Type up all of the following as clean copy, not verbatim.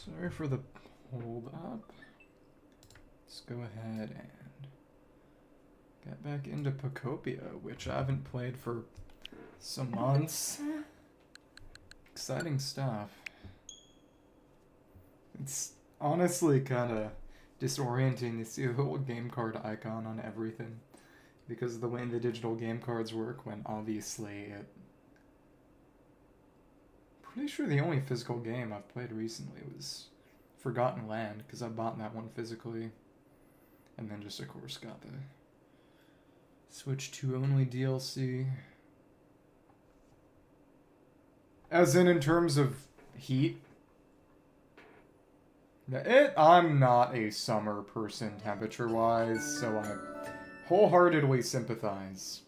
Sorry for the hold up. Let's go ahead and get back into Pokopia, which I haven't played for some months. Exciting stuff. It's honestly kind of disorienting to see a little game card icon on everything because of the way the digital game cards work, when obviously pretty sure the only physical game I've played recently was Forgotten Land, because I bought that one physically. And then just, of course, got the Switch 2 only DLC. As in terms of heat. I'm not a summer person temperature-wise, so I wholeheartedly sympathize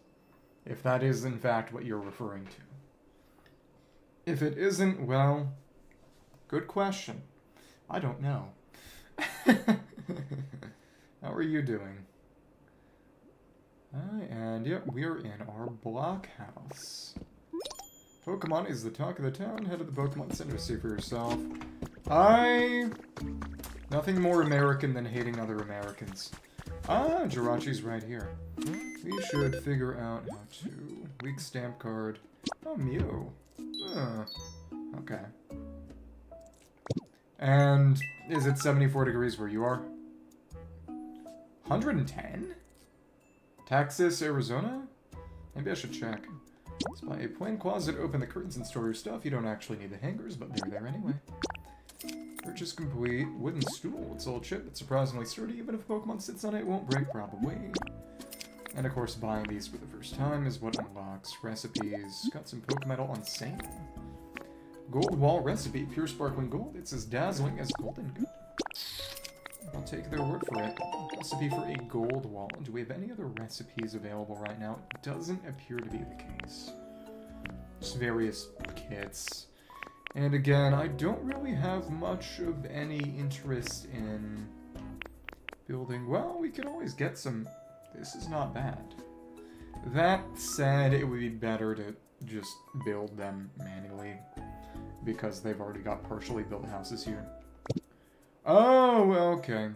if that is in fact what you're referring to. If it isn't, well, good question. I don't know. How are you doing? And yep, we're in our blockhouse. Pokemon is the talk of the town. Head to the Pokemon Center, see for yourself. Nothing more American than hating other Americans. Jirachi's right here. We should figure out how to... Weak stamp card. Oh, Mew. Okay. And is it 74 degrees where you are? 110? Texas, Arizona? Maybe I should check. Let's buy a plain closet, open the curtains, and store your stuff. You don't actually need the hangers, but they're there anyway. Purchase complete. Wooden stool. It's all chip. It's surprisingly sturdy. Even if a Pokemon sits on it, it won't break, probably. And of course, buying these for the first time is what unlocks recipes. Got some Pokemetal on sale. Gold wall recipe. Pure sparkling gold. It's as dazzling as golden good. I'll take their word for it. Recipe for a gold wall. Do we have any other recipes available right now? It doesn't appear to be the case. Just various kits. And again, I don't really have much of any interest in building... Well, we can always get some... This is not bad. That said, it would be better to just build them manually, because they've already got partially built houses here. Oh, okay.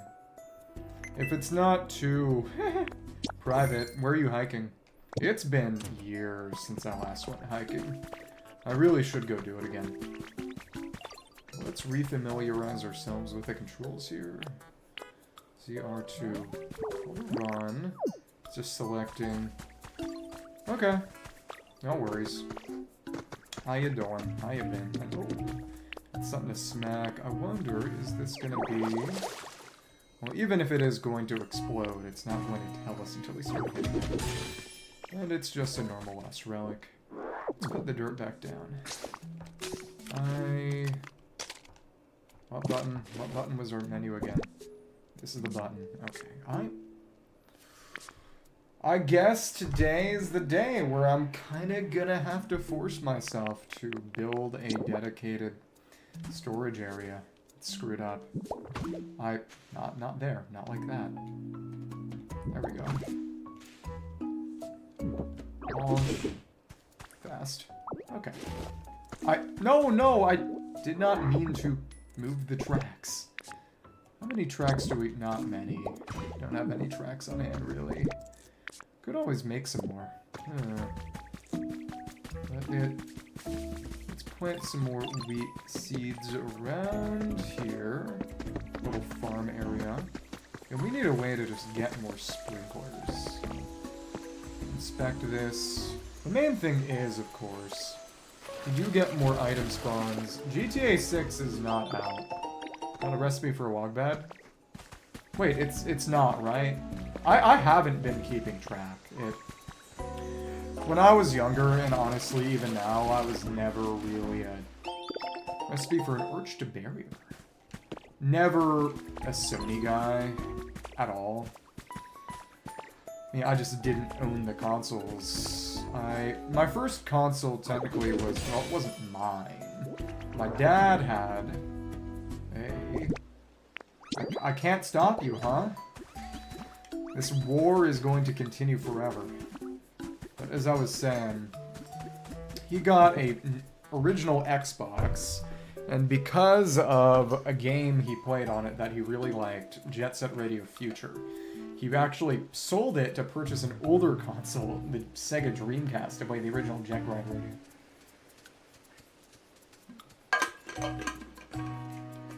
If it's not too private, where are you hiking? It's been years since I last went hiking. I really should go do it again. Let's refamiliarize ourselves with the controls here. ZR2. Run. Just selecting. Okay. No worries. How you doing? How you been? Oh, something to smack. I wonder, is this gonna be... Well, even if it is going to explode, it's not going to tell us until we start hitting it. And it's just a normal last relic. Let's put the dirt back down. What button? What button was our menu again? This is the button. Okay. I guess today is the day where I'm kinda gonna have to force myself to build a dedicated storage area. It's screwed up. Not there. Not like that. There we go. Long. Fast. Okay. No, I did not mean to move the tracks. How many tracks do we... Not many. Don't have any tracks on hand, really. Could always make some more. Let's plant some more wheat seeds around here. Little farm area. And we need a way to just get more sprinklers. Inspect this. The main thing is, of course, you do get more item spawns. GTA 6 is not out. Got a recipe for a Wogbad? Wait, it's not, right? I haven't been keeping track. When I was younger, and honestly even now, I was never really a recipe for an Urge to Barrier. Never a Sony guy at all. I mean, I just didn't own the consoles. My first console technically was, well, it wasn't mine. My dad had a... I can't stop you, huh? This war is going to continue forever. But as I was saying, he got a original Xbox, And because of a game he played on it that he really liked, Jet Set Radio Future, he actually sold it to purchase an older console, the Sega Dreamcast, to play the original Jet Ride Radio.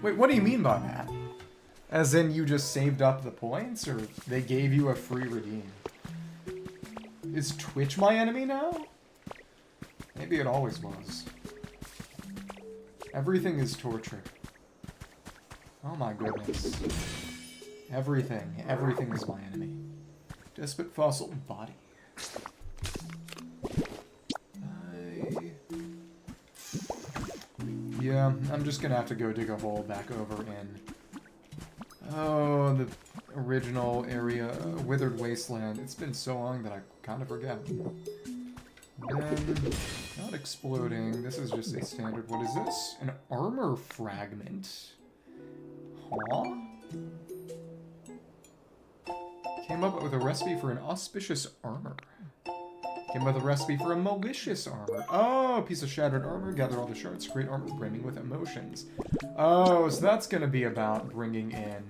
Wait, what do you mean by that? As in you just saved up the points, or they gave you a free redeem? Is Twitch my enemy now? Maybe it always was. Everything is torture. Oh my goodness. Everything is my enemy. Despot fossil body. Yeah, I'm just gonna have to go dig a hole back over in... Oh, the original area, Withered Wasteland. It's been so long that I kind of forget. Then, not exploding. This is just a standard. What is this? An armor fragment. Huh? Came up with a recipe for an auspicious armor. Came up with a recipe for a malicious armor. Oh, a piece of shattered armor. Gather all the shards. Create armor brimming with emotions. Oh, so that's going to be about bringing in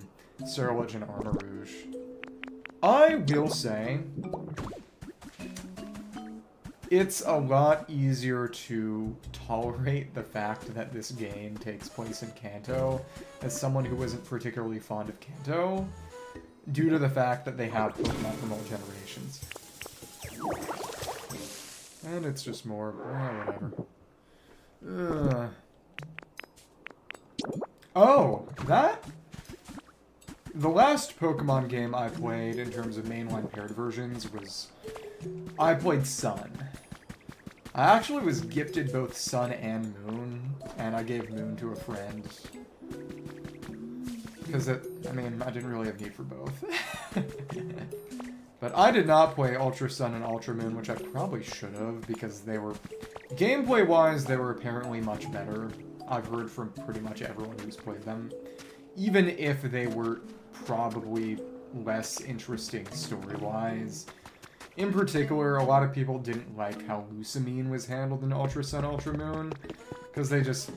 Cerulege and Armor Rouge. I will say... it's a lot easier to tolerate the fact that this game takes place in Kanto as someone who isn't particularly fond of Kanto, due to the fact that they have Pokemon from all generations. And it's just more, whatever. Oh, that? The last Pokemon game I played in terms of mainline paired versions was... I played Sun. I actually was gifted both Sun and Moon, and I gave Moon to a friend. Because I didn't really have need for both. But I did not play Ultra Sun and Ultra Moon, which I probably should have, because they were... gameplay-wise, they were apparently much better. I've heard from pretty much everyone who's played them. Even if they were probably less interesting story-wise. In particular, a lot of people didn't like how Lusamine was handled in Ultra Sun, Ultra Moon, because they just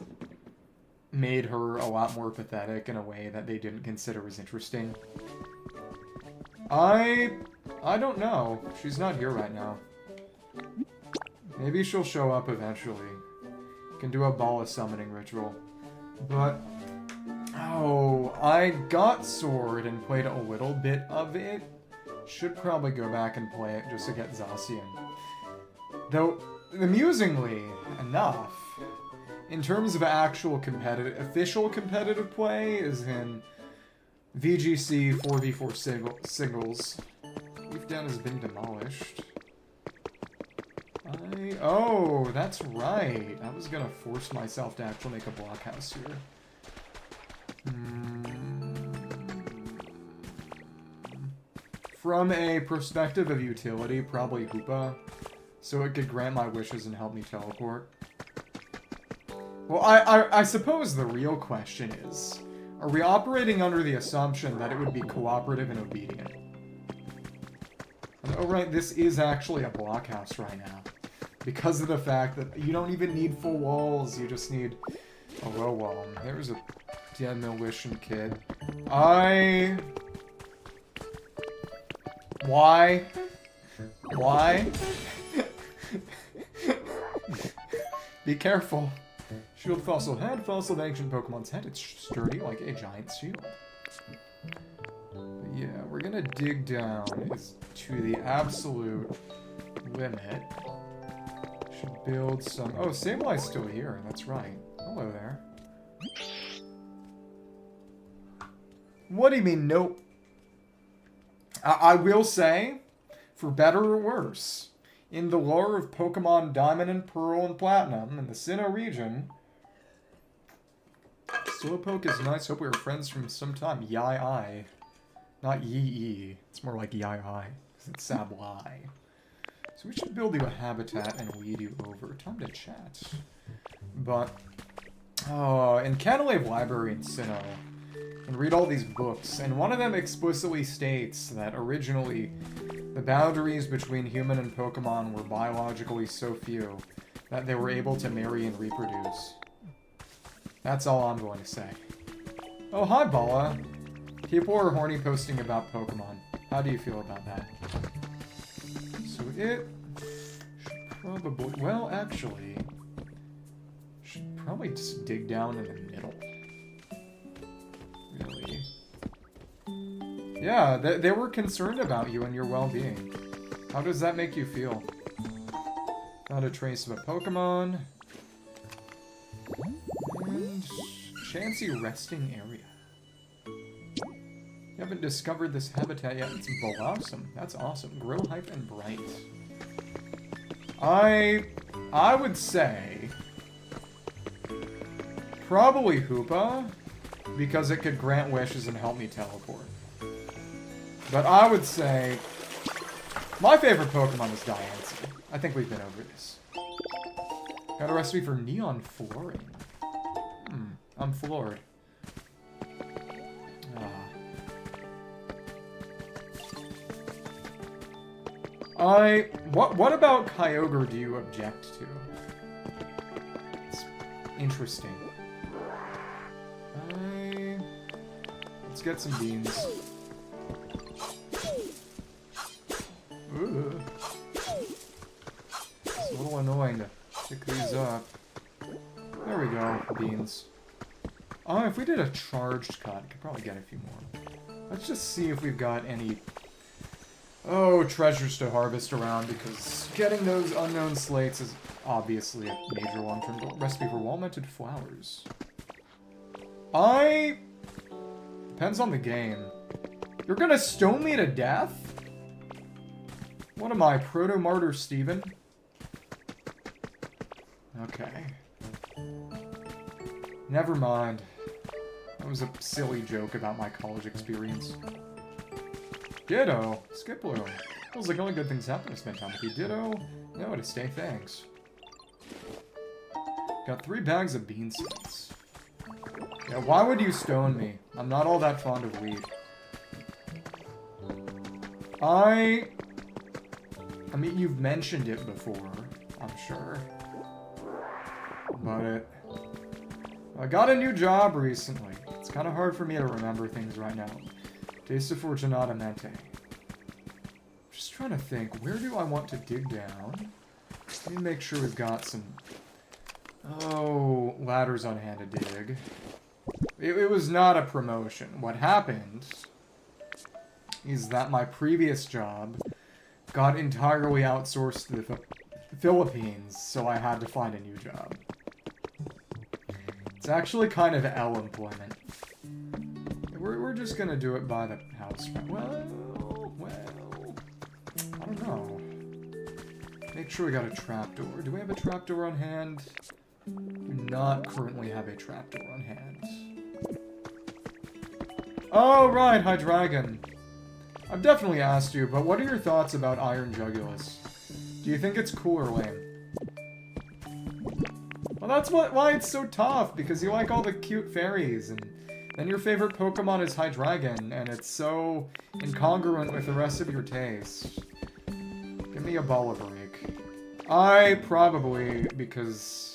made her a lot more pathetic in a way that they didn't consider as interesting. I don't know. She's not here right now. Maybe she'll show up eventually. Can do a ball of summoning ritual. But... oh, I got Sword and played a little bit of it. Should probably go back and play it just to get Zacian. Though, amusingly enough, in terms of actual official competitive play, is in VGC 4v4 singles. Leaf Down has been demolished. Oh, that's right. I was gonna force myself to actually make a blockhouse here. From a perspective of utility, probably Hoopa, so it could grant my wishes and help me teleport. Well, I suppose the real question is, are we operating under the assumption that it would be cooperative and obedient? And, oh right, this is actually a blockhouse right now. Because of the fact that you don't even need full walls, you just need a low wall. There's a demolition kid. Why? Why? Be careful. Shield fossil head. Fossil of ancient Pokemon's head. It's sturdy like a giant shield. But yeah, we're gonna dig down to the absolute limit. Should build some... oh, Sablei's still here. That's right. Hello there. What do you mean, nope? I will say, for better or worse, in the lore of Pokemon Diamond and Pearl and Platinum in the Sinnoh region, Slowpoke is nice. Hope we were friends from some time. Yai-I. Not Yee-E. It's more like Yai-I, because it's Sableye. So we should build you a habitat and lead you over. Time to chat. But, in Catalave Library in Sinnoh, and read all these books, and one of them explicitly states that originally the boundaries between human and Pokemon were biologically so few that they were able to marry and reproduce. That's all I'm going to say. Oh, hi, Bala. People are horny posting about Pokemon. How do you feel about that? So it should probably... Well, actually... Should probably just dig down in the middle. Really. Yeah, they were concerned about you and your well-being. How does that make you feel? Not a trace of a Pokemon. And Chancy resting area. You haven't discovered this habitat yet. It's blossom. That's awesome. Grow, hype, and bright. I would say probably Hoopa, because it could grant wishes and help me teleport. But I would say my favorite Pokemon is Diancie. I think we've been over this. Got a recipe for neon flooring. I'm floored. What about Kyogre do you object to? It's interesting. Let's get some beans. Ooh. It's a little annoying to pick these up. There we go, beans. Oh, if we did a charged cut, I could probably get a few more. Let's just see if we've got any... Oh, treasures to harvest around, because getting those unknown slates is obviously a major long-term goal. Recipe for wall-mounted flowers. Depends on the game. You're gonna stone me to death? What am I, Proto-Martyr Steven? Okay. Never mind. That was a silly joke about my college experience. Ditto. Skiplo. Feels like only good things happen to spend time with you. Ditto. No, to stay, thanks. Got 3 bags of bean seeds. Yeah, why would you stone me? I'm not all that fond of weed. I mean, you've mentioned it before, I'm sure. But I got a new job recently. It's kind of hard for me to remember things right now. Taste of Fortunata Mente. Just trying to think, where do I want to dig down? Let me make sure we've got some... Oh, ladders on hand to dig. It was not a promotion. What happened is that my previous job got entirely outsourced to the Philippines, so I had to find a new job. It's actually kind of L employment. We're just gonna do it by the house. Well, I don't know. Make sure we got a trapdoor. Do we have a trapdoor on hand? Do not currently have a trapdoor on hand. Oh, right, Hydreigon. I've definitely asked you, but what are your thoughts about Iron Jugulus? Do you think it's cool or lame? Well, that's why it's so tough, because you like all the cute fairies, and then your favorite Pokemon is Hydreigon, and it's so incongruent with the rest of your taste. Give me a ball of break. I probably, because...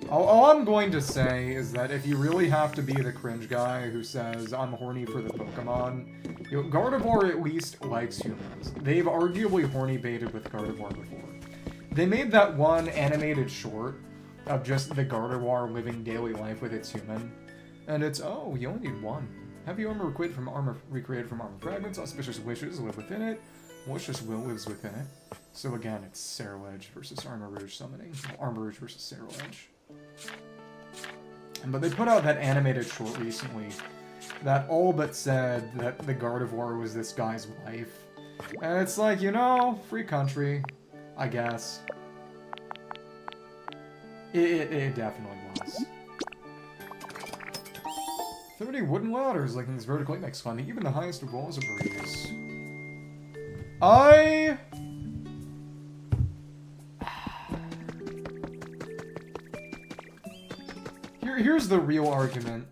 All I'm going to say is that if you really have to be the cringe guy who says, I'm horny for the Pokemon, you know, Gardevoir at least likes humans. They've arguably horny baited with Gardevoir before. They made that one animated short of just the Gardevoir living daily life with its human. And it's, oh, you only need one. Heavy armor recreated from armor fragments. Auspicious wishes live within it. Malicious will lives within it. So again, it's Cerulege versus Armor Rouge summoning. Armor Rouge versus Cerulege. But they put out that animated short recently that all but said that the Gardevoir was this guy's wife. And it's like, you know, free country, I guess. It definitely was. 30 wooden ladders linking this vertically makes climbing even the highest of walls a breeze. Here's the real argument.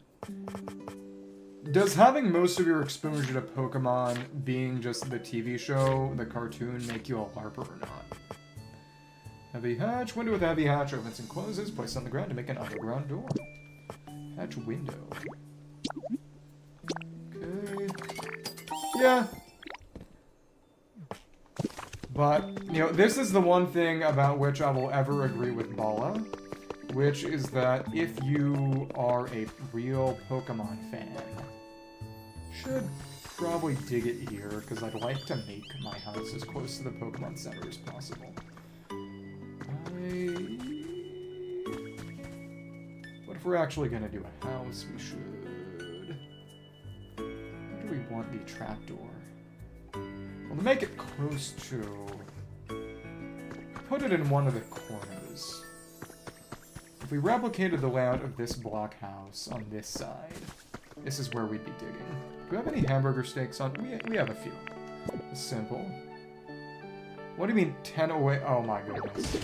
Does having most of your exposure to Pokemon being just the TV show, the cartoon, make you a LARPer or not? Heavy hatch. Window with heavy hatch opens and closes. Placed on the ground to make an underground door. Hatch window. Okay. Yeah. But, you know, this is the one thing about which I will ever agree with Bala, which is that if you are a real Pokemon fan, should probably dig it here, because I'd like to make my house as close to the Pokemon Center as possible. What if we're actually going to do a house? We should... Where do we want the trapdoor? Well, to make it close to... Put it in one of the corners. If we replicated the layout of this block house on this side, this is where we'd be digging. Do we have any hamburger steaks on? We have a few. Simple. What do you mean 10 away? Oh my goodness.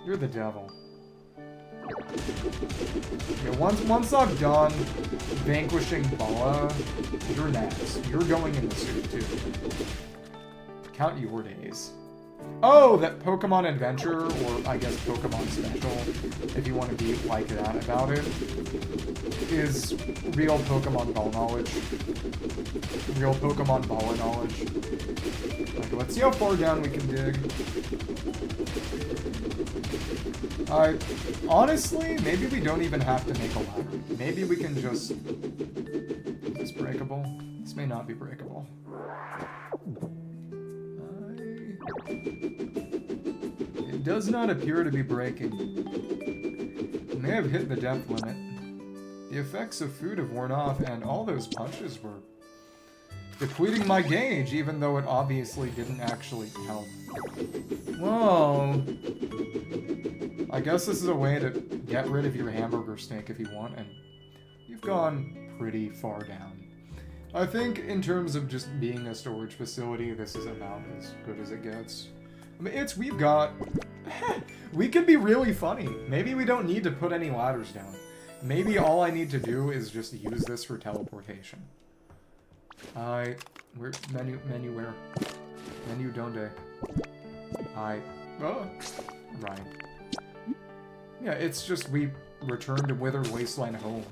You're the devil. Yeah, once I'm done vanquishing Bala, you're next. You're going in the suit too. Count your days. Oh, that Pokemon Adventure, or I guess Pokemon Special, if you want to be like that about it, is real Pokemon ball knowledge. Real Pokemon ball knowledge. Like, let's see how far down we can dig. Honestly, maybe we don't even have to make a ladder. Maybe we can just... Is this breakable? This may not be breakable. It does not appear to be breaking. We may have hit the depth limit. The effects of food have worn off, and all those punches were depleting my gauge, even though it obviously didn't actually help. Whoa. I guess this is a way to get rid of your hamburger steak if you want, and you've gone pretty far down. I think in terms of just being a storage facility, this is about as good as it gets. I mean, we've got... we could be really funny. Maybe we don't need to put any ladders down. Maybe all I need to do is just use this for teleportation. Where, menu where? Menu donde? Oh, right. Yeah, it's just we return to Wither Wasteland home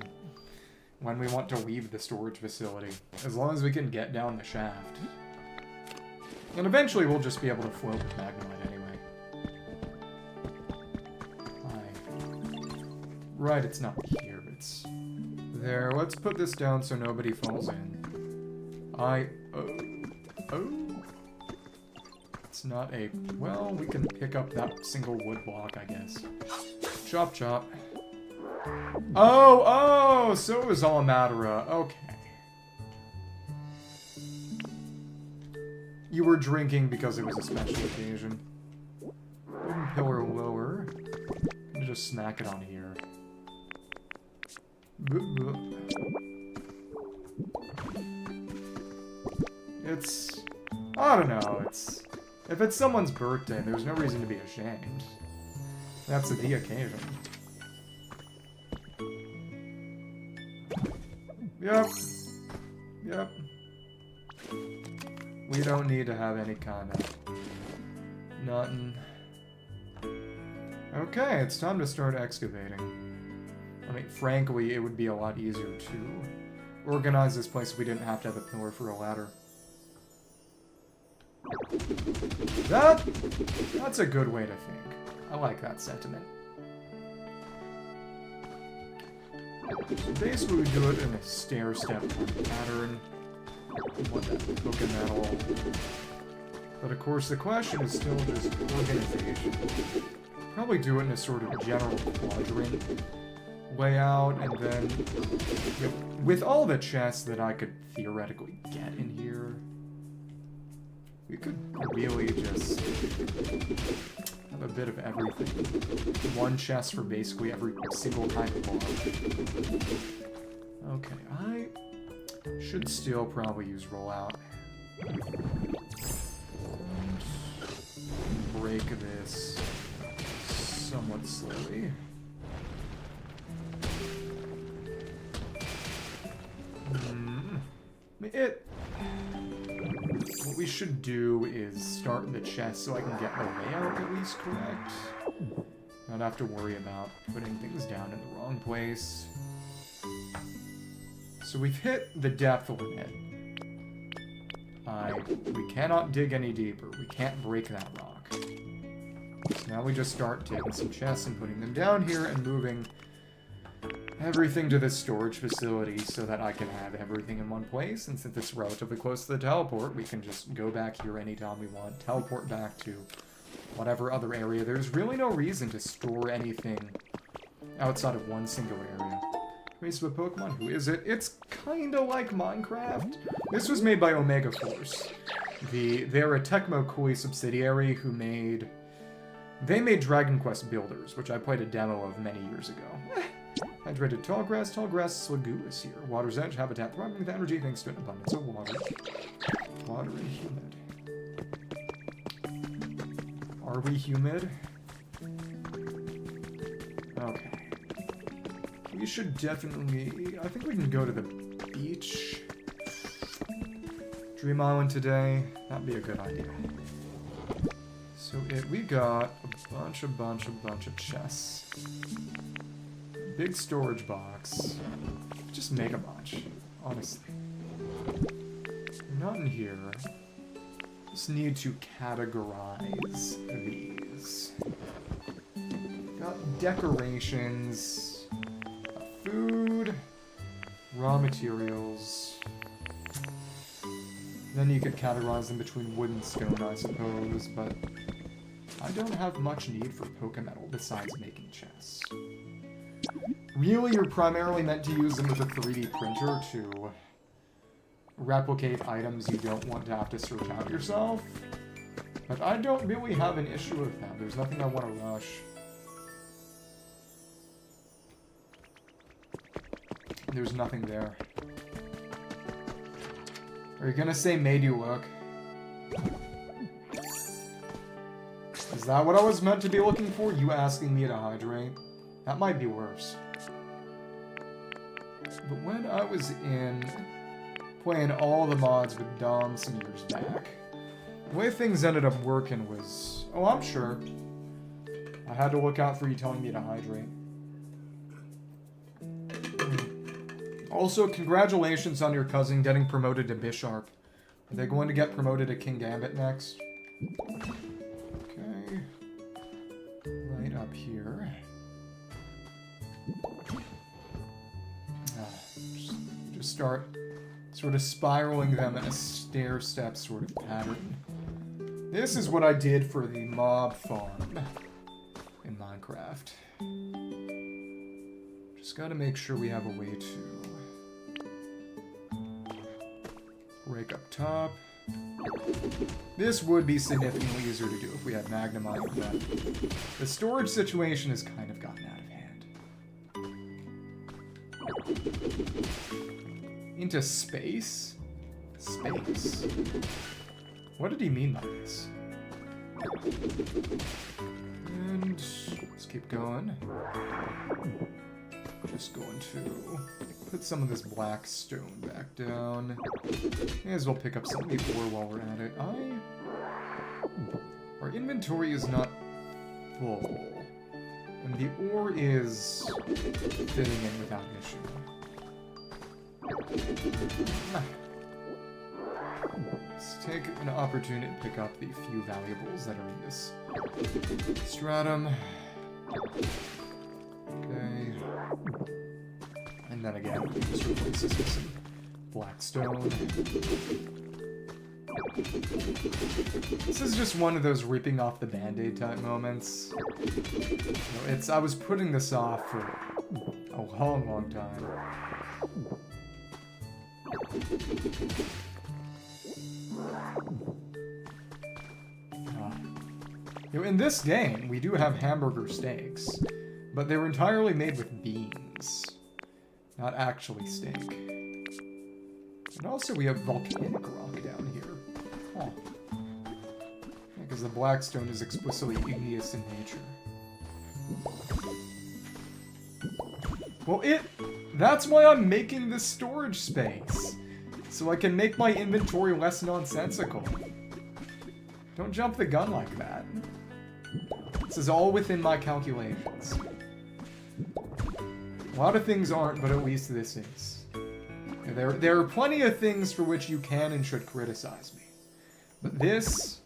when we want to leave the storage facility, as long as we can get down the shaft. And eventually we'll just be able to float with Magnemite anyway. Right, it's not here, it's there. Let's put this down so nobody falls in. Oh. It's not a... Well, we can pick up that single wood block, I guess. Chop, chop. Oh, so it was all a matter of... Okay. You were drinking because it was a special occasion. Wooden pillar lower. Just smack it on here. It's... I don't know, it's... If it's someone's birthday, there's no reason to be ashamed. That's the occasion. Yep. We don't need to have any kind of... nothing. Okay, it's time to start excavating. I mean, frankly, it would be a lot easier to organize this place if we didn't have to have a pillar for a ladder. That's a good way to think. I like that sentiment. So basically we do it in a stair-step pattern. What that book and metal. But of course the question is still just organization. Probably do it in a sort of general quadrant layout, and then with all the chests that I could theoretically get in here, we could really just have a bit of everything. One chest for basically every single type of block. Okay, I should still probably use rollout. Break this somewhat slowly. What we should do is start the chest so I can get the layout at least correct. Not have to worry about putting things down in the wrong place. So we've hit the depth limit. We cannot dig any deeper. We can't break that rock. So now we just start taking some chests and putting them down here and moving everything to this storage facility so that I can have everything in one place. And since it's relatively close to the teleport, we can just go back here anytime we want, teleport back to whatever other area. There's really no reason to store anything outside of one singular area. Race of a Pokemon, who is it? It's kinda like Minecraft. This was made by Omega Force. They're a Tecmo Koei subsidiary who made... They made Dragon Quest Builders, which I played a demo of many years ago. Hydrated Tallgrass. Tallgrass Slagoo is here. Water's Edge habitat thriving with energy thanks to an abundance of water. Water and humid. Are we humid? Okay. We should definitely... I think we can go to the beach. Dream Island today. That'd be a good idea. So we got a bunch of chests. Big storage box. Just make a bunch, honestly. Not in here. Just need to categorize these. Got decorations, food, raw materials. Then you could categorize them between wood and stone, I suppose, but I don't have much need for Pokemetal besides making chests. Really, you're primarily meant to use them with a 3D printer to replicate items you don't want to have to search out yourself. But I don't really have an issue with that. There's nothing I want to rush. There's nothing there. Are you gonna say made you look? Is that what I was meant to be looking for? You asking me to hydrate? That might be worse. But when I was playing all the mods with Dom some years back, the way things ended up working was... Oh, I'm sure. I had to look out for you telling me to hydrate. Also, congratulations on your cousin getting promoted to Bisharp. Are they going to get promoted to King Gambit next? Okay. Right up here. Just start sort of spiraling them in a stair-step sort of pattern. This is what I did for the mob farm in Minecraft. Just gotta make sure we have a way to break up top. This would be significantly easier to do if we had Magnemite, but the storage situation has kind of gotten out of hand. Into space? Space. What did he mean by this? And let's keep going. Just going to put some of this black stone back down. May as well pick up some of the ore while we're at it. Our inventory is not full. And the ore is fitting in without issue. Let's take an opportunity to pick up the few valuables that are in this stratum. Okay. And then again, we can just replace this with some black stone. This is just one of those ripping off the band-aid type moments. You know, I was putting this off for a long time. You know, in this game, we do have hamburger steaks, but they're entirely made with beans, not actually steak. And also we have volcanic rock down here. Huh. Yeah, because the blackstone is explicitly igneous in nature. Well, that's why I'm making this storage space. So I can make my inventory less nonsensical. Don't jump the gun like that. This is all within my calculations. A lot of things aren't, but at least this is. There are plenty of things for which you can and should criticize me. But this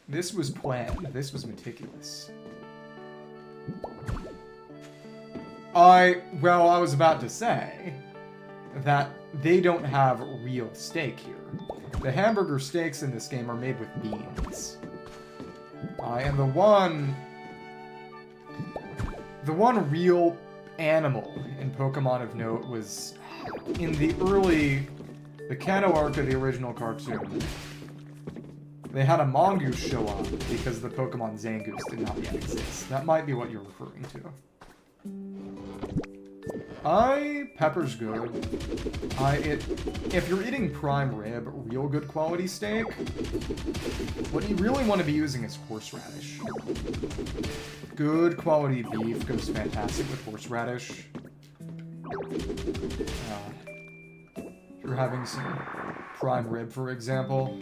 was planned. This was meticulous. I was about to say that they don't have real steak here. The hamburger steaks in this game are made with beans. And the one real animal in Pokemon of note was in the Kanto arc of the original cartoon. They had a mongoose show up because the Pokemon Zangoose did not yet exist. That might be what you're referring to. Pepper's good. If you're eating prime rib, real good quality steak, what you really want to be using is horseradish. Good quality beef goes fantastic with horseradish. If you're having some prime rib, for example.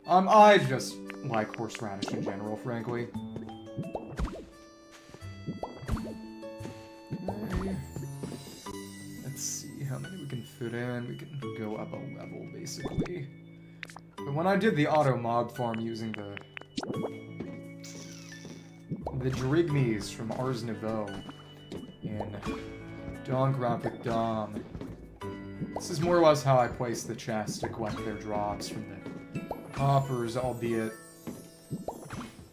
I just like horseradish in general, frankly. Let's see how many we can fit in. We can go up a level, basically. But when I did the auto mob farm using the Drigmies from Ars Nouveau in Donk Rapid Dom, this is more or less how I place the chest to collect their drops from the hoppers, albeit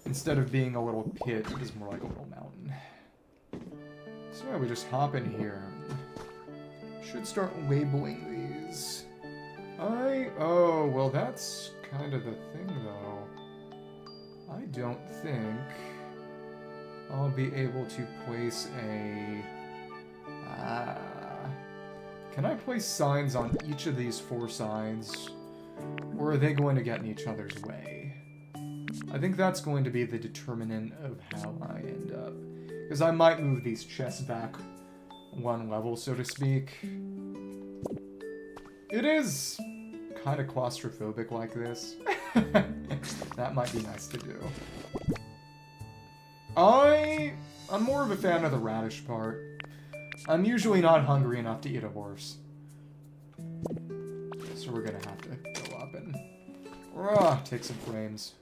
instead of being a little pit, it is more like a little mountain. So yeah, we just hop in here. Should start labeling these. Oh, well that's kind of the thing though. I don't think I'll be able to place a... Can I place signs on each of these 4 sides? Or are they going to get in each other's way? I think that's going to be the determinant of how I end up. Because I might move these chests back 1 level, so to speak. It is kind of claustrophobic like this. That might be nice to do. I'm more of a fan of the radish part. I'm usually not hungry enough to eat a horse. So we're gonna have to go up and take some frames.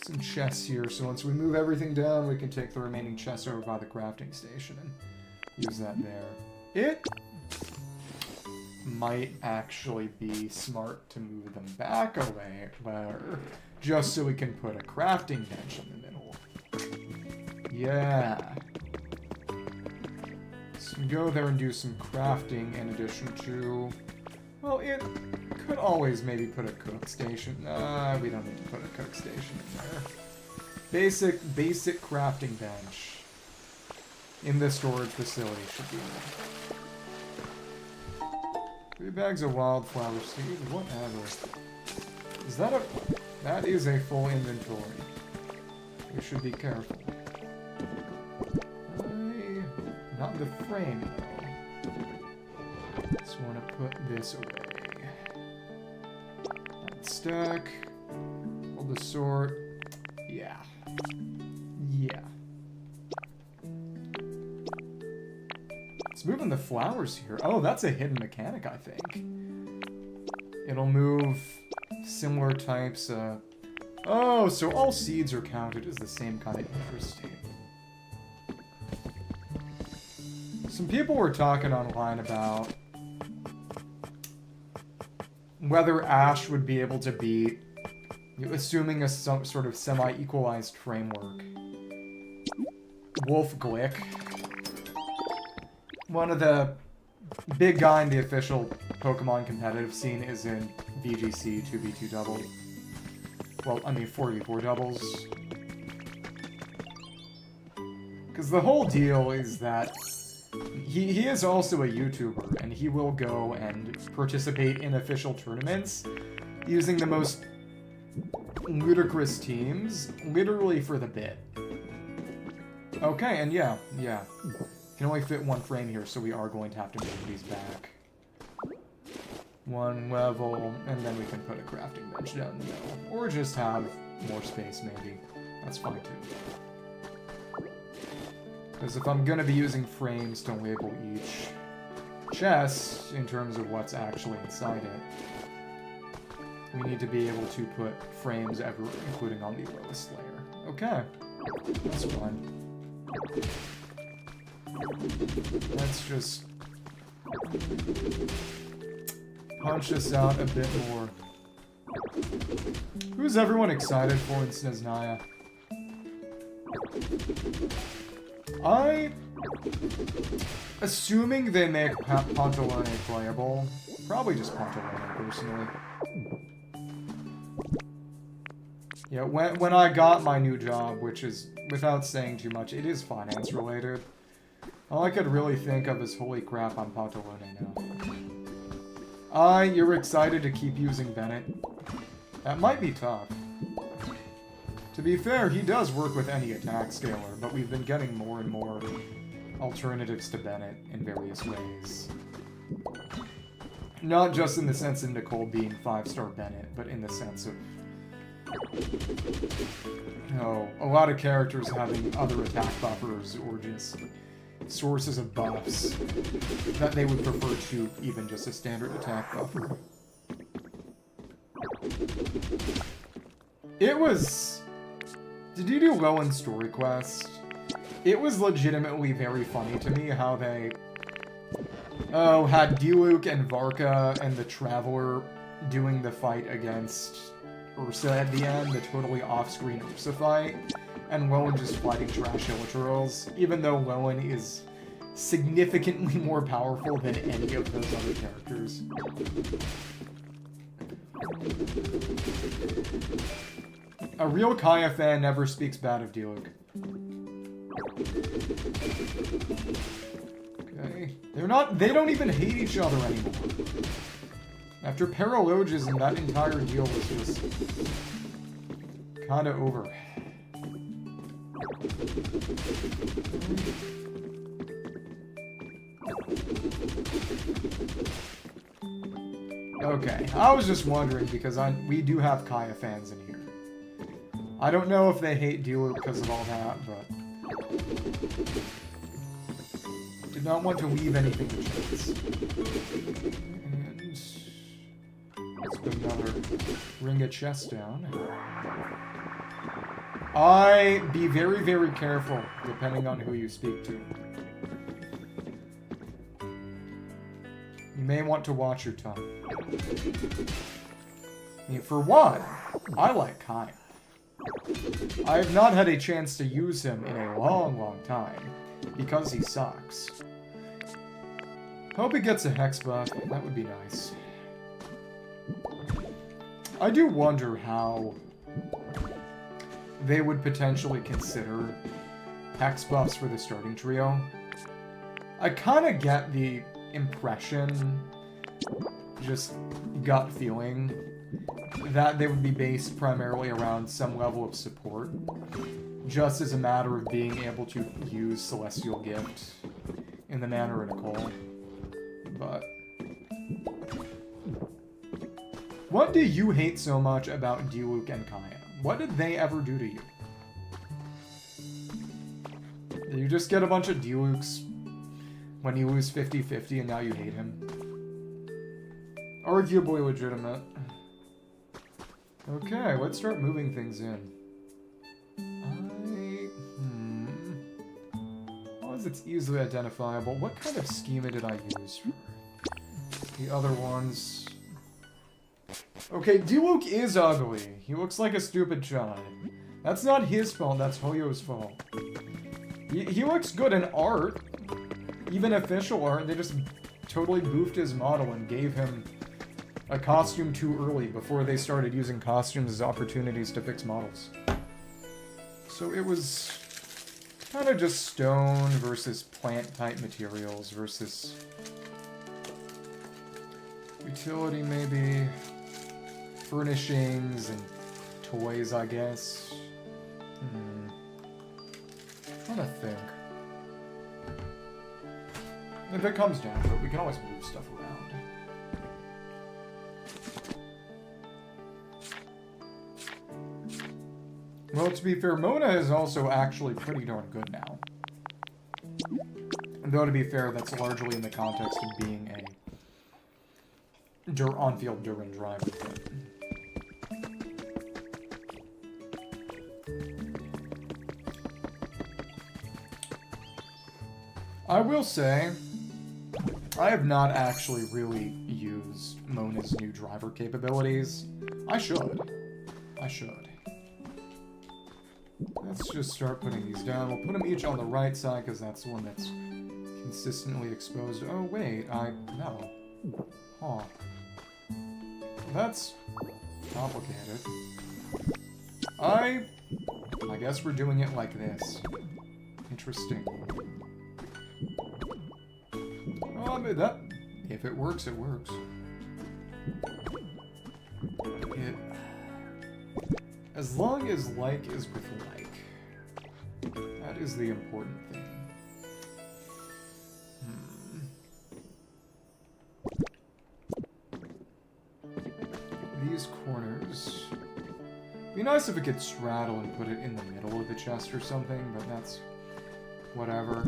Some chests here, so once we move everything down, we can take the remaining chests over by the crafting station and use that there. It might actually be smart to move them back away, just so we can put a crafting bench in the middle. Yeah. So we go there and do some crafting in addition to... Well, it could always maybe put a cook station. We don't need to put a cook station in there. Basic crafting bench in the storage facility should be there. 3 bags of wildflower seed, whatever. Is that a... That is a full inventory. We should be careful. Not the frame, though. Just want to put this away. That stack. Hold the sort. Yeah. Yeah. It's moving the flowers here. Oh, that's a hidden mechanic, I think. It'll move similar types. Oh, so all seeds are counted as the same kind of interesting. Some people were talking online about whether Ash would be able to beat, assuming a sort of semi-equalized framework, Wolf Glick. One of the big guy in the official Pokemon competitive scene is in VGC 2v2 double. Well, I mean 4v4 doubles. Because the whole deal is that he is also a YouTuber, and he will go and participate in official tournaments using the most ludicrous teams, literally for the bit. Okay, and yeah. Can only fit 1 frame here, so we are going to have to move these back 1 level, and then we can put a crafting bench down the middle. Or just have more space, maybe. That's fine, too. Because if I'm going to be using frames to label each chest in terms of what's actually inside it, we need to be able to put frames everywhere, including on the lowest layer. Okay, that's fine. Let's just punch this out a bit more. Who's everyone excited for in Sneznaya? Assuming they make Pantalone playable, probably just Pantalone personally. Yeah, when I got my new job, which is, without saying too much, it is finance related. All I could really think of is, holy crap, I'm Pantalone now. You're excited to keep using Bennett? That might be tough. To be fair, he does work with any attack scaler, but we've been getting more and more alternatives to Bennett in various ways. Not just in the sense of Nicole being 5-star Bennett, but in the sense of, a lot of characters having other attack buffers or just sources of buffs that they would prefer to even just a standard attack buffer. It was... Did you do Lowen's story quest? It was legitimately very funny to me how they... had Diluc and Varka and the Traveler doing the fight against Ursa at the end, the totally off-screen Ursa fight, and Lowen just fighting trash Illitrals, even though Lowen is significantly more powerful than any of those other characters. A real Kaya fan never speaks bad of Diluc. Okay. They don't even hate each other anymore. After Paralogism, that entire deal was just kinda over. Okay, I was just wondering because we do have Kaya fans in here. I don't know if they hate Diluc because of all that, but did not want to leave anything to chance. And let's put another ring of chest down. Be very, very careful depending on who you speak to. You may want to watch your tongue. I mean, for one, I like Kaya. I have not had a chance to use him in a long, long time, because he sucks. Hope he gets a Hex buff, that would be nice. I do wonder how they would potentially consider Hex buffs for the starting trio. I kinda get the impression, just gut feeling, that they would be based primarily around some level of support, just as a matter of being able to use Celestial Gift in the manner of Nicole. But what do you hate so much about Diluc and Kaya? What did they ever do to you? Did you just get a bunch of Dilucs when you lose 50-50 and now you hate him? Arguably legitimate. Okay, let's start moving things in. As it's easily identifiable, what kind of schema did I use for the other ones? Okay, Diluc is ugly. He looks like a stupid child. That's not his fault, that's Hoyo's fault. He looks good in art. Even official art, they just totally boofed his model and gave him a costume too early before they started using costumes as opportunities to fix models. So it was kind of just stone versus plant-type materials versus utility, maybe. Furnishings and toys, I guess. I'm trying to think. If it comes down to it, we can always move stuff around. Well, to be fair, Mona is also actually pretty darn good now. Though, to be fair, that's largely in the context of being a on-field Durin driver. But... I will say, I have not actually really used Mona's new driver capabilities. I should. I should. Let's just start putting these down. We'll put them each on the right side, because that's the one that's consistently exposed. Oh, wait, no. Huh. That's complicated. I guess we're doing it like this. Interesting. Oh, but if it works, it works. As long as like is with like. That is the important thing. These corners. Be nice if it could straddle and put it in the middle of the chest or something, but that's whatever.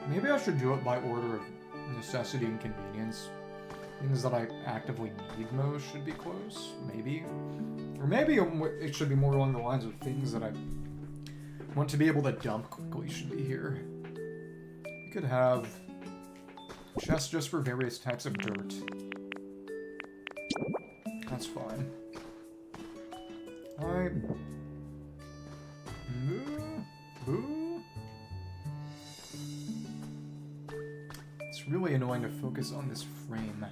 Maybe I should do it by order of necessity and convenience. Things that I actively need most should be close, maybe. Or maybe it should be more along the lines of things that I want to be able to dump quickly should be here. We could have chests just for various types of dirt. That's fine. It's really annoying to focus on this frame.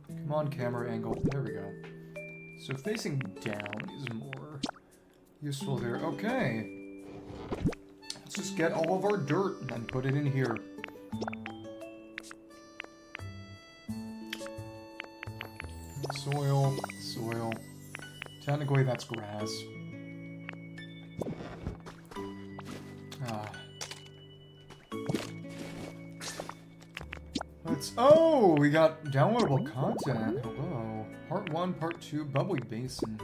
Come on, camera angle. There we go. So facing down is more useful there. Okay. Let's just get all of our dirt and put it in here. Soil, soil. Technically, that's grass. Oh, we got downloadable content. Hello. Part 1, Part 2, Bubbly Basin.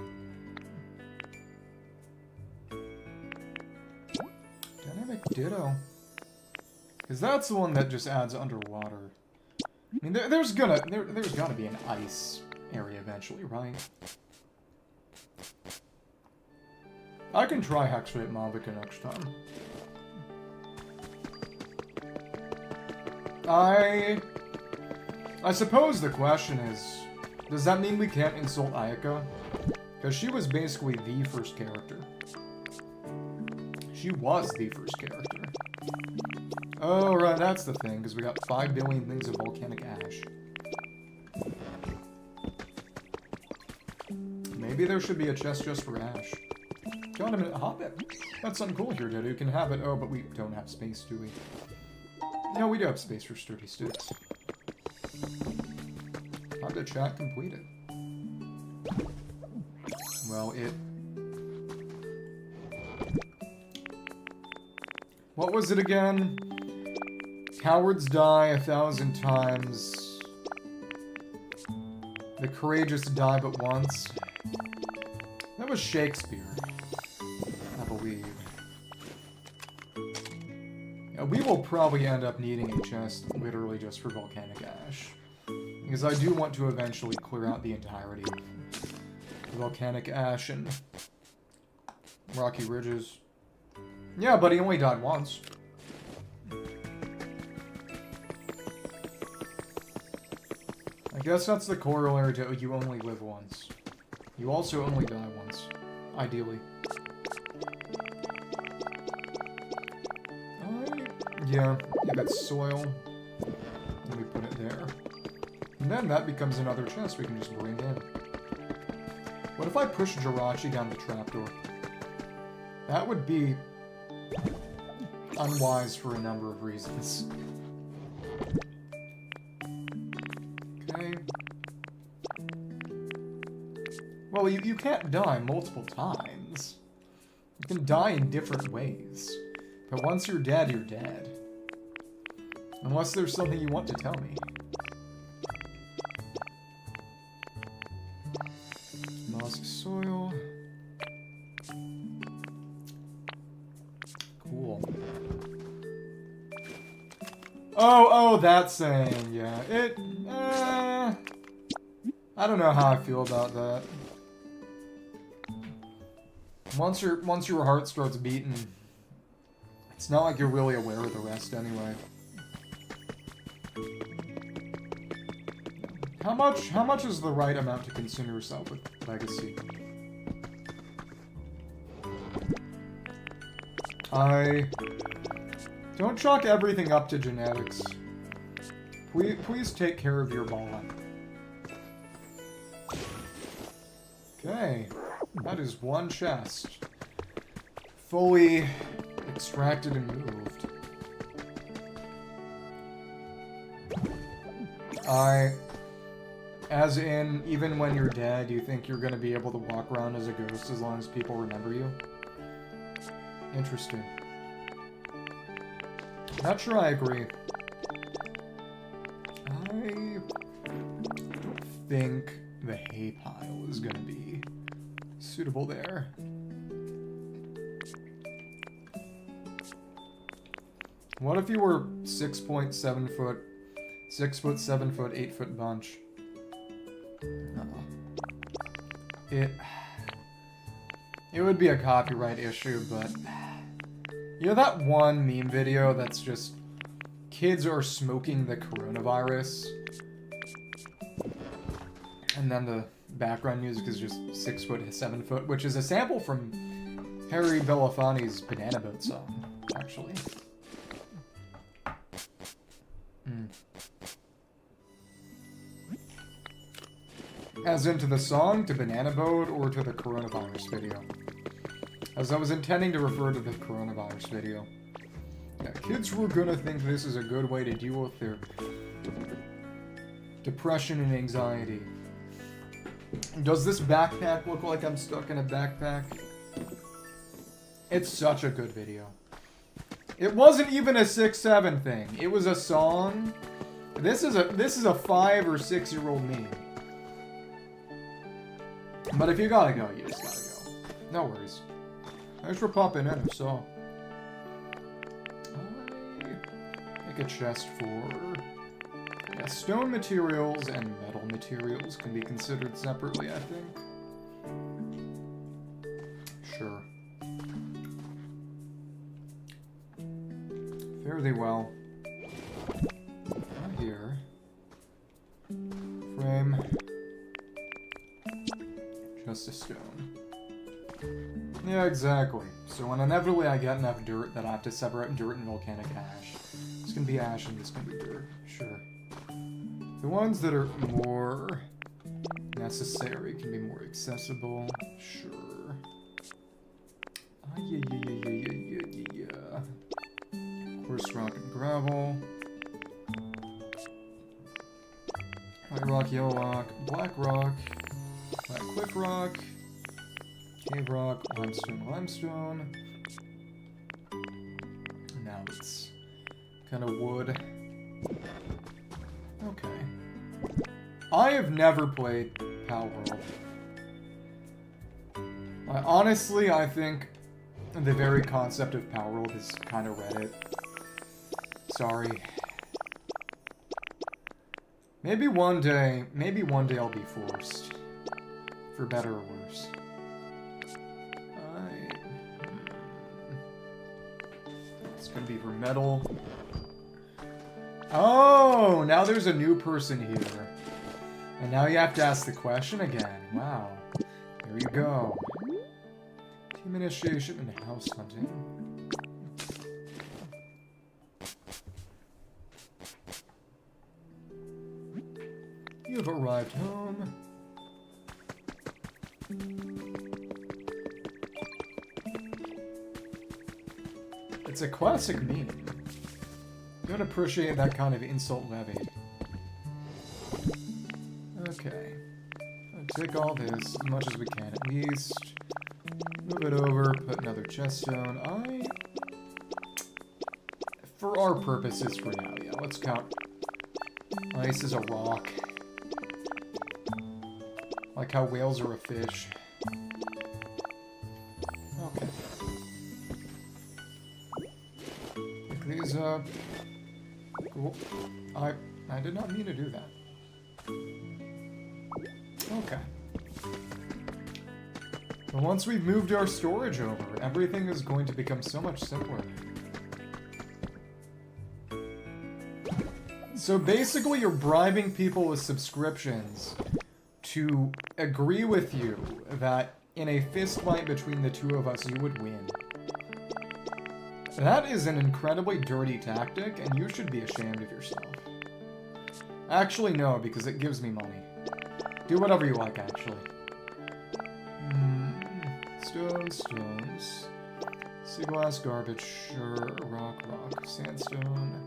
Dynamic Ditto. Because that's the one that just adds underwater. I mean, there's gotta be an ice area eventually, right? I can try Hexfate Mavica next time. I suppose the question is, does that mean we can't insult Ayaka? Because she was basically the first character. She was the first character. Oh, right, that's the thing, because we got 5 billion things of volcanic ash. Maybe there should be a chest just for ash. God, a minute, Hobbit. That's something cool here, dude. You can have it. Oh, but we don't have space, do we? No, we do have space for sturdy sticks. Hobbit chat completed. Well, what was it again? Cowards die 1,000 times. The courageous die but once. That was Shakespeare, I believe. Yeah, we will probably end up needing a chest literally just for volcanic ash. Because I do want to eventually clear out the entirety of volcanic ash and rocky ridges. Yeah, but he only died once. I guess that's the corollary to you only live once. You also only die once, ideally. Yeah, if it's soil, then we put it there. And then that becomes another chest we can just bring in. What if I push Jirachi down the trapdoor? That would be unwise for a number of reasons. Okay. Well, you can't die multiple times. You can die in different ways. But once you're dead, you're dead. Unless there's something you want to tell me. Moss soil. Oh, that saying, yeah. I don't know how I feel about that. Once your heart starts beating, it's not like you're really aware of the rest anyway. How much is the right amount to consume yourself with Legacy? Don't chalk everything up to genetics. Please take care of your bond. Okay, that is one chest. Fully extracted and moved. As in, even when you're dead, you think you're gonna be able to walk around as a ghost as long as people remember you? Interesting. Not sure I agree. I don't think the hay pile is gonna be suitable there. What if you were 6.7 foot, 6 foot, 7 foot, 8 foot bunch? It would be a copyright issue, but you know that one meme video that's just kids are smoking the coronavirus, and then the background music is just 6 foot, 7 foot, which is a sample from Harry Belafonte's Banana Boat song, actually. As into the song, to Banana Boat, or to the coronavirus video. As I was intending to refer to the coronavirus video. Yeah, kids were gonna think this is a good way to deal with their depression and anxiety. Does this backpack look like I'm stuck in a backpack? It's such a good video. It wasn't even a 6-7 thing. It was a song. This is a 5 or 6 year old meme. But if you gotta go, you just gotta go. No worries. Thanks for popping in, so. Make a chest for... Yeah, stone materials and metal materials can be considered separately, I think. Sure. Fare thee well. Right here. Frame. Just a stone. Yeah, exactly. So when inevitably I get enough dirt that I have to separate dirt and volcanic ash, this can be ash and this can be dirt. Sure. The ones that are more necessary can be more accessible. Sure. Yeah. Coarse rock and gravel. White rock, yellow rock, black rock. Black cliff rock, cave rock, limestone. Now it's kind of wood. Okay. I have never played Pal World. Honestly, I think the very concept of Pal World is kind of Reddit. Sorry. Maybe one day I'll be forced. For better or worse. It's gonna be for metal. Oh, now there's a new person here. And now you have to ask the question again. Wow. There you go. Team initiation and house hunting. You have arrived home. It's a classic meme. Don't appreciate that kind of insult levied. Okay. I'll take all this, as much as we can at least. Move it over, put another chest stone. For our purposes for now, yeah, let's count. Ice is a rock. Like how whales are a fish. Okay. is cool. I did not mean to do that. Okay. But once we've moved our storage over, everything is going to become so much simpler. So basically, you're bribing people with subscriptions to agree with you that in a fist fight between the two of us, you would win. That is an incredibly dirty tactic, and you should be ashamed of yourself. Actually, no, because it gives me money. Do whatever you like, actually. Stones. Sea glass, garbage, sure. Rock, sandstone.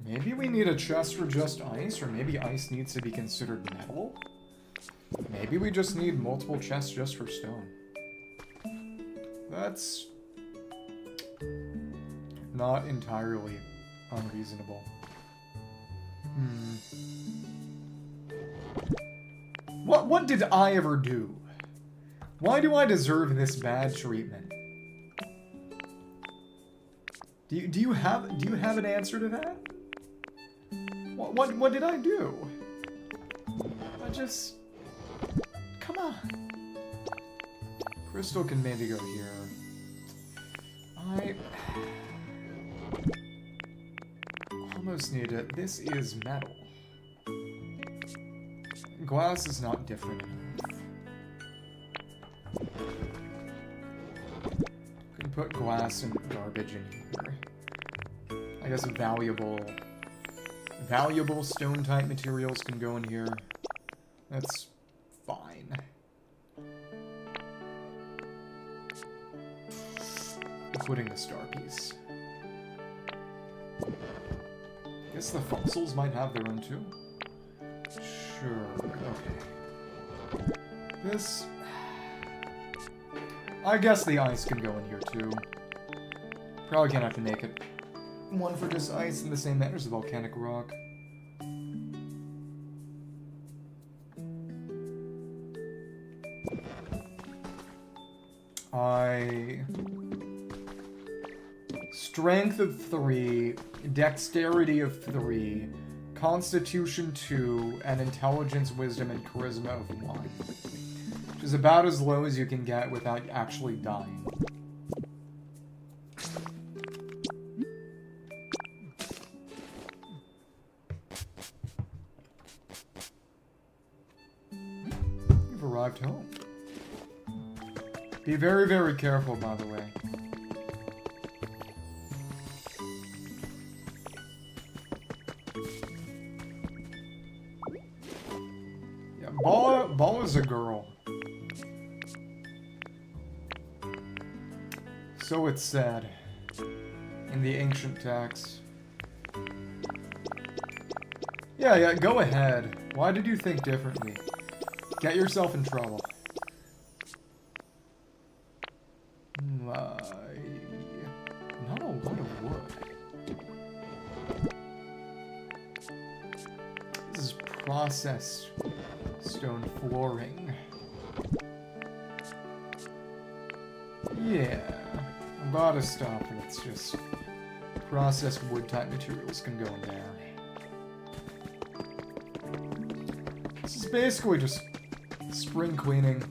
Maybe we need a chest for just ice, or maybe ice needs to be considered metal? Maybe we just need multiple chests just for stone. That's not entirely unreasonable. What did I ever do? Why do I deserve this bad treatment? Do you have an answer to that? What did I do? Come on. Crystal can maybe go here. I almost need it. This is metal. Glass is not different enough. Can put glass and garbage in here. I guess valuable stone type materials can go in here. That's fine. Including the star piece. Guess the fossils might have their own too. Sure, okay. This... I guess the ice can go in here too. Probably gonna have to make it one for just ice in the same manner as the volcanic rock. Strength of 3, dexterity of 3, constitution 2, and intelligence, wisdom, and charisma of 1. Which is about as low as you can get without actually dying. You've arrived home. Be very, very careful, by the way. Yeah, Ball is a girl. So it's said in the ancient texts. Yeah, go ahead. Why did you think differently? Get yourself in trouble. Not a lot of wood. This is processed stone flooring. Yeah, a lot of stuff that's just processed wood type materials can go in there. This is basically just spring cleaning.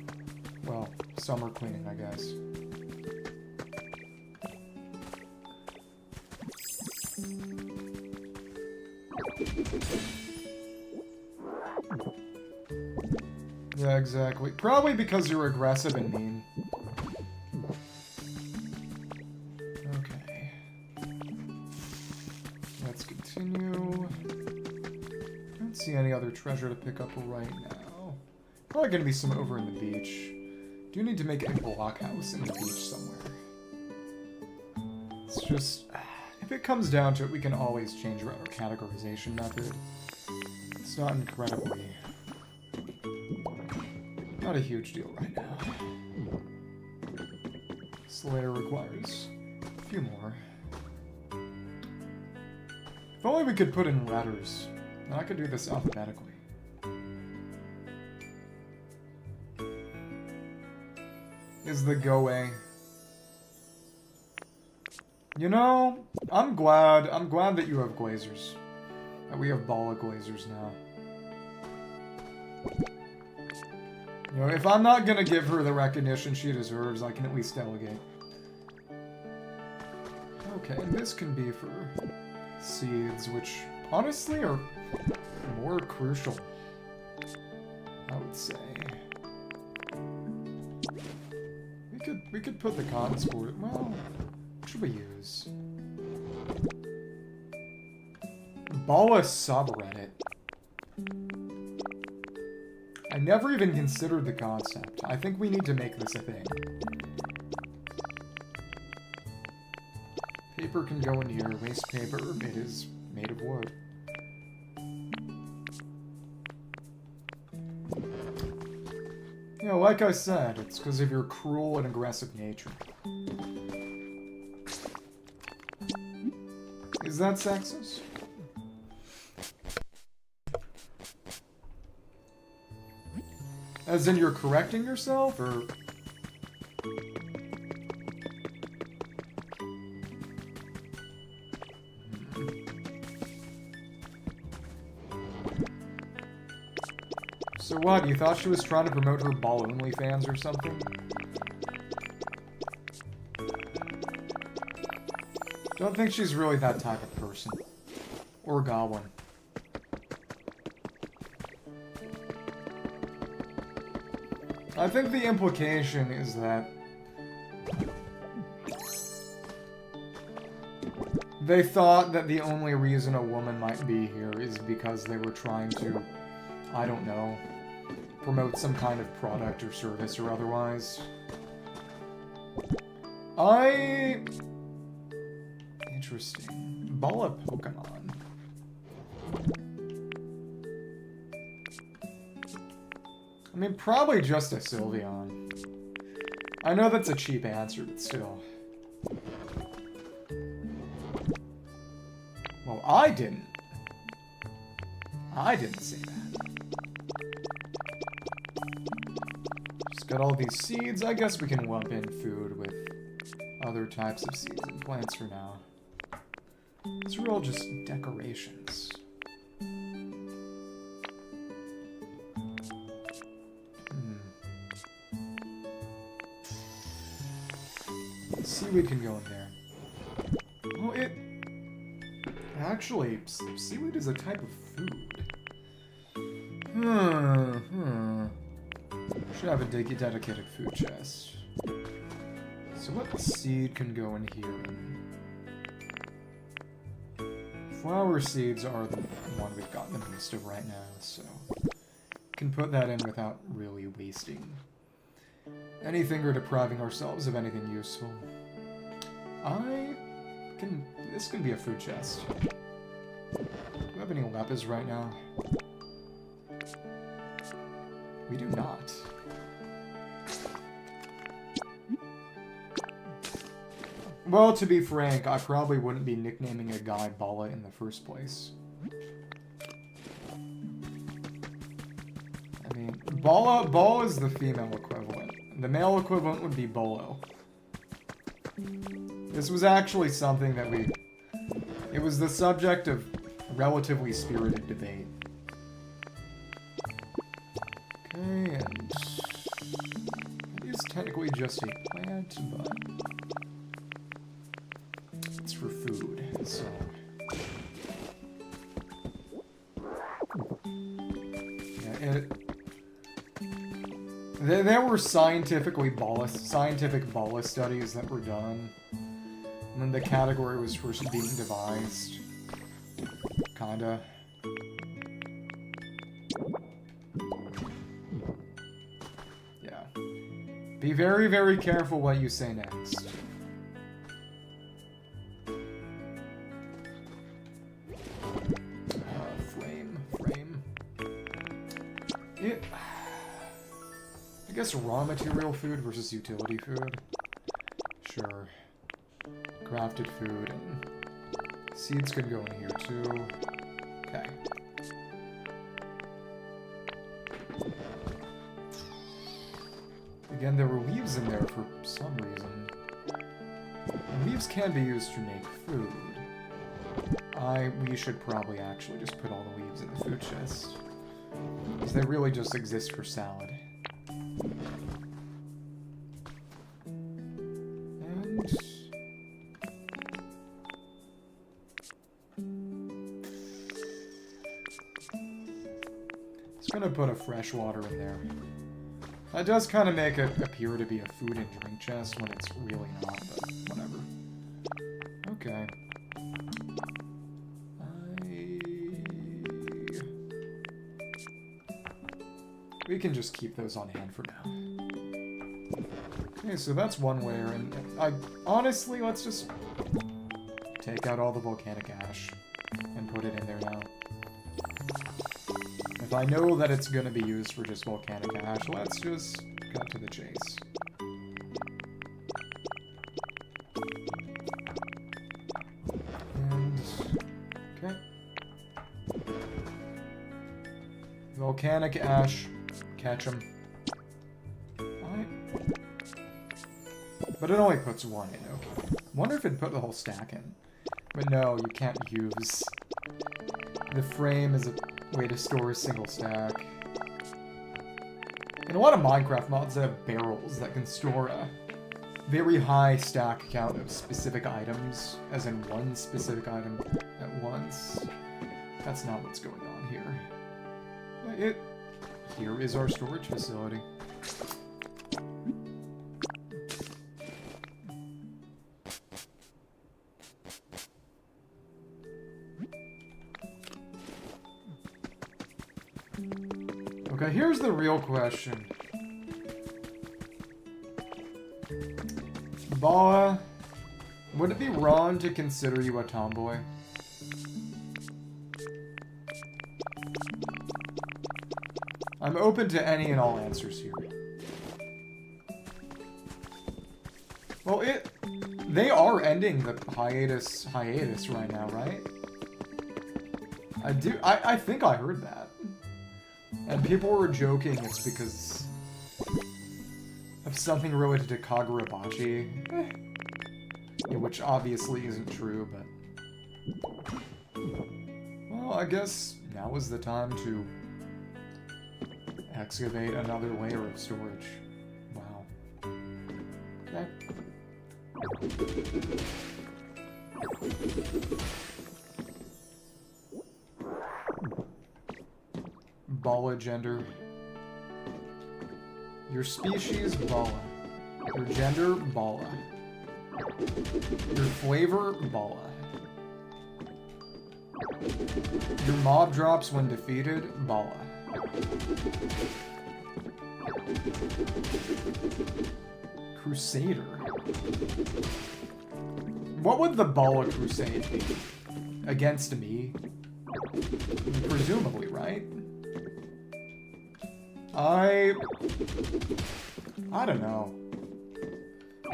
Well, summer cleaning, I guess. Yeah, exactly. Probably because you're aggressive and mean. Okay. Let's continue. I don't see any other treasure to pick up right now. Probably gonna be some over in the beach. Do need to make a blockhouse in the beach somewhere. It's just... if it comes down to it, we can always change our categorization method. It's not incredibly... not a huge deal right now. This layer requires a few more. If only we could put in letters. Then I could do this alphabetically. is the Goe. You know, I'm glad that you have Glazers. That we have Bala Glazers now. You know, if I'm not gonna give her the recognition she deserves, I can at least delegate. Okay, and this can be for seeds, which honestly are more crucial, I would say. We could put the cotton sport. Well, what should we use? Bala subreddit. I never even considered the concept. I think we need to make this a thing. Paper can go in here. Waste paper. It is made of wood. You know, like I said, it's because of your cruel and aggressive nature. Is that sexist? As in you're correcting yourself, or... So what, you thought she was trying to promote her ball-only fans or something? Don't think she's really that type of person. Or goblin. I think the implication is that they thought that the only reason a woman might be here is because they were trying to, I don't know, promote some kind of product or service or otherwise. Interesting. Bala Pokemon. I mean, probably just a Sylveon. I know that's a cheap answer, but still. Well, I didn't. I didn't say that. Just got all these seeds. I guess we can lump in food with other types of seeds and plants for now. These are all just decorations. Seaweed can go in there. Oh, actually, seaweed is a type of food. Should have a dedicated food chest. So what seed can go in here? Flower seeds are the one we've got the most of right now, so can put that in without really wasting anything or depriving ourselves of anything useful. This can be a food chest. Do we have any lepis right now? We do not. Well, to be frank, I probably wouldn't be nicknaming a guy Bala in the first place. I mean, Bala is the female equivalent. The male equivalent would be Bolo. This was actually something that it was the subject of relatively spirited debate. Okay, and it is technically just a plant, but it's for food, so... Yeah, there were scientific Bala studies that were done when the category was first being devised. Kinda. Yeah. Be very, very careful what you say next. Frame. I guess raw material food versus utility food. Sure. Crafted food, and seeds can go in here too. Okay. Again, there were leaves in there for some reason. And leaves can be used to make food. We should probably actually just put all the leaves in the food chest. Because they really just exist for salad. And... just gonna put a fresh water in there. That does kind of make it appear to be a food and drink chest when it's really not, but whatever. Okay. We can just keep those on hand for now. Okay, so that's one layer, and honestly, let's just take out all the volcanic ash and put it in there now. If I know that it's going to be used for just volcanic ash, let's just cut to the chase. And, okay. Volcanic ash, catch them. But it only puts one in, okay. Wonder if it'd put the whole stack in. But no, you can't use... the frame as a way to store a single stack. And a lot of Minecraft mods that have barrels that can store a very high stack count of specific items, as in one specific item at once. That's not what's going on here. Here is our storage facility. Okay, here's the real question. Bala, would it be wrong to consider you a tomboy? I'm open to any and all answers here. Well, they are ending the hiatus right now, right? I think I heard that. And people were joking it's because of something related to Kagurabachi. Which obviously isn't true, but... well, I guess now is the time to excavate another layer of storage. Wow. Okay. Bala gender. Your species, Bala. Your gender, Bala. Your flavor, Bala. Your mob drops when defeated, Bala. Crusader. What would the Bala Crusade be? Against me? Presumably, right? I don't know.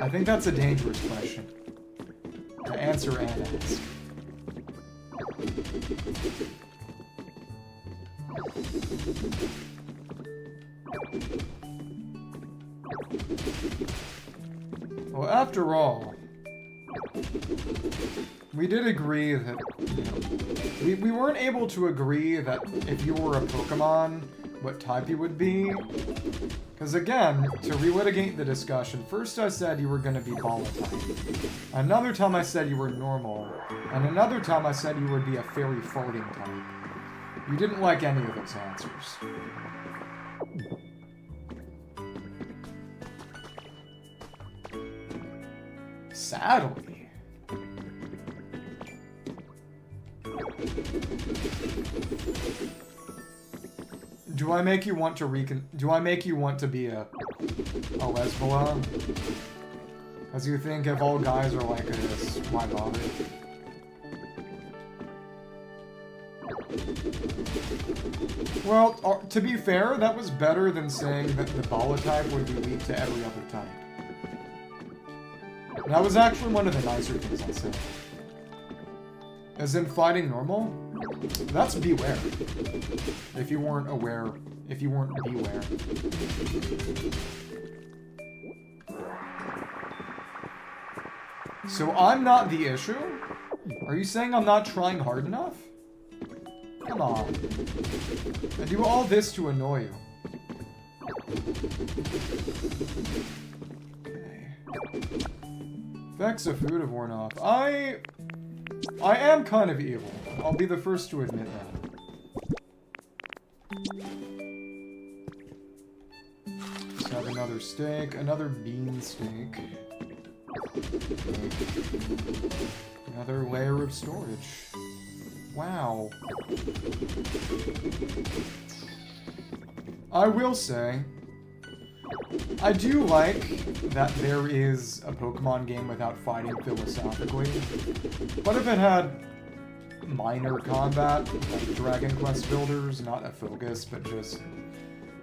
I think that's a dangerous question to answer and ask. Well, after all, we did agree that, you know, we weren't able to agree that if you were a Pokemon, what type you would be. Because again, to relitigate the discussion, first I said you were going to be Bala type. Another time I said you were normal. And another time I said you would be a fairy farting type. You didn't like any of those answers. Sadly. Do I make you want to do I make you want to be a lesbola? Because you think if all guys are like this, why bother? Well, to be fair, that was better than saying that the Bala type would be weak to every other type. That was actually one of the nicer things I said. As in fighting normal? That's beware. If you weren't aware, if you weren't beware. So I'm not the issue? Are you saying I'm not trying hard enough? Come on. I do all this to annoy you. Okay. Effects of food have worn off. I am kind of evil. I'll be the first to admit that. Let's have another steak, another bean steak. Another layer of storage. Wow. I will say, I do like that there is a Pokemon game without fighting philosophically. But if it had minor combat, like Dragon Quest Builders, not a focus, but just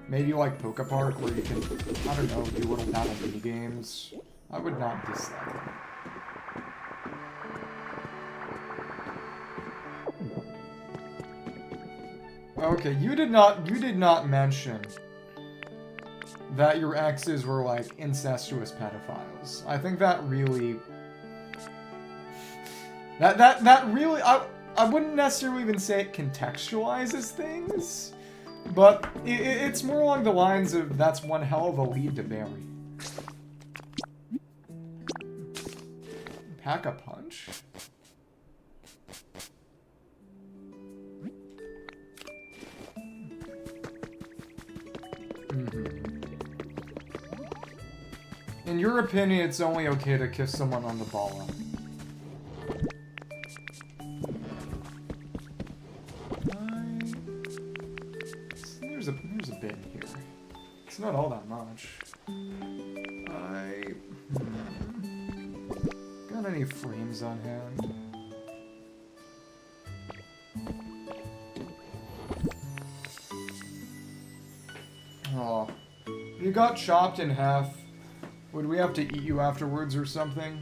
maybe like Pokepark, where you can, I don't know, do little battle minigames, I would not dislike it. Okay, you did not mention that your exes were like incestuous pedophiles. I think that really that really I wouldn't necessarily even say it contextualizes things, but it's more along the lines of that's one hell of a lead to bury. Pack a punch? In your opinion, it's only okay to kiss someone on the ball. There's a bit here. It's not all that much. Got any frames on hand? Oh, you got chopped in half. Would we have to eat you afterwards or something?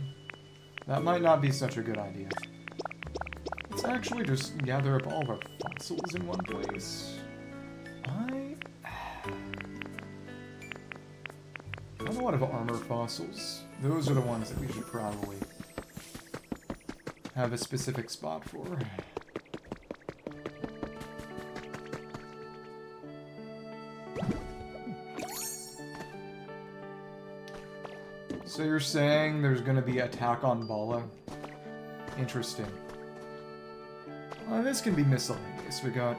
That might not be such a good idea. Let's actually just gather up all of our fossils in one place. I have a lot of armor fossils. Those are the ones that we should probably have a specific spot for. So you're saying there's gonna be attack on Bala? Interesting. This can be miscellaneous. We got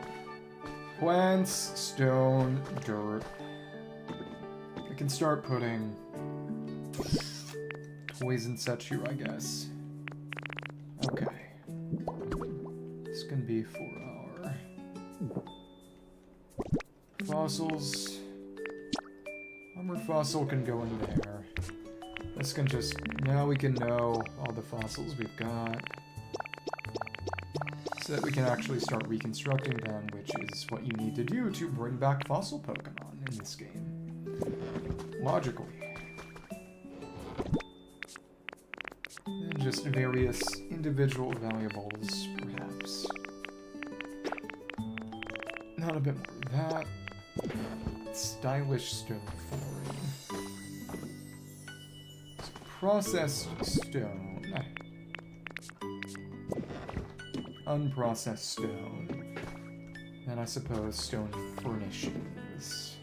plants, stone, dirt. I can start putting poison sets here, I guess. Okay. This can be for our fossils. Armor fossil can go in there. This can just, now we can know all the fossils we've got, so that we can actually start reconstructing them, which is what you need to do to bring back fossil Pokemon in this game. Logically. And just various individual valuables, perhaps. Not a bit more of that. Stylish stone flooring. Processed stone. Unprocessed stone. And I suppose stone furnishings.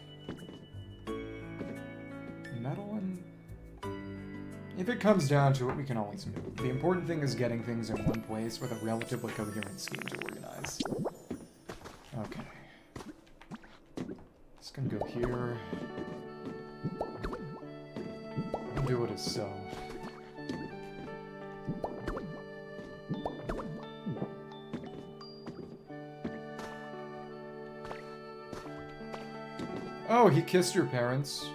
Metal and... If it comes down to it, we can always move. The important thing is getting things in one place with a relatively coherent scheme to organize. Okay. This can go here. I'll do it as so. Oh, he kissed your parents.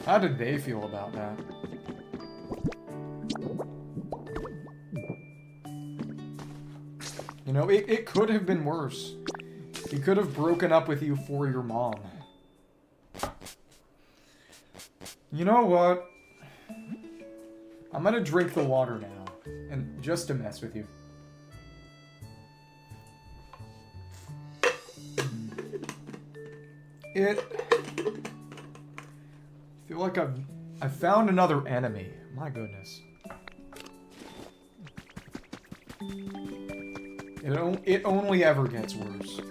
How did they feel about that? You know, it could have been worse. He could have broken up with you for your mom. You know what? I'm gonna drink the water now, and just to mess with you. I feel like I've found another enemy My goodness. It only ever gets worse.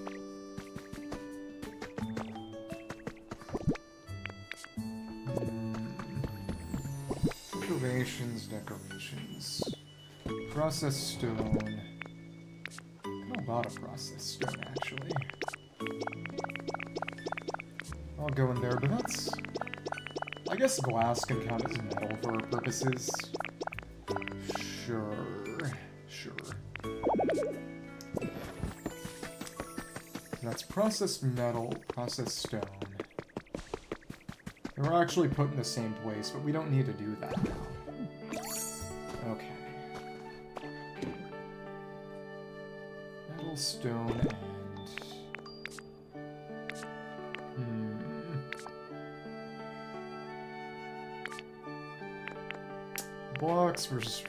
Decorations. Processed stone. Not a lot of processed stone, actually. I'll go in there, but that's... I guess glass can count as metal for our purposes. Sure. That's processed metal, processed stone. And we're actually put in the same place, but we don't need to do that now. Okay. Metal, stone, and... Blocks versus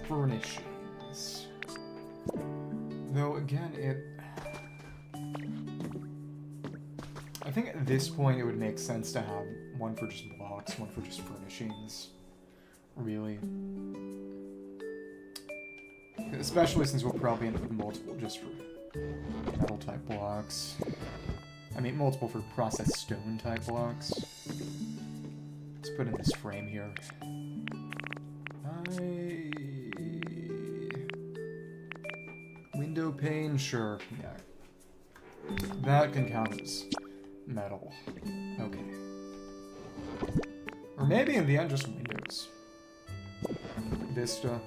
furnishings. Though, again, I think at this point it would make sense to have one for just blocks, one for just furnishings. Really. Especially since we'll probably end up with multiple just for metal type blocks. I mean, multiple for processed stone type blocks. Let's put in this frame here. Window pane, sure. Yeah. That can count as metal. Okay. Or maybe in the end just windows. Vista.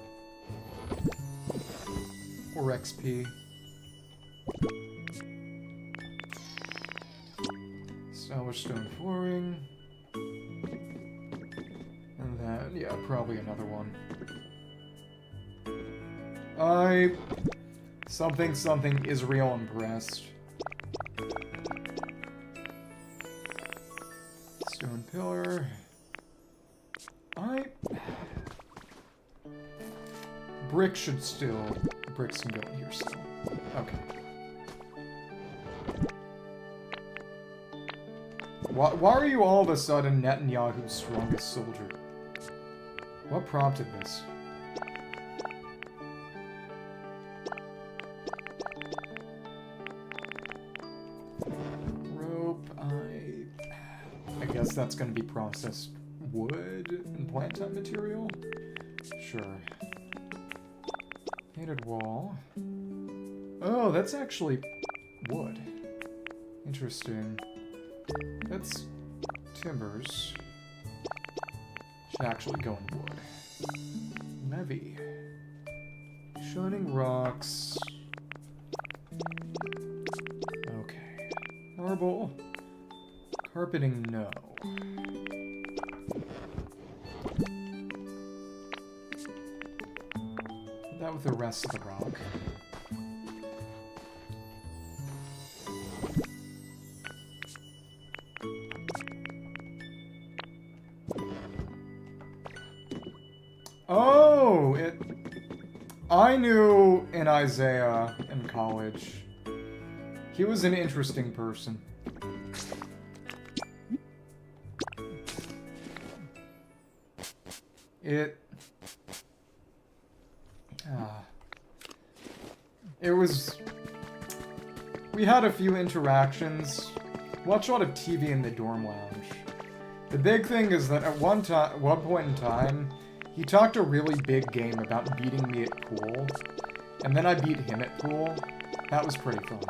Or XP. Stylish stone flooring. And then, yeah, probably another one. Something Israel impressed. Stone pillar. Bricks can go in here still. Okay. Why are you all of a sudden Netanyahu's strongest soldier? What prompted this? Rope, I guess that's gonna be processed wood and plant type material? Sure. Painted wall. Oh, that's actually wood. Interesting. That's timbers. Should actually go in wood. Levee. Shining rocks. Okay. Marble. Carpeting, no. That with the rest of the rock. Oh, I knew an Isaiah in college. He was an interesting person. It was... We had a few interactions. Watched a lot of TV in the dorm lounge. The big thing is that at one point in time, he talked a really big game about beating me at pool, and then I beat him at pool. That was pretty fun.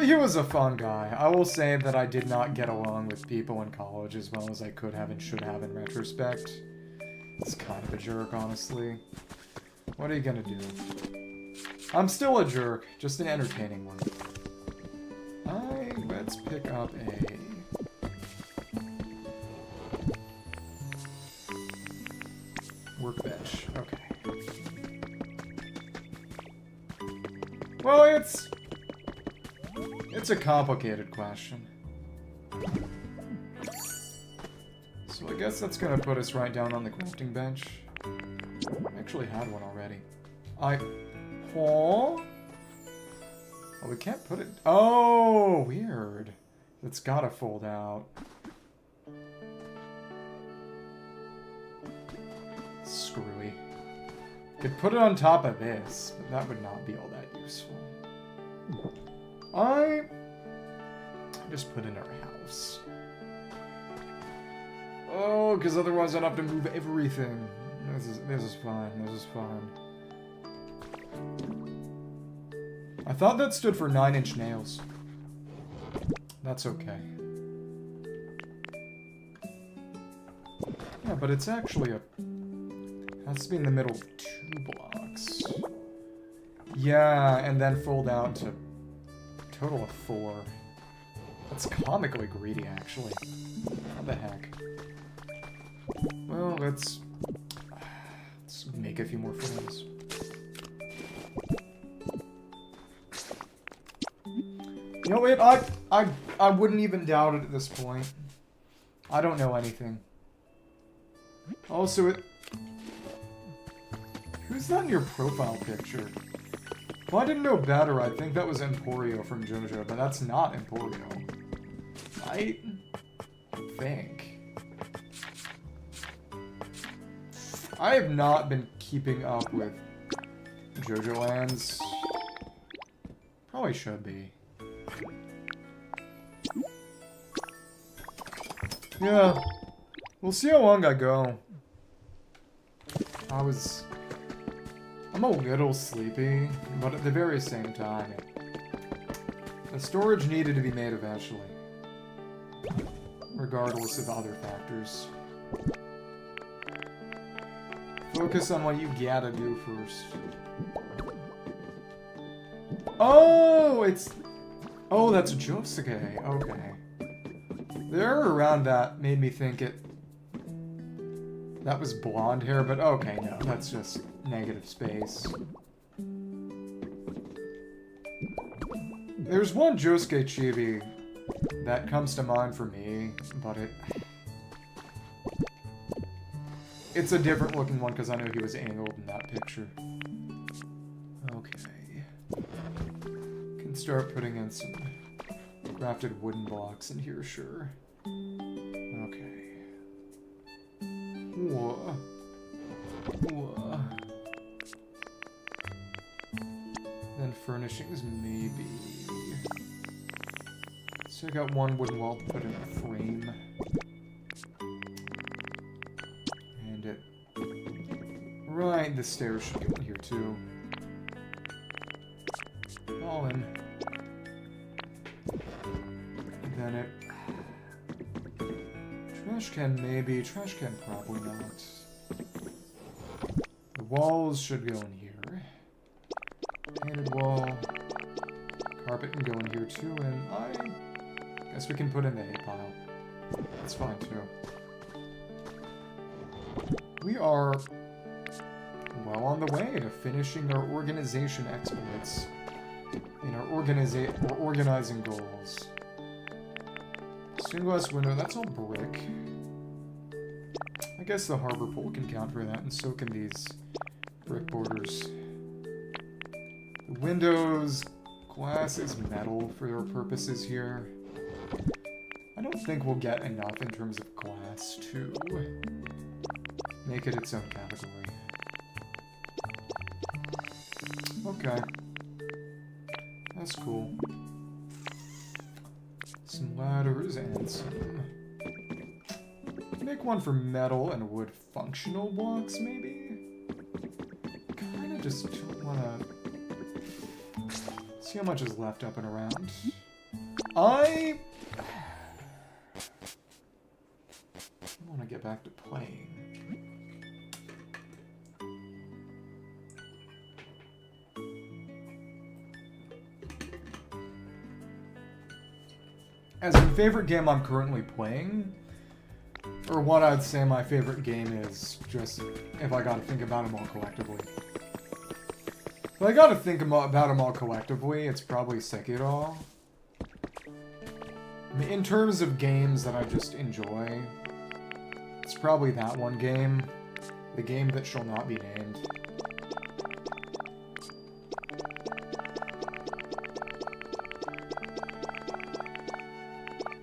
He was a fun guy. I will say that I did not get along with people in college as well as I could have and should have in retrospect. It's kind of a jerk, honestly. What are you gonna do? I'm still a jerk, just an entertaining one. Let's pick up a... workbench. Okay. Well, it's a complicated question. So I guess that's gonna put us right down on the crafting bench. I actually had one already. Oh, we can't put it... Oh, weird. It's gotta fold out. Screwy. Could put it on top of this, but that would not be all that useful. I just put in our house. Oh, because otherwise I'd have to move everything. This is fine. This is fine. I thought that stood for 9-inch nails. That's okay. Yeah, but it's actually a... Has to be in the middle of 2 blocks. Yeah, and then fold out to a total of 4. That's comically greedy, actually. What the heck? Well, let's make a few more frames. You know, wait, I wouldn't even doubt it at this point. I don't know anything. Also, who's that in your profile picture? Well, I didn't know better. I think that was Emporio from JoJo, but that's not Emporio. I think. I have not been keeping up with JoJo Lands. Probably should be. Yeah. We'll see how long I go. I'm a little sleepy, but at the very same time, the storage needed to be made eventually. Regardless of other factors. Focus on what you gotta do first. Oh, oh, that's Josuke. Okay. There around that made me think that was blonde hair, but okay, no, that's just negative space. There's one Josuke chibi that comes to mind for me, but it's a different looking one because I know he was angled in that picture. Okay. Can start putting in some crafted wooden blocks in here, sure. Okay. Whoa. Whoa. Then furnishings, maybe. So I got one wooden wall to put in a frame. Right, the stairs should go in here too. All in. And then trash can maybe, trash can probably not. The walls should go in here. Painted wall. Carpet can go in here too, and I guess we can put in the hay pile. That's fine too. We are well on the way to finishing our organization exploits in our organizing goals. Stained glass window, that's all brick. I guess the harbor pole can count for that, and so can these brick borders. The windows, glass is metal for our purposes here. I don't think we'll get enough in terms of glass to make it its own category. Okay. That's cool. Some ladders and some... Make one for metal and wood functional blocks, maybe? Kinda just wanna... see how much is left up and around. I wanna get back to playing. As my favorite game I'm currently playing, or what I'd say my favorite game is, just if I gotta think about them all collectively. But I gotta think about them all collectively. It's probably Sekiro. I mean, in terms of games that I just enjoy, it's probably that one game. The game that shall not be named.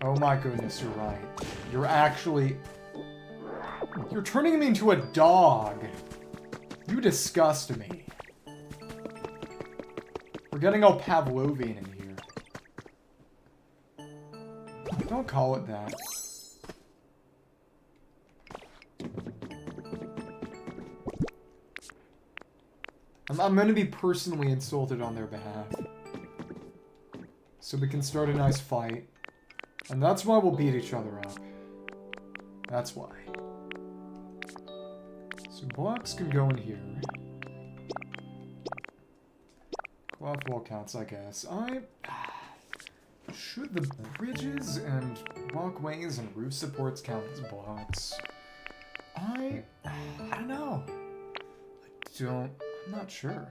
Oh my goodness, you're right. You're actually... You're turning me into a dog. You disgust me. We're getting all Pavlovian in here. Don't call it that. I'm going to be personally insulted on their behalf. So we can start a nice fight. And that's why we'll beat each other up. That's why. So blocks can go in here. Cloth wall counts, I guess. Should the bridges and walkways and roof supports count as blocks? I don't know. I'm not sure.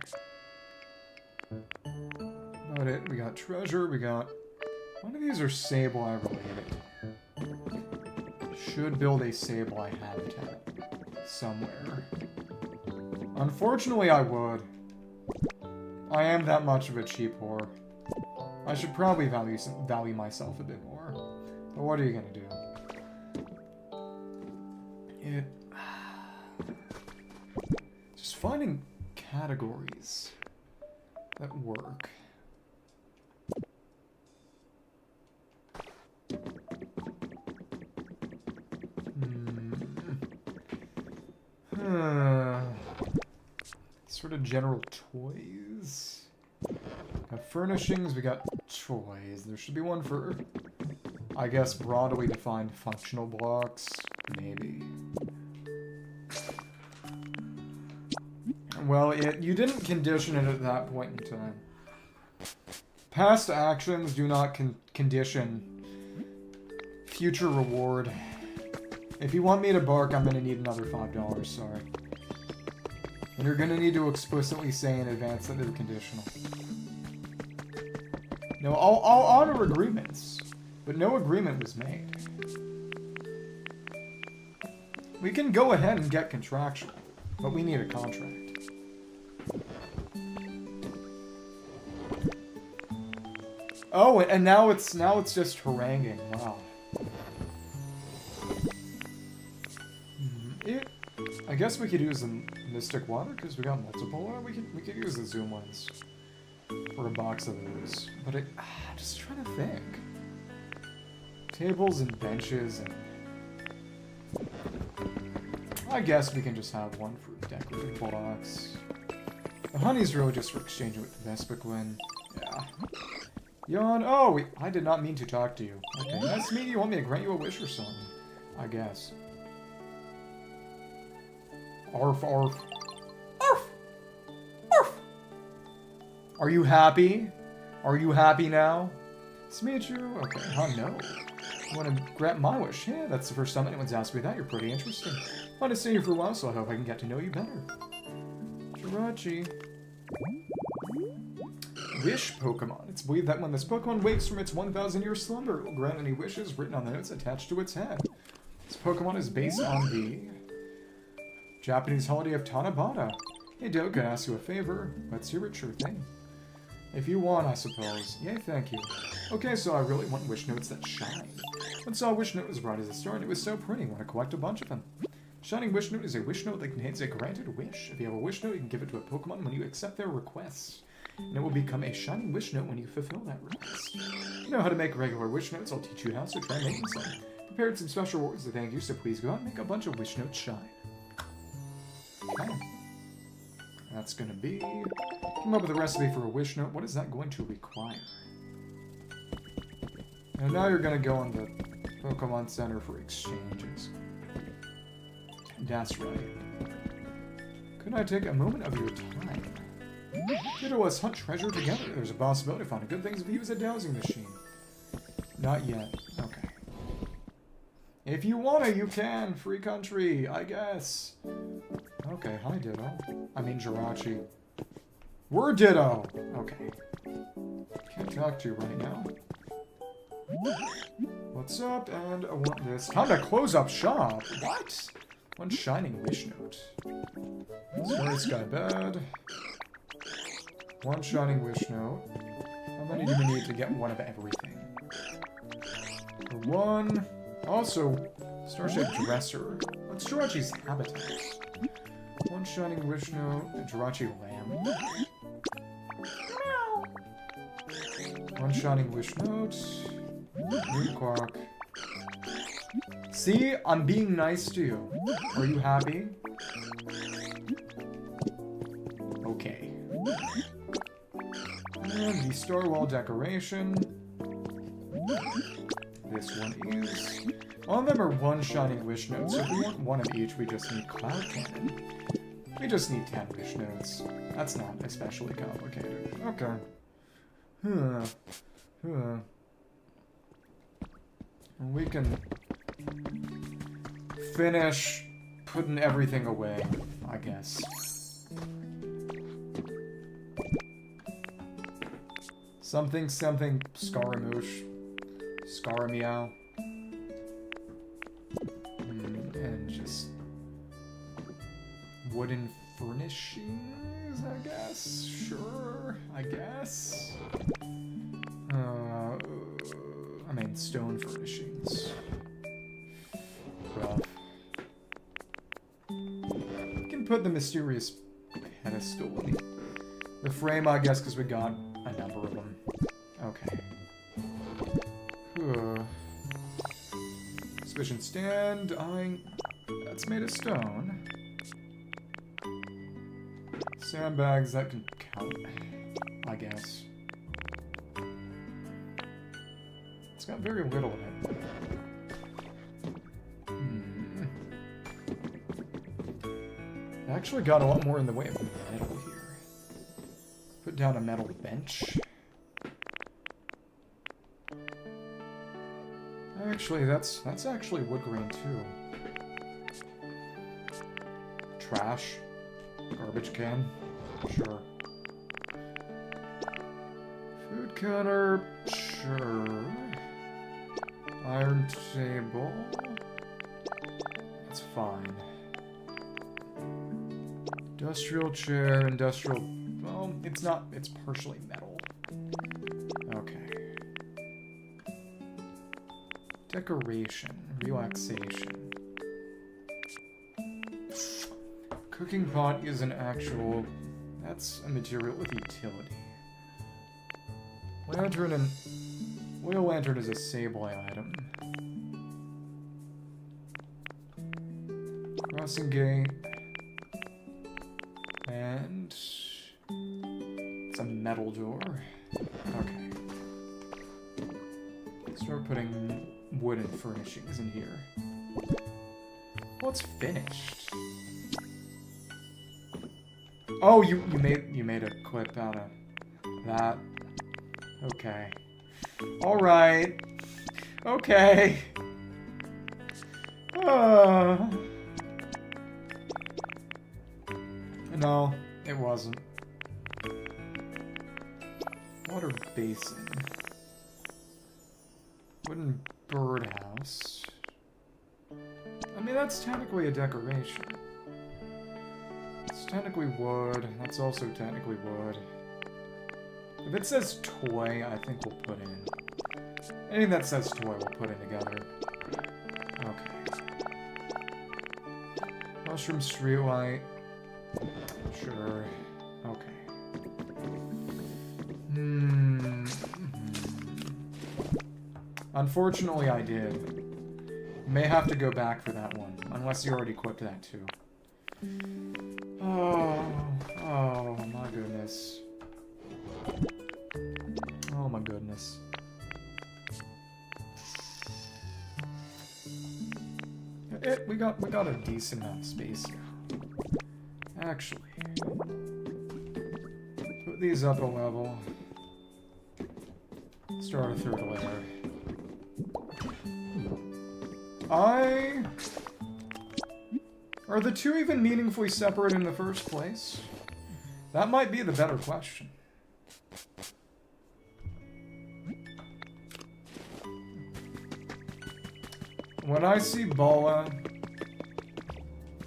About it, we got treasure, we got... One of these are Sableye related. Should build a Sableye habitat somewhere. Unfortunately, I would. I am that much of a cheap whore. I should probably value myself a bit more. But what are you gonna do? Just finding categories that work. Sort of general toys. Got furnishings, we got toys. There should be one for, I guess, broadly defined functional blocks. Maybe. Well, you didn't condition it at that point in time. Past actions do not condition future reward. If you want me to bark, I'm gonna need another $5, sorry. And you're gonna need to explicitly say in advance that they're conditional. No, I'll honor agreements, but no agreement was made. We can go ahead and get contractual, but we need a contract. Oh, and now it's just haranguing. Wow. I guess we could use the Mystic Water because we got multiple. Or we could use the Zoom lens for a box of those. But just trying to think. Tables and benches and I guess we can just have one for decorative blocks. The honey's really just for exchanging with the Vespiquen. Yeah. Yawn. Oh, I did not mean to talk to you. Okay, nice to meet you. You want me to grant you a wish or something? I guess. Arf, arf. Arf! Arf! Are you happy? Are you happy now? Nice to meet you. Okay, no. You want to grant my wish? Yeah, that's the first time anyone's asked me that. You're pretty interesting. I've wanted to stay here for a while, so I hope I can get to know you better. Jirachi. Wish Pokemon. It's believed that when this Pokemon wakes from its 1,000-year slumber, it will grant any wishes written on the notes attached to its head. This Pokemon is based on the Japanese holiday of Tanabata. Hey, Doe, can I ask you a favor? Let's hear it, sure thing. If you want, I suppose. Yay, thank you. Okay, so I really want wish notes that shine. When saw a wish note was bright as a star, and it was so pretty, I want to collect a bunch of them. Shining wish note is a wish note that contains a granted wish. If you have a wish note, you can give it to a Pokemon when you accept their requests. And it will become a shining wish note when you fulfill that request. If you know how to make regular wish notes, I'll teach you how, so try making some. Prepared some special rewards to thank you, so please go out and make a bunch of wish notes shine. Okay. That's gonna be... Come up with a recipe for a wish note. What is that going to require? And now you're gonna go on the Pokemon Center for exchanges. That's right. Could I take a moment of your time? Ditto us hunt treasure together. There's a possibility of finding good things if you use a dowsing machine. Not yet. Okay. If you wanna, you can. Free country, I guess. Okay, hi Ditto. I mean Jirachi. We're ditto. Okay. Can't talk to you right now. What's up? And I want this. Time to close up shop. What? One shining wish note. Starry sky bed. One shining wish note. How many do we need to get one of everything? For one. Also, star-shaped dresser. What's Jirachi's habitat? One shining wish note. A Jirachi lamb. One shining wish note. Moon quark. See? I'm being nice to you. Are you happy? Okay. And the star wall decoration. This one is. All of them are one shining wish note, so if we want one of each, we just need cloud cannon. We just need 10 wish notes. That's not especially complicated. Okay. We can finish putting everything away, I guess. Something, Scaramouche. Scarammeow. And just wooden furnishings, I guess. Sure, I guess. I mean, stone furnishings. Rough. We can put the mysterious pedestal in the frame, I guess, because we got a number of them. Okay. Sufficient stand. That's made of stone. Sandbags, that can count, I guess. It's got very little in it. I actually got a lot more in the way of metal here. Put down a metal bench. Actually, that's actually wood grain too. Trash. Garbage can. Sure. Food counter. Sure. Iron table. That's fine. Industrial chair, industrial... Well, it's not... It's partially metal. Okay. Decoration. Relaxation. Cooking pot is an actual... That's a material with utility. Lantern and... Oil lantern is a sable item. Crossing gate. And... It's a metal door. Okay. Start putting wooden furnishings in here. Well, it's finished. Oh, you made a clip out of that. Okay. Alright. Okay. No, it wasn't. Water basin. Wooden birdhouse. I mean, that's technically a decoration. It's technically wood. That's also technically wood. If it says toy, I think we'll put in. Anything that says toy, we'll put in together. Okay. Mushroom streetlight. Sure. Okay. Unfortunately, I did. You may have to go back for that one, unless you already equipped that too. Oh my goodness. Oh my goodness. We got a decent amount of space now. Actually, put these up a level. Start a third layer. Are the two even meaningfully separate in the first place? That might be the better question. When I see Bala,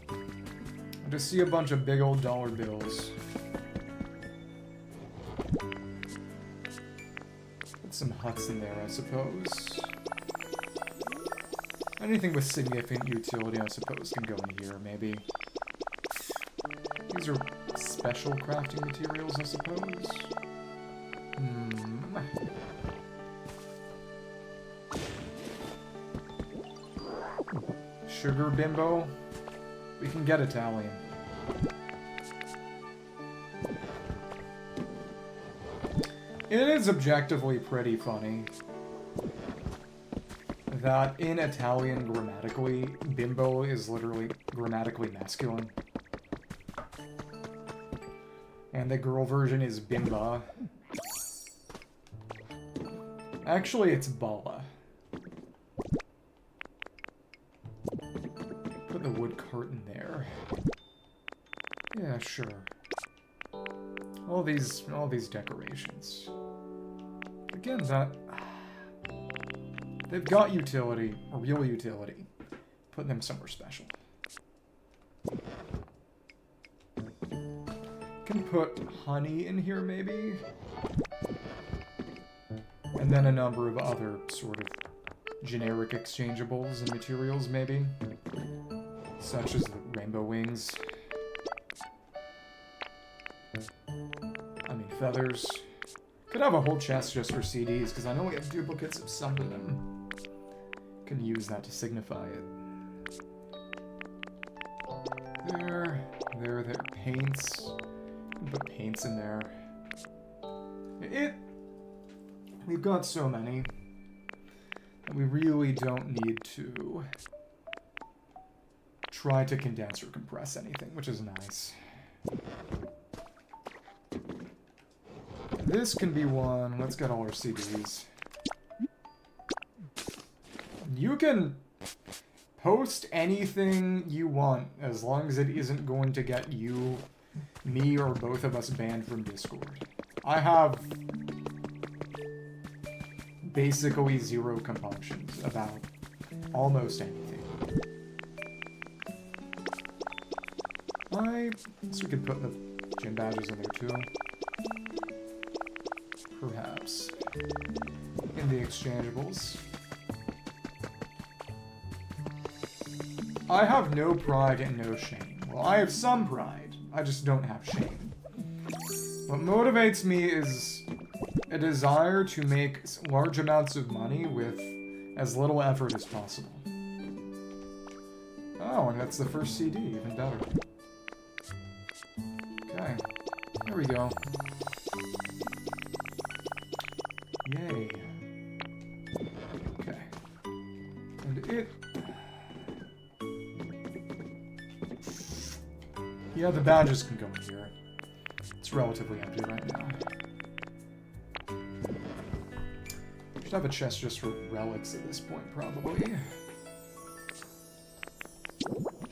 I just see a bunch of big old dollar bills. Put some huts in there, I suppose. Anything with significant utility, I suppose, can go in here, maybe. These are special crafting materials, I suppose. Sugar bimbo? We can get Italian. It is objectively pretty funny that in Italian grammatically, bimbo is literally grammatically masculine. And the girl version is bimba. Actually, it's bala. Put the wood carton there. Yeah, sure. All these decorations. Again, they've got utility, a real utility. Put them somewhere special. Can put honey in here, maybe? And then a number of other sort of generic exchangeables and materials, maybe? Such as the rainbow wings. I mean, feathers. Could have a whole chest just for CDs, because I know we have duplicates of some of them. Can use that to signify it. There. Paints. Put paints in there. We've got so many that we really don't need to try to condense or compress anything, which is nice. This can be one. Let's get all our CDs. You can post anything you want as long as it isn't going to get you, me, or both of us banned from Discord. I have basically zero compunctions about almost anything. So we could put the gym badges in there too. Perhaps. In the exchangeables. I have no pride and no shame. Well, I have some pride. I just don't have shame. What motivates me is a desire to make large amounts of money with as little effort as possible. Oh, and that's the first CD, even better. Okay, there we go. Yay. Okay. And it... Yeah, the badges can go in here. It's relatively empty right now. Should have a chest just for relics at this point, probably.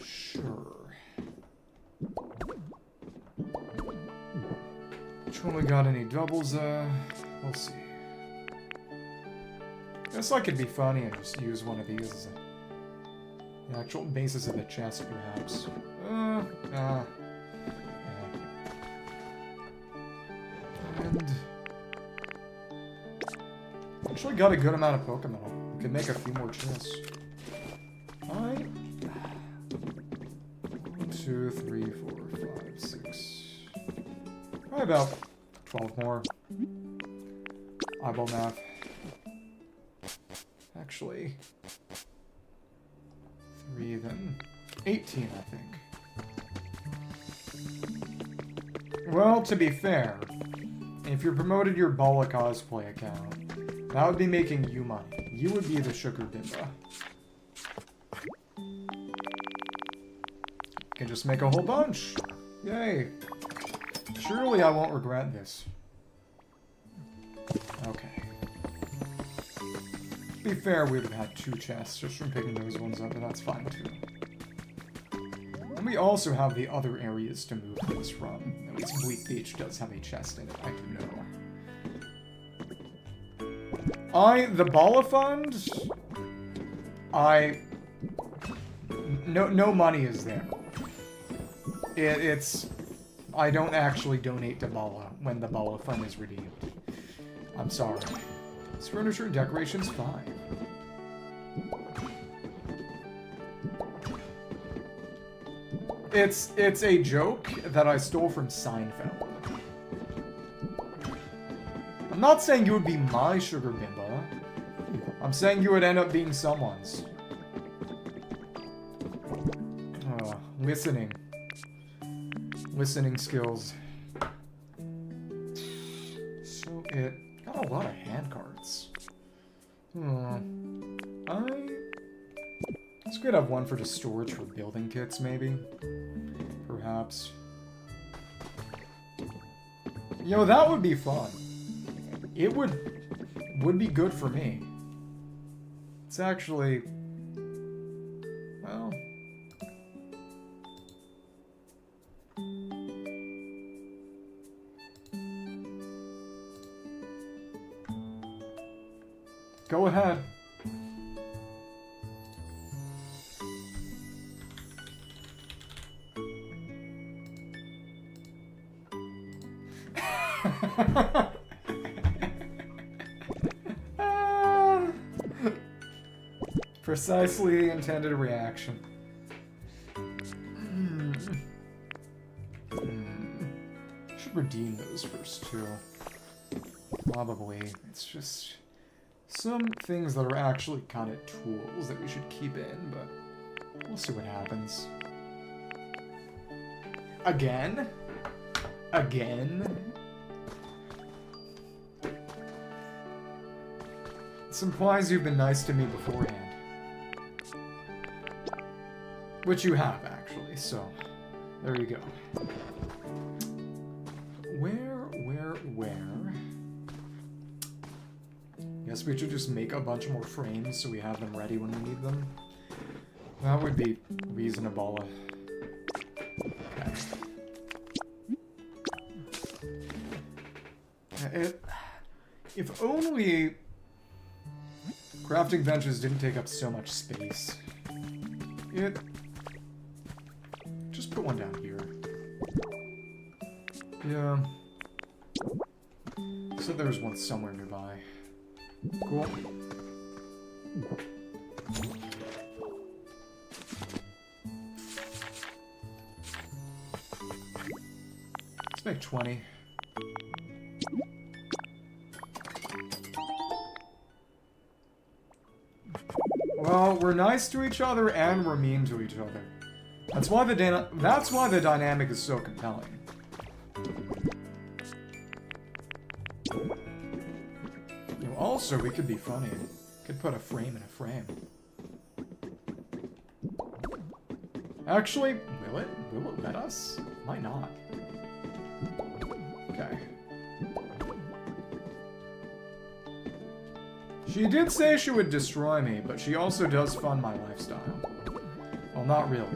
Sure. Which one we got any doubles? We'll see. Guess I could be funny and just use one of these as the actual basis of the chest, perhaps. Yeah. And... actually got a good amount of Pokemon. We could make a few more chests. 1, 2, 3, 4, 5, 6. Probably about 12 more. Eyeball math. Actually, 3 then. 18, I think. Well, to be fair, if you promoted your Bala cosplay account, that would be making you money. You would be the sugar bimba. Can just make a whole bunch. Yay. Surely I won't regret this. Okay. To be fair, we'd have had 2 chests just from picking those ones up, but that's fine too. And we also have the other areas to move things from. At least Bleak Beach does have a chest in it, I do know. The Bala Fund... No money is there. It's... I don't actually donate to Bala when the Bala Fund is redeemed. I'm sorry. This furniture and decorations, fine. It's a joke that I stole from Seinfeld. I'm not saying you would be my sugar bimba. I'm saying you would end up being someone's. Listening. Listening skills. So it got a lot of hand cards. It's good to have one for just storage for building kits, maybe. Perhaps. You know, that would be fun. It would be good for me. It's actually... well... go ahead. Precisely the intended reaction. Should redeem those first, too. Probably. It's just some things that are actually kind of tools that we should keep in, but we'll see what happens. Again? Again? This implies you've been nice to me beforehand. Which you have, actually, so there you go. Where? Guess we should just make a bunch more frames so we have them ready when we need them. That would be reasonable. Okay. If only crafting benches didn't take up so much space. Just put one down here. Yeah. So there's one somewhere nearby. Cool. Let's make 20. Well, we're nice to each other and we're mean to each other. That's why the dynamic is so compelling. You know, also, we could be funny. Could put a frame in a frame. Actually, will it? Will it let us? Might not. Okay. She did say she would destroy me, but she also does fund my lifestyle. Well, not really.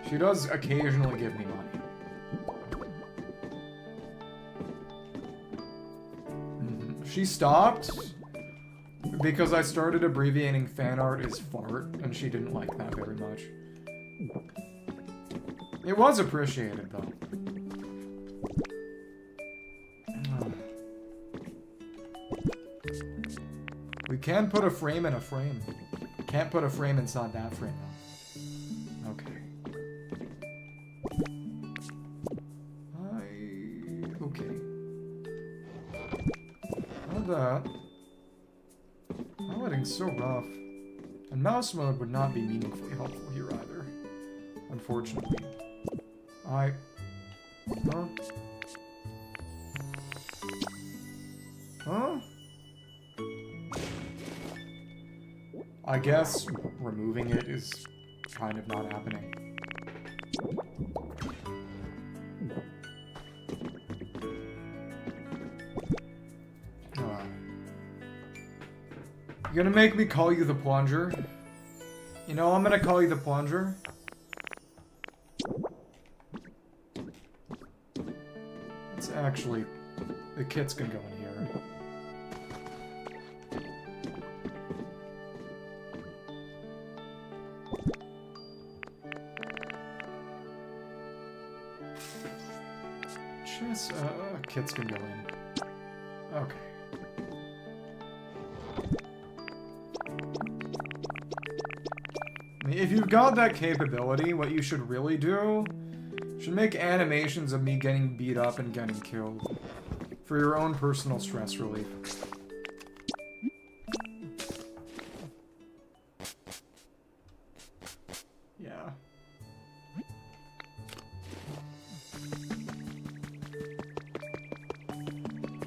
She does occasionally give me money. She stopped because I started abbreviating fan art as fart, and she didn't like that very much. It was appreciated, though. We can put a frame in a frame. Can't put a frame inside that frame, though. Okay. Okay. How'd that? Highlighting's so rough. And mouse mode would not be meaningfully helpful here either. Unfortunately. Huh? Huh? I guess removing it is kind of not happening. You gonna make me call you the plunger? You know, I'm gonna call you the plunger. Let's actually... The kits can go in here. Chess, kits can go in. Okay. If you've got that capability, what you should really do, you should make animations of me getting beat up and getting killed. For your own personal stress relief. Yeah.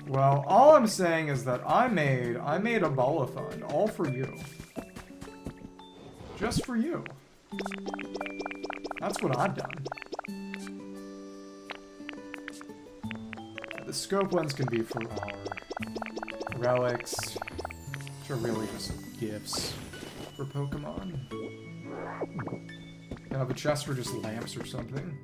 Well, all I'm saying is that I made a ball-a-thon, all for you. Just for you. That's what I've done. The scope lens can be for our relics, which are really just gifts for Pokemon. You have a chest for just lamps or something.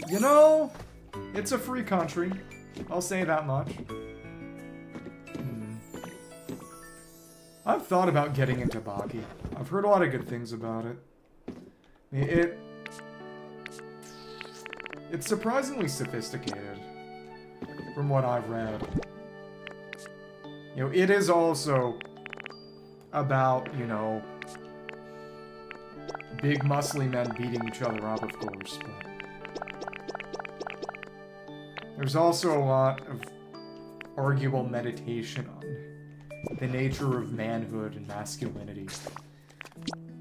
You know, it's a free country. I'll say that much. I've thought about getting into Baki. I've heard a lot of good things about it. It's surprisingly sophisticated, from what I've read. You know, it is also about, you know, big muscly men beating each other up, of course, but there's also a lot of arguable meditation on the nature of manhood and masculinity.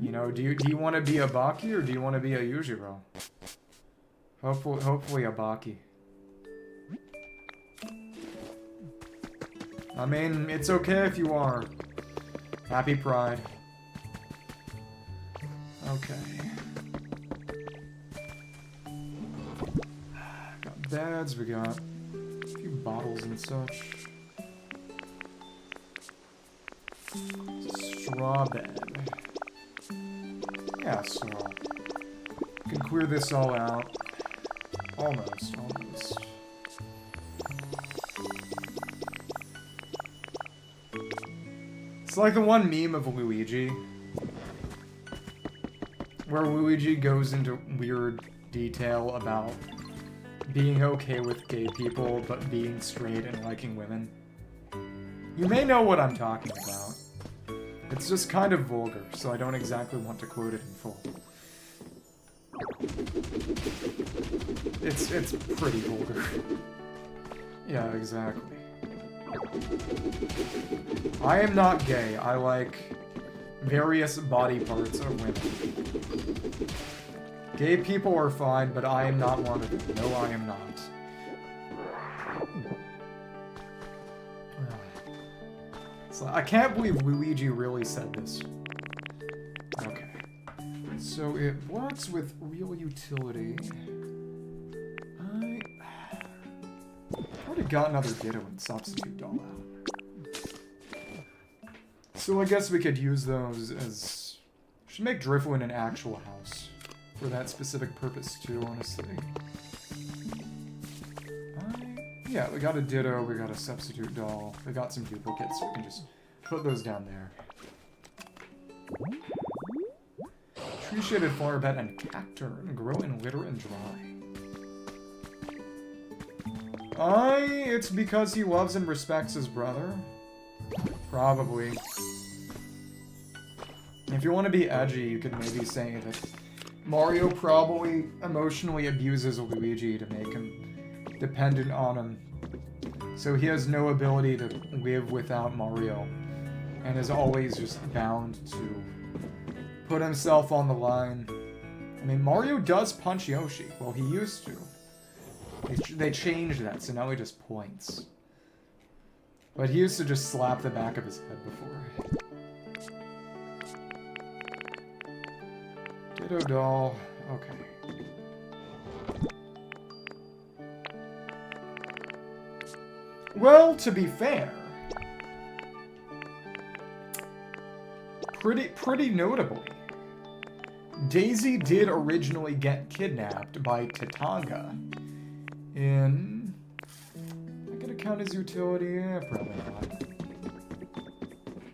You know, do you want to be a Baki or do you want to be a Yujiro? Hopefully a Baki. I mean, it's okay if you are. Happy Pride. Okay. Got beds, we got a few bottles and such. Straw bed. Yeah, so we can clear this all out. Almost. It's like the one meme of Luigi, where Luigi goes into weird detail about being okay with gay people, but being straight and liking women. You may know what I'm talking about. It's just kind of vulgar, so I don't exactly want to quote it in full. It's pretty vulgar. Yeah, exactly. I am not gay. I like various body parts of women. Gay people are fine, but I am not one of them. No, I am not. So I can't believe Luigi really said this. Okay. So it works with real utility. I already got another Ditto and Substitute Doll out. So I guess we could use those as... Should make Drifloon an actual house for that specific purpose too, honestly. Yeah, we got a Ditto, we got a Substitute Doll, we got some duplicates, so we can just put those down there. Tree Shaded Flower Bed and Cacturn grow in litter and dry. It's because he loves and respects his brother? Probably. If you want to be edgy, you could maybe say that Mario probably emotionally abuses Luigi to make him dependent on him. So he has no ability to live without Mario, and is always just bound to put himself on the line. I mean, Mario does punch Yoshi. Well, he used to. They changed that, so now he just points. But he used to just slap the back of his head before. Ditto Doll. Okay. Well, to be fair, pretty notably, Daisy did originally get kidnapped by Tataga in... Am I gonna count as utility? Probably not.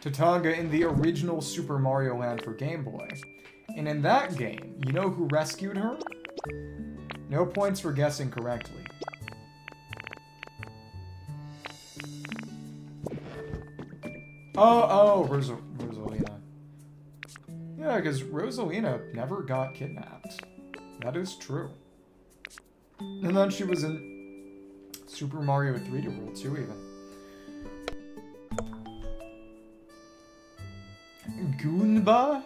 Tataga in the original Super Mario Land for Game Boy. And in that game, you know who rescued her? No points for guessing correctly. Rosalina. Yeah, because Rosalina never got kidnapped. That is true. And then she was in Super Mario 3D World too, even. Goomba?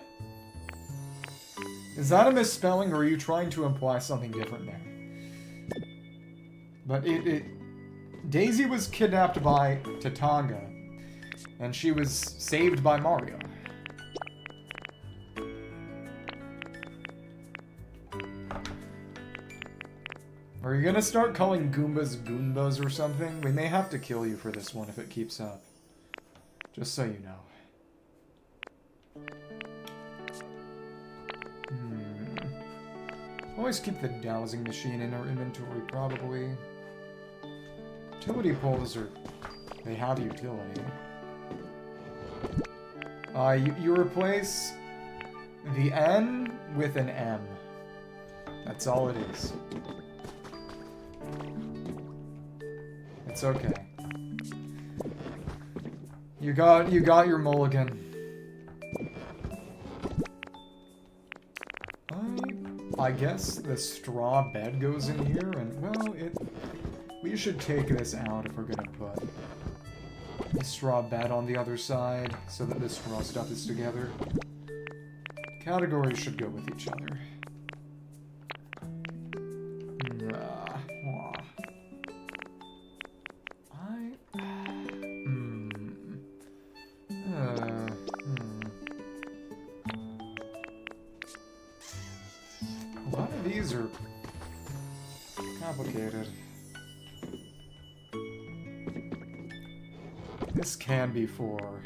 Is that a misspelling, or are you trying to imply something different there? But Daisy was kidnapped by Tataga, and she was saved by Mario. Are you gonna start calling Goombas Goombas or something? We may have to kill you for this one if it keeps up. Just so you know. Always keep the dowsing machine in our inventory, probably. Utility poles are... They have utility. You replace the N with an M. That's all it is. It's okay. You got your mulligan. I guess the straw bed goes in here, and, well, we should take this out if we're gonna put the straw bed on the other side, so that the straw stuff is together. Categories should go with each other. A lot of these are complicated. This can be for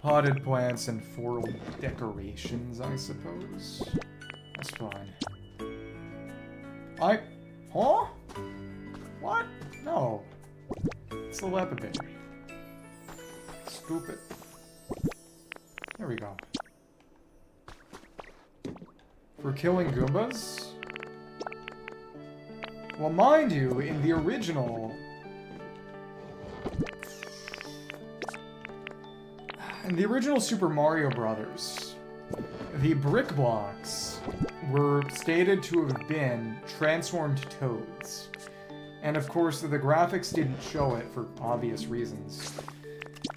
potted plants and floral decorations, I suppose. That's fine. Huh? What? No. It's the leopard. Stupid. There we go. For killing Goombas? Well, mind you, in the original... In the original Super Mario Brothers, the brick blocks were stated to have been transformed toads. And of course, the graphics didn't show it for obvious reasons.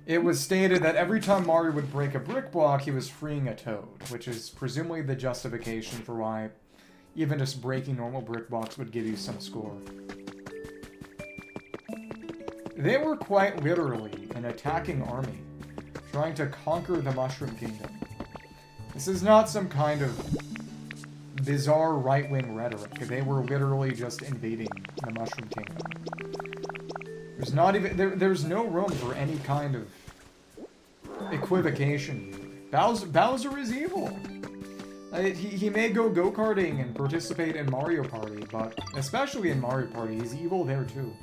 It was stated that every time Mario would break a brick block, he was freeing a toad, which is presumably the justification for why even just breaking normal brick blocks would give you some score. They were quite literally an attacking army, trying to conquer the Mushroom Kingdom. This is not some kind of bizarre right-wing rhetoric. They were literally just invading the Mushroom Kingdom. There's not even... There's no room for any kind of equivocation. Bowser is evil. He may go go-karting and participate in Mario Party, but especially in Mario Party, he's evil there too.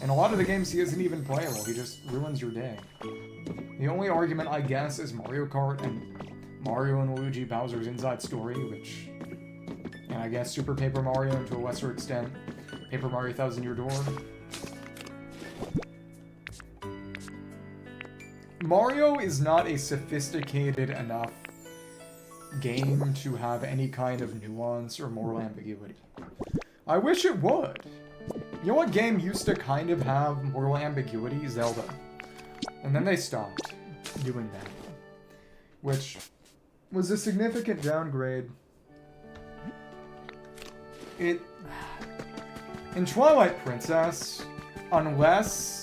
In a lot of the games, he isn't even playable. He just ruins your day. The only argument, I guess, is Mario Kart and Mario and Luigi Bowser's Inside Story, which... And I guess Super Paper Mario, and to a lesser extent, Paper Mario Thousand Year Door. Mario is not a sophisticated enough game to have any kind of nuance or moral ambiguity. I wish it would. You know what game used to kind of have moral ambiguity? Zelda. And then they stopped doing that. Which was a significant downgrade. In Twilight Princess, unless...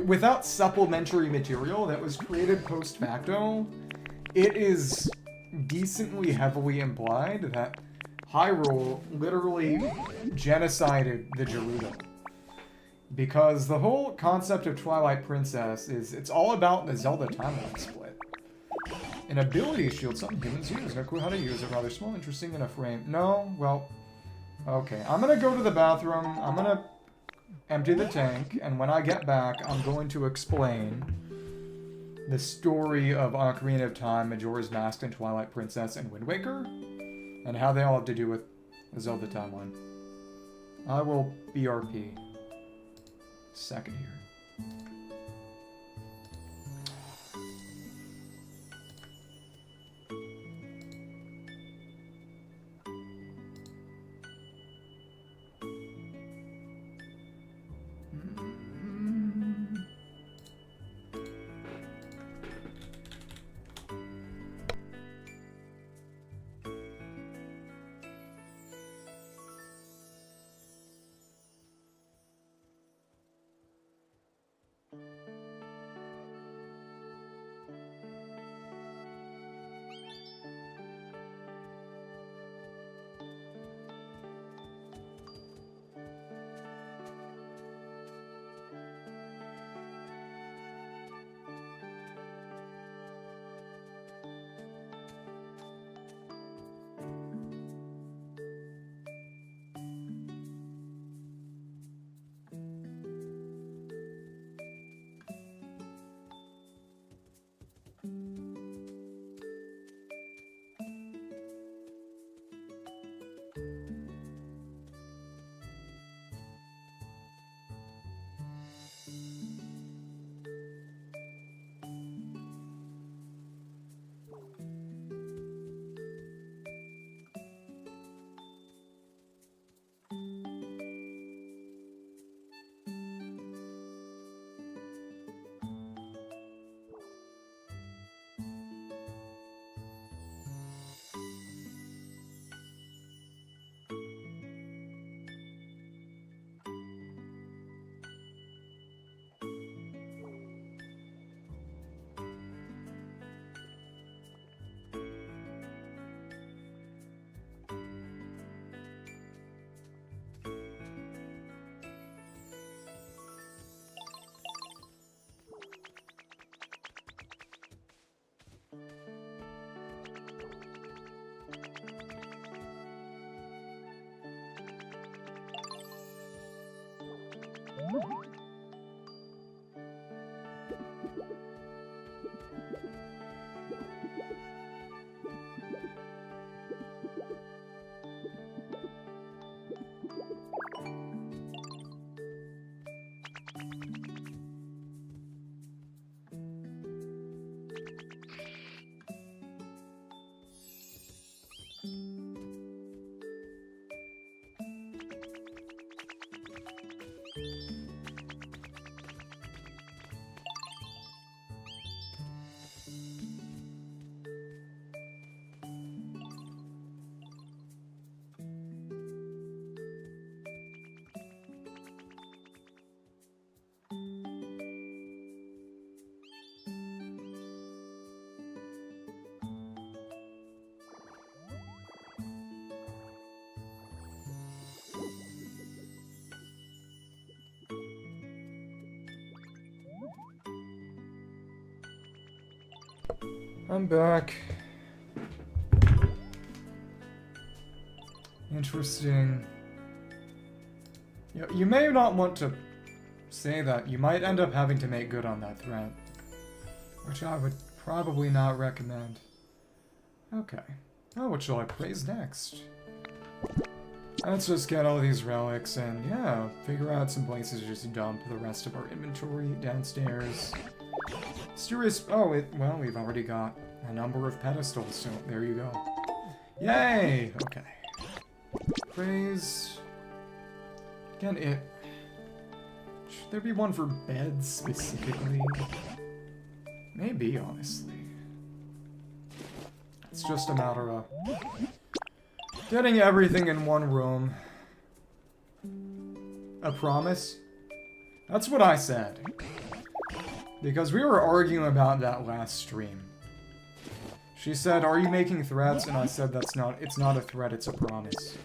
Without supplementary material that was created post facto, it is decently heavily implied that Hyrule literally genocided the Gerudo. Because the whole concept of Twilight Princess is, it's all about the Zelda timeline split. An ability shield, something humans use. No clue how to use it. Rather small, interesting, in a frame. No? Well, okay. I'm gonna go to the bathroom. I'm gonna empty the tank, and when I get back, I'm going to explain the story of Ocarina of Time, Majora's Mask, and Twilight Princess, and Wind Waker, and how they all have to do with the Zelda timeline. I will BRP. Second here. I'm back. Interesting. You may not want to say that. You might end up having to make good on that threat, which I would probably not recommend. Okay. Oh, what shall I praise next? Let's just get all these relics and, yeah, figure out some places to just dump the rest of our inventory downstairs. Mysterious... Oh, well, we've already got a number of pedestals, so there you go. Yay! Okay. Praise... Again, should there be one for beds, specifically? Maybe, honestly. It's just a matter of getting everything in one room. A promise? That's what I said. Because we were arguing about that last stream. She said, "Are you making threats?" And I said, it's not a threat, it's a promise.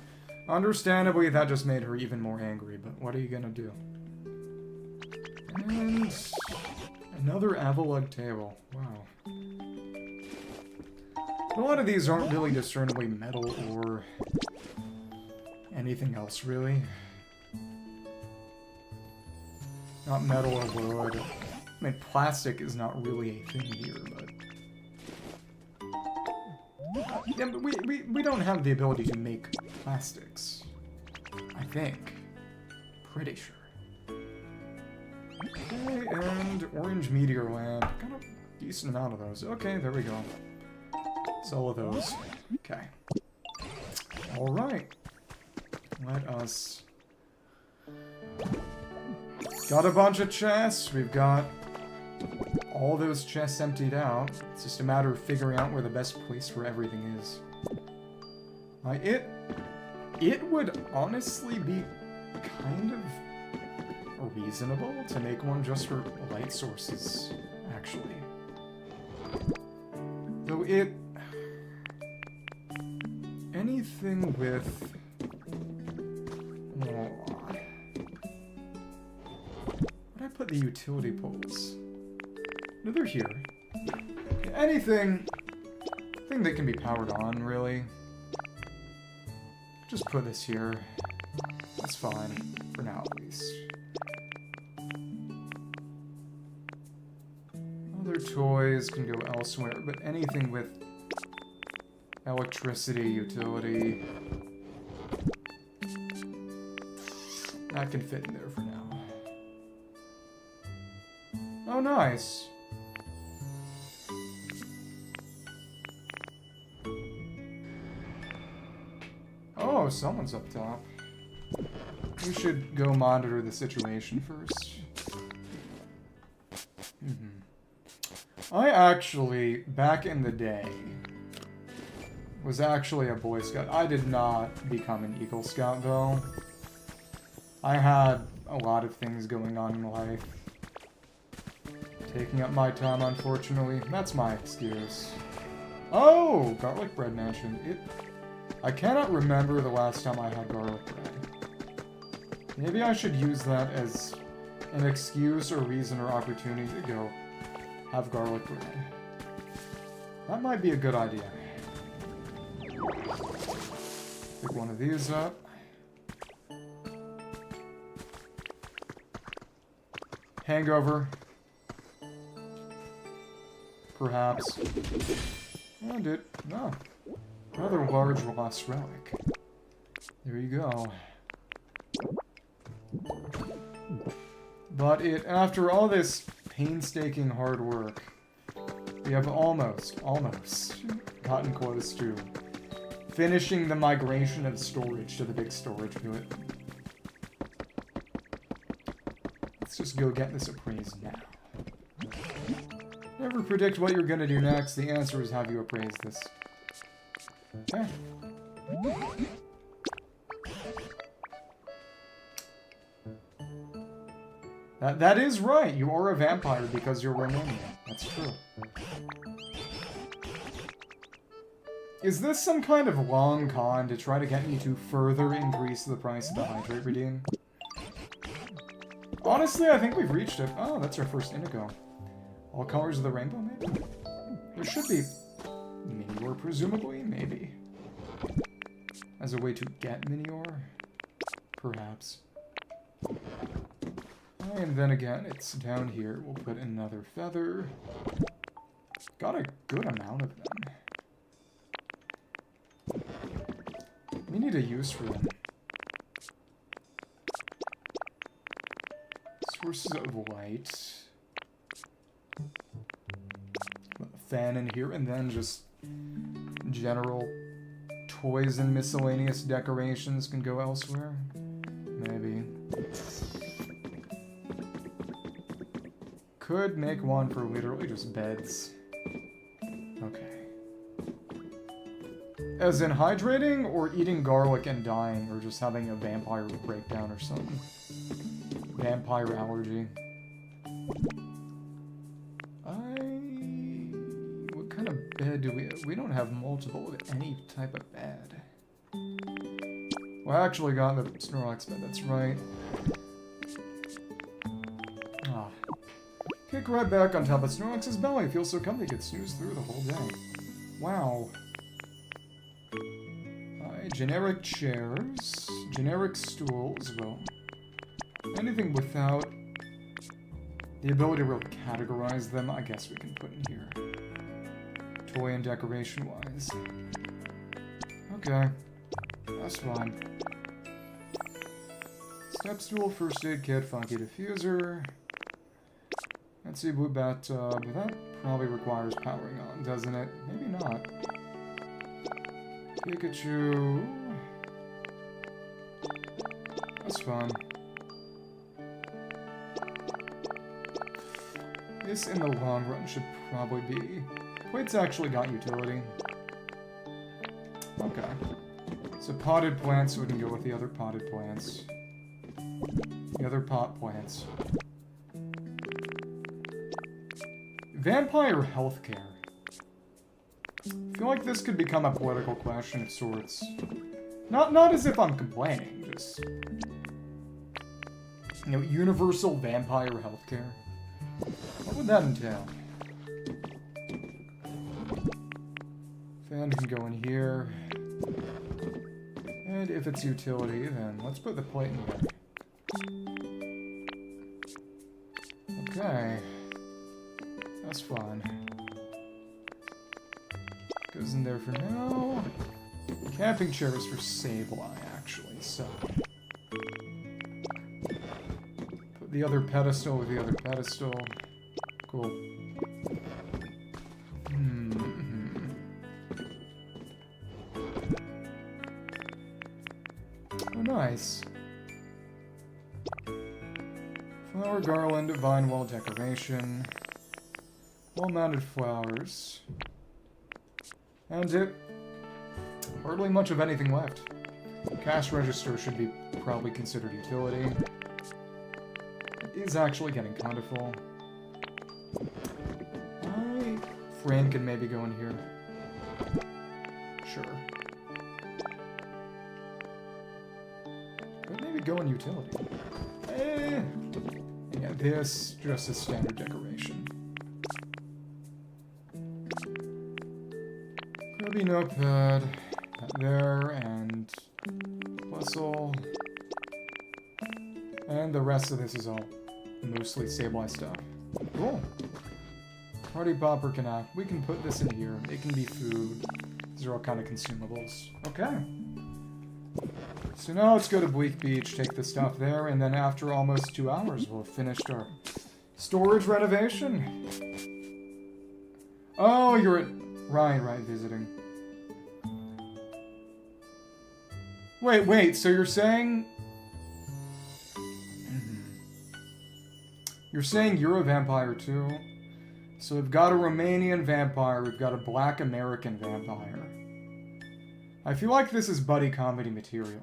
Understandably, that just made her even more angry, but what are you gonna do? And another Avalug table. Wow. A lot of these aren't really discernibly metal or anything else, really. Not metal or wood. I mean, plastic is not really a thing here, but... yeah, but we don't have the ability to make plastics. I think. Pretty sure. Okay, and orange meteor lamp. Got a decent amount of those. Okay, there we go. It's all of those. Okay. Alright. Let us... got a bunch of chests. We've got all those chests emptied out. It's just a matter of figuring out where the best place for everything is. It would honestly be kind of reasonable to make one just for light sources, actually. Though anything with... oh, where'd I put the utility poles? No, they're here. Anything that can be powered on, really. Just put this here. That's fine, for now at least. Other toys can go elsewhere, but anything with electricity, utility, that can fit in there for now. Oh, nice! Oh, someone's up top. We should go monitor the situation first. I actually, back in the day, was actually a Boy Scout. I did not become an Eagle Scout, though. I had a lot of things going on in life. Taking up my time, unfortunately. That's my excuse. Oh! Garlic bread mansion. I cannot remember the last time I had garlic bread. Maybe I should use that as an excuse or reason or opportunity to go have garlic bread. That might be a good idea. Pick one of these up. Hangover. Perhaps. And it... no. Another large lost relic. There you go. But after all this painstaking hard work, we have almost gotten close to finishing the migration of storage to the big storage unit. Let's just go get this appraised now. Never predict what you're gonna do next. The answer is have you appraise this. Okay. That is right. You are a vampire because you're Romanian. That's true. Is this some kind of long con to try to get me to further increase the price of the hydrate redeem? Honestly, I think we've reached it. Oh, that's our first indigo. All colors of the rainbow, maybe? There should be mini ore, presumably? Maybe. As a way to get mini ore? Perhaps. And then again, it's down here. We'll put another feather. Got a good amount of them. We need a use for them. Sources of light. Put a fan in here, and then just general toys and miscellaneous decorations can go elsewhere. Maybe. Could make one for literally just beds. Okay. As in hydrating, or eating garlic and dying, or just having a vampire breakdown or something. Vampire allergy. What kind of bed do we have? We don't have multiple of any type of bed. Well, I actually got the Snorlax bed, that's right. Ah. Kick right back on top of Snorlax's belly. Feels so comfy, could snooze through the whole day. Wow. generic chairs, generic stools, well, anything without the ability to really categorize them, I guess we can put in here. Toy and decoration-wise. Okay, that's fine. Step stool, first aid kit, funky diffuser. Let's see, blue bathtub. That probably requires powering on, doesn't it? Maybe not. Pikachu. That's fun. This, in the long run, should probably be... Plate's actually got utility. Okay. So potted plants, so we can go with the other potted plants. The other pot plants. Vampire healthcare. I feel like this could become a political question of sorts. Not as if I'm complaining, just... You know, universal vampire healthcare. What would that entail? Fan can go in here. And if it's utility, then let's put the plate in here. Okay. That's fine. Goes in there for now. Camping chair is for Sableye, actually, so... Put the other pedestal with the other pedestal. Cool. Oh, nice. Flower garland, vine wall decoration. Well-mounted flowers. And it... Hardly much of anything left. Cash register should be probably considered utility. It is actually getting kind of full. Frame can maybe go in here. Sure. But maybe go in utility. And yeah, this, just a standard decoration. Grubby notepad. That there, and... Puzzle. And the rest of this is all mostly Sableye stuff. Cool. Party popper can act. We can put this in here. It can be food. These are all kind of consumables. Okay. So now let's go to Bleak Beach, take the stuff there, and then after almost 2 hours, we'll have finished our storage renovation. Oh, you're at... Right, visiting. Wait, so you're saying... You're saying you're a vampire too? So we've got a Romanian vampire, we've got a Black American vampire. I feel like this is buddy comedy material.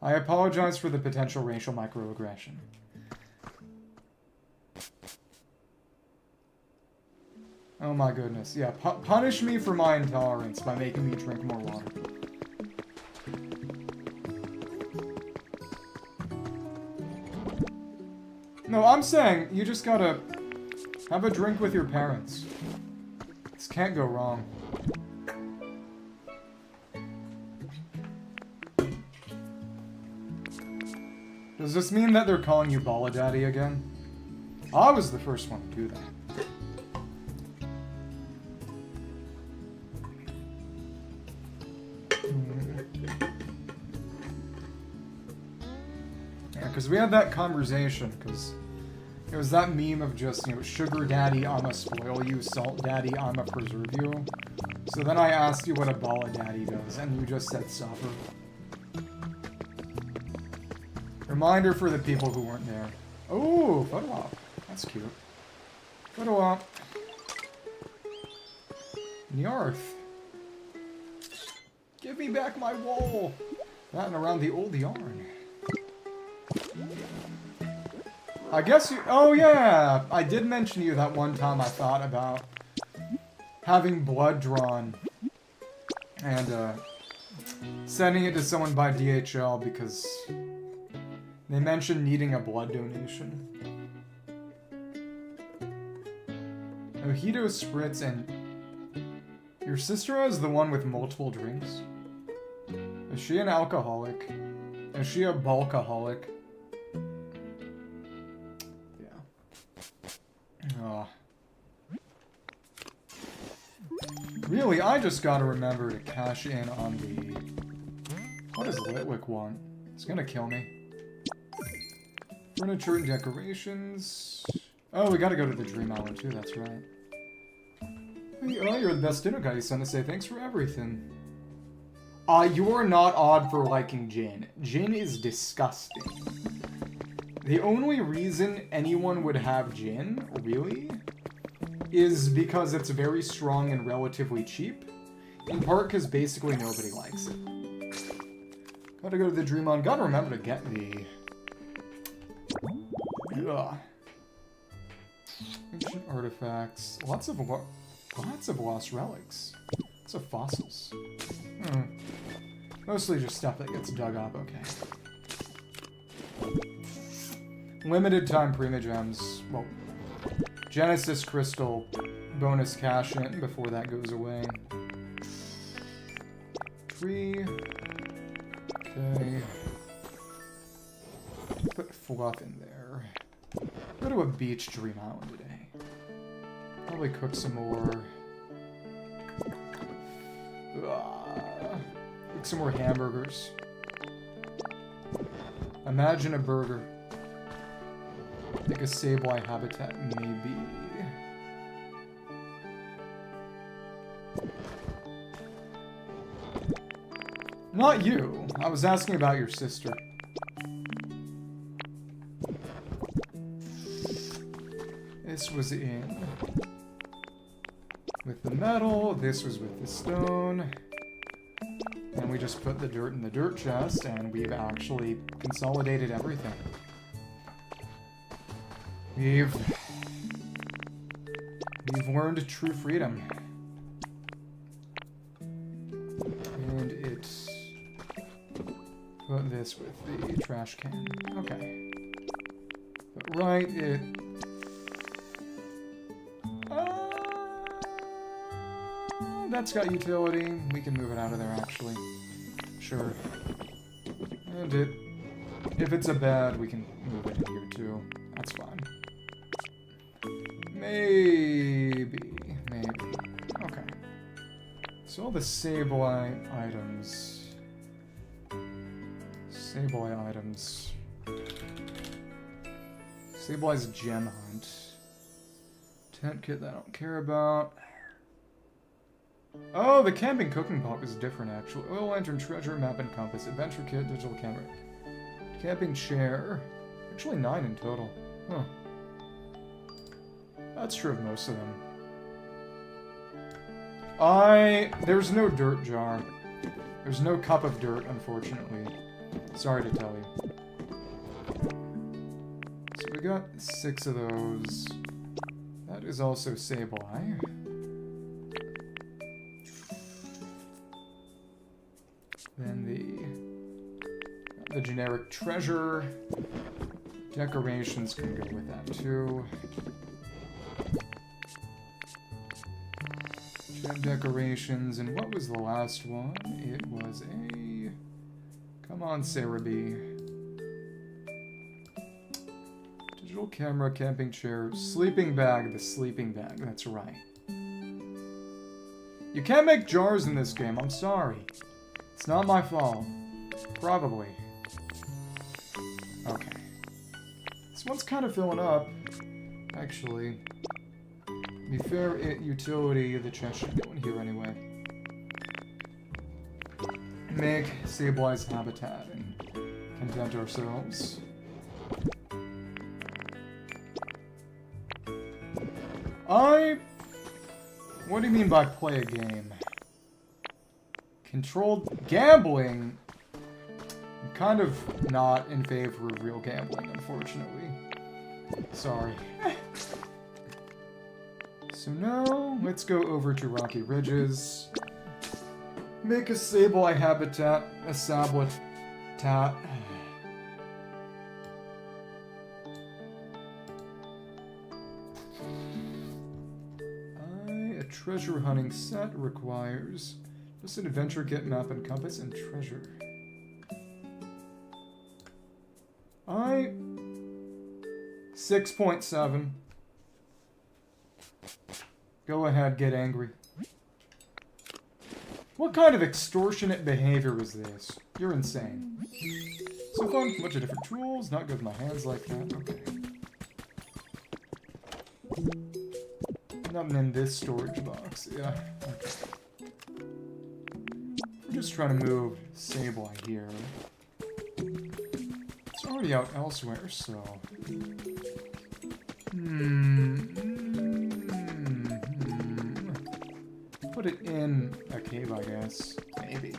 I apologize for the potential racial microaggression. Oh my goodness. Yeah, punish me for my intolerance by making me drink more water. No, I'm saying you just gotta have a drink with your parents. This can't go wrong. Does this mean that they're calling you Bala Daddy again? I was the first one to do that. Yeah, because we had that conversation, because it was that meme of just, you know, sugar daddy, I'ma spoil you, salt daddy, I'ma preserve you. So then I asked you what a Bala Daddy does, and you just said suffer. Reminder for the people who weren't there. Oh, photo op. That's cute. Photo op. Nyarth. Give me back my wool. That and around the old yarn. I guess you... Oh, yeah. I did mention to you that one time I thought about having blood drawn and sending it to someone by DHL because they mentioned needing a blood donation. Mojito spritz, and your sister has the one with multiple drinks? Is she an alcoholic? Is she a bulkaholic? Yeah. Really, I just gotta remember to cash in on the... What does Litwick want? It's gonna kill me. Furniture and decorations... Oh, we gotta go to the Dream Island too, that's right. Hey, oh, you're the best dinner guy. You sent to say thanks for everything. You're not odd for liking gin. Gin is disgusting. The only reason anyone would have gin, really, is because it's very strong and relatively cheap. In part because basically nobody likes it. Gotta go to the Dream Island. Gotta remember to get the... Ugh. Ancient artifacts. Lots of lost relics. Lots of fossils. Mostly just stuff that gets dug up, okay. Limited time Primogems. Well, Genesis Crystal bonus cash in before that goes away. Tree. Okay. Put fluff in there. Go to a beach Dream Island today. Probably cook some more. Cook some more hamburgers. Imagine a burger. Like a Sableye habitat, maybe. Not you. I was asking about your sister. This was in with the metal, this was with the stone. And we just put the dirt in the dirt chest, and we've actually consolidated everything. We've learned true freedom. And it's... Put this with the trash can. Okay. But right, it... That's got utility. We can move it out of there, actually. Sure. And it... If it's a bed, we can move it in here, too. That's fine. Maybe. Okay. So all the Sableye items. Sableye's gem hunt. Tent kit that I don't care about. Oh, the camping cooking pot is different, actually. Oil lantern, treasure, map, and compass. Adventure kit, digital camera. Camping chair. Actually 9 in total. Huh. That's true of most of them. There's no dirt jar. There's no cup of dirt, unfortunately. Sorry to tell you. So we got 6 of those. That is also Sableye. Then the generic treasure. Decorations can go with that too. Gem decorations, and what was the last one? It was a... Come on, Sarah B. Digital camera, camping chair, sleeping bag, the sleeping bag, that's right. You can't make jars in this game, I'm sorry. It's not my fault. Probably. Okay. This one's kind of filling up, actually. To be fair, utility, the chest should go in here anyway. Make Sableye's habitat and content ourselves. What do you mean by play a game? Controlled gambling? I'm kind of not in favor of real gambling, unfortunately. Sorry. So now, let's go over to Rocky Ridges. Make a Sableye habitat, a sabletat. A treasure hunting set requires just an adventure kit, map, and compass, and treasure. 6.7. Go ahead, get angry. What kind of extortionate behavior is this? You're insane. So fun, bunch of different tools. Not good with my hands like that. Okay. Nothing in this storage box. Yeah. Okay. We're just trying to move Sableye here. It's already out elsewhere, so... Put it in a cave, I guess. Maybe.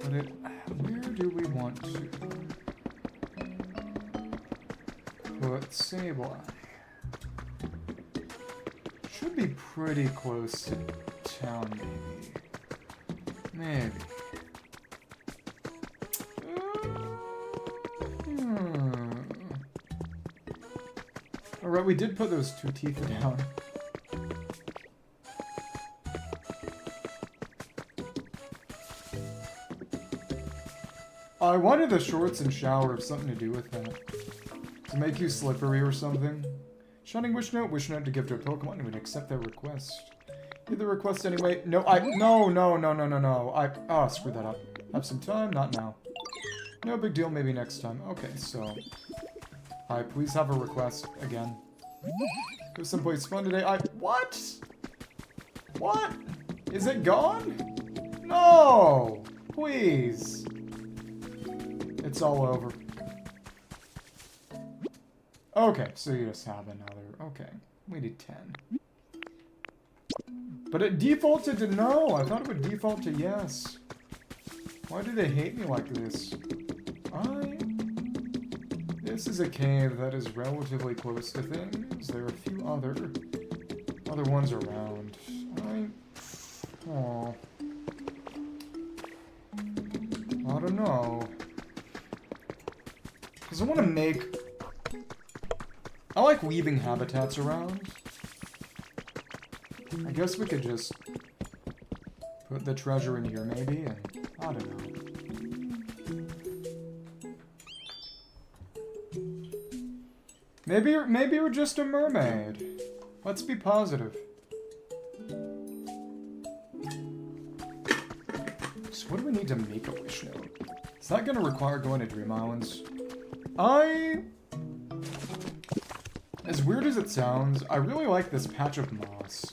Put it... Where do we want to put Sableye? Should be pretty close to town, maybe. Alright, we did put those 2 teeth down. I wanted the shorts and shower have something to do with that. To make you slippery or something. Shining wish note to give to a Pokemon who would accept their request. Give the request anyway. No, no. Screw that up. Have some time, not now. No big deal, maybe next time. Okay, so... Hi, please have a request again. Go someplace fun today. What? What? Is it gone? No! Please. It's all over. Okay, so you just have another. Okay, we need 10. But it defaulted to no. I thought it would default to yes. Why do they hate me like this? This is a cave that is relatively close to things. There are a few other ones around. I don't know. Because I want to make... I like leaving habitats around. I guess we could just put the treasure in here, maybe, and I don't know. Maybe you're just a mermaid. Let's be positive. So what do we need to make a wish note? Is that going to require going to Dream Islands? As weird as it sounds, I really like this patch of moss.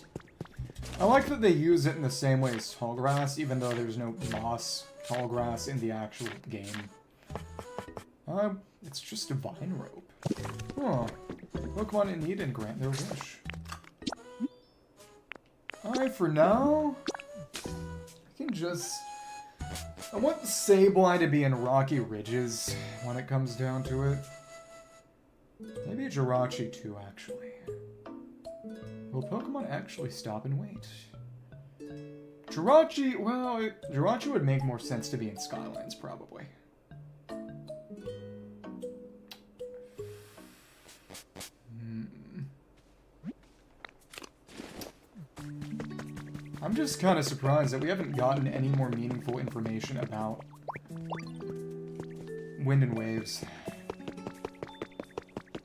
I like that they use it in the same way as tall grass, even though there's no moss tall grass in the actual game. It's just a vine rope. Huh. Pokemon in need and grant their wish. For now, I can just... I want Sableye to be in rocky ridges when it comes down to it. Maybe Jirachi too, actually. Will Pokemon actually stop and wait? Jirachi, well, Jirachi would make more sense to be in Skylands, probably. I'm just kind of surprised that we haven't gotten any more meaningful information about Wind and Waves.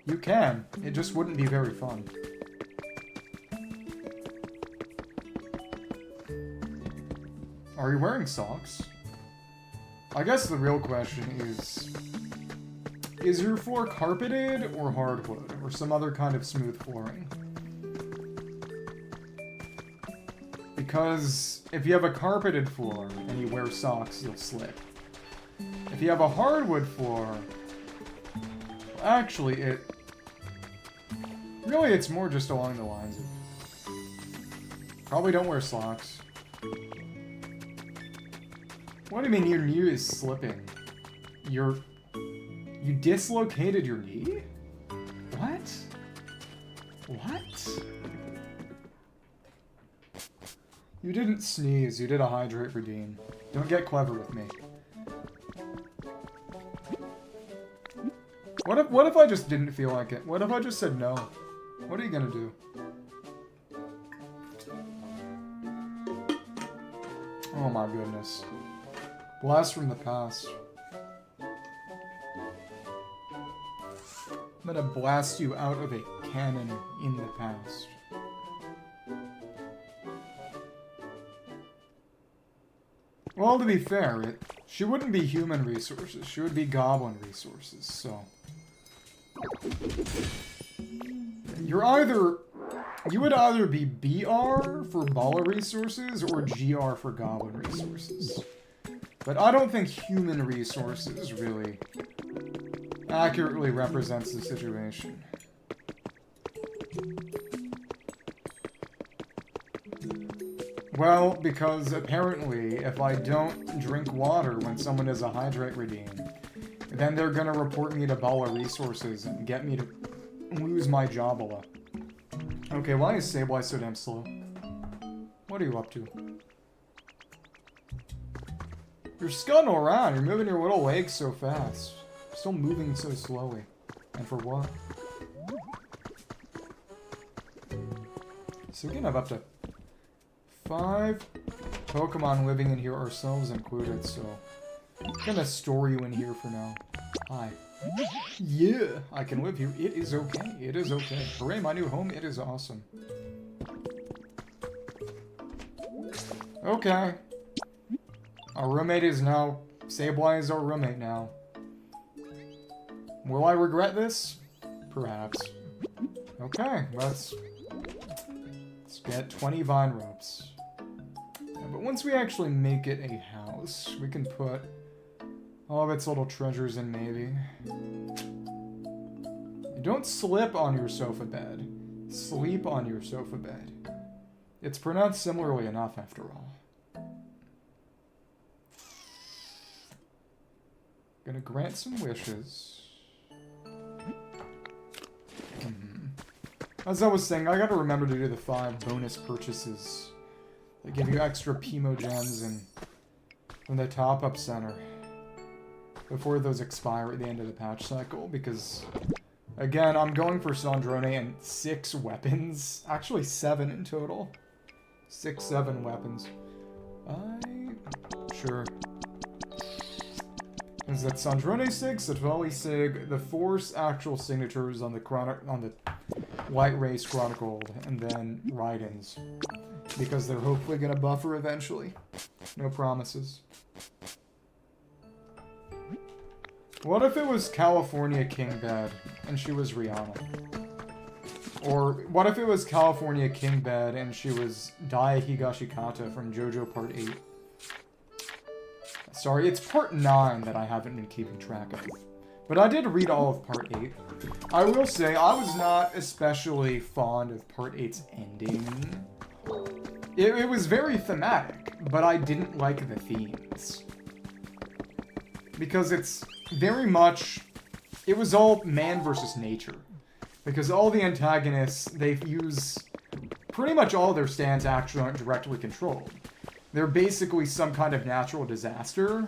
You can. It just wouldn't be very fun. Are you wearing socks? I guess the real question is your floor carpeted or hardwood or some other kind of smooth flooring? Because if you have a carpeted floor and you wear socks, you'll slip. If you have a hardwood floor, actually really it's more just along the lines of probably don't wear socks. What do you mean your knee is slipping? You dislocated your knee? What? What? You didn't sneeze, you did a hydrate redeem. Don't get clever with me. What if I just didn't feel like it? What if I just said no? What are you gonna do? Oh my goodness. Blast from the past. I'm gonna blast you out of a cannon in the past. Well, to be fair, she wouldn't be human resources. She would be goblin resources, so... You would either be BR for baller resources or GR for goblin resources. But I don't think human resources really accurately represents the situation. Well, because apparently if I don't drink water when someone does a hydrate redeem, then they're gonna report me to baller resources and get me to lose my Jabala. Okay, why is Sableye so damn slow? What are you up to? You're scudding around. You're moving your little legs so fast. Still moving so slowly. And for what? So we can have up to 5 Pokemon living in here, ourselves included, so... I'm gonna store you in here for now. Hi. Yeah, I can live here. It is okay. It is okay. Hooray, my new home. It is awesome. Okay. Our roommate is now... Sableye is our roommate now. Will I regret this? Perhaps. Okay, let's get 20 vine ropes. Yeah, but once we actually make it a house, we can put all of its little treasures in, maybe. Don't slip on your sofa bed. Sleep on your sofa bed. It's pronounced similarly enough, after all. Gonna grant some wishes. As I was saying, I gotta remember to do the 5 bonus purchases that give you extra Pimo gems and from the top-up center before those expire at the end of the patch cycle, because, again, I'm going for Sandrone and 6 weapons. Actually, 7 in total. 6, 7 weapons. Sure. Is that Sandrone Sig, Satvali Sig, the 4 actual signatures on the White Race Chronicled, and then Raidens. Because they're hopefully gonna buffer eventually. No promises. What if it was California King Bed, and she was Rihanna? Or, what if it was California King Bed, and she was Dai Higashikata from JoJo Part 8? Sorry, it's Part 9 that I haven't been keeping track of. But I did read all of Part 8. I will say, I was not especially fond of Part 8's ending. It was very thematic, but I didn't like the themes. Because it's very much... It was all man versus nature. Because all the antagonists, they use... Pretty much all their stands actually aren't directly controlled. They're basically some kind of natural disaster.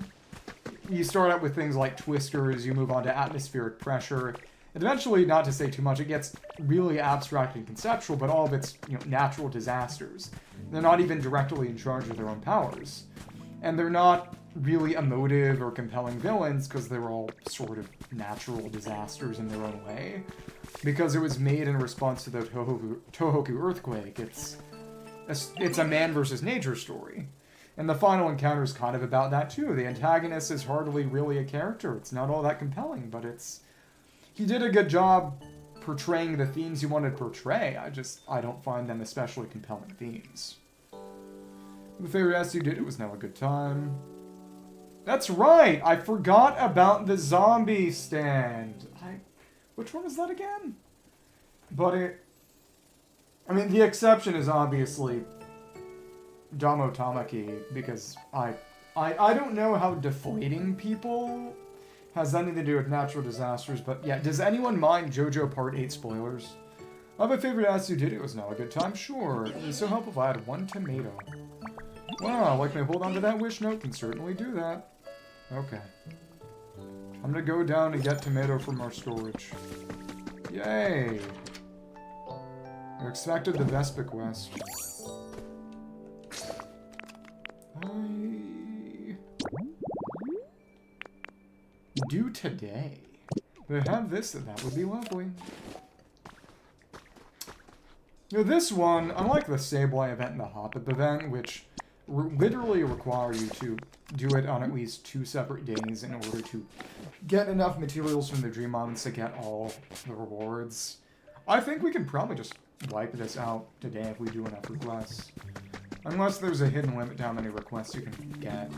You start out with things like twisters, you move on to atmospheric pressure, and eventually, not to say too much, it gets really abstract and conceptual, but all of it's, natural disasters. They're not even directly in charge of their own powers. And they're not really emotive or compelling villains, because they're all sort of natural disasters in their own way. Because it was made in response to the Tohoku earthquake. It's a man versus nature story. And the final encounter is kind of about that too. The antagonist is hardly really a character. It's not all that compelling, but he did a good job portraying the themes he wanted to portray. I don't find them especially compelling themes. The favorite S you did, it was now a good time. That's right! I forgot about the zombie stand. Which one is that again? But the exception is obviously Damo Tamaki, because I don't know how deflating people has anything to do with natural disasters, but yeah, does anyone mind JoJo Part 8 spoilers? I have a favorite ass who did it was now a good time, sure. It was so helpful if I had 1 tomato. Wow, like me to hold on to that wish note, can certainly do that. Okay. I'm gonna go down and get tomato from our storage. Yay! I expected the Vespa quest. I do today. they have this, that would be lovely. Now this one, unlike the Sableye event and the Hop-Up event, which literally require you to do it on at least 2 separate days in order to get enough materials from the Dream Moments to get all the rewards, I think we can probably just wipe this out today if we do enough requests. Unless there's a hidden limit to how many requests you can get,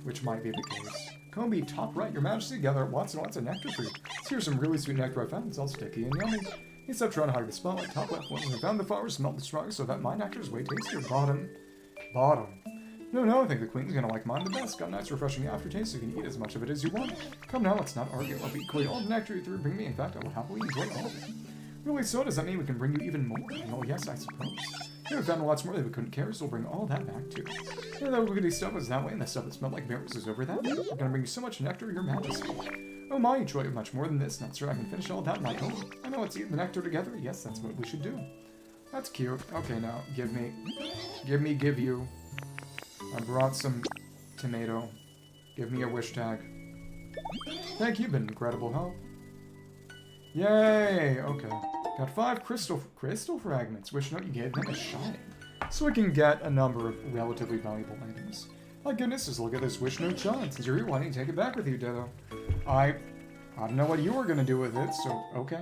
which might be the case. Combi, top right, Your Majesty, gather lots and lots of nectar for you. Here's some really sweet nectar I found. It's all sticky and yummy. He stopped trying to hide the spotlight. Top left, when we found the flowers, smelled the stronger, so that my nectar is way tastier. Bottom. No, I think the Queen's gonna like mine the best. Got a nice refreshing aftertaste, so you can eat as much of it as you want. Come now, let's not argue. I'll be equally all the nectar you threw. Bring me. In fact, I will happily enjoy all of it. Really, so does that mean we can bring you even more? Oh, yes, I suppose. Yeah, we found lots more that we couldn't carry, so we'll bring all that back too. Yeah, that wiggity stuff was that way, and the stuff that smelled like berries is over that way. We're gonna bring you so much nectar, Your Majesty. Oh my, you enjoy it much more than this. Not sure I can finish all that on my own. I know, let's eat the nectar together. Yes, that's what we should do. That's cute. Okay, now, give you. I brought some tomato. Give me a wish tag. Thank you, been incredible help. Yay! Okay. Got 5 crystal fragments. Wish note you gave them a shining. So we can get a number of relatively valuable items. My goodness, just look at this wish note shine. Since you're here, why don't you take it back with you, Ditto? I don't know what you were gonna do with it, so okay.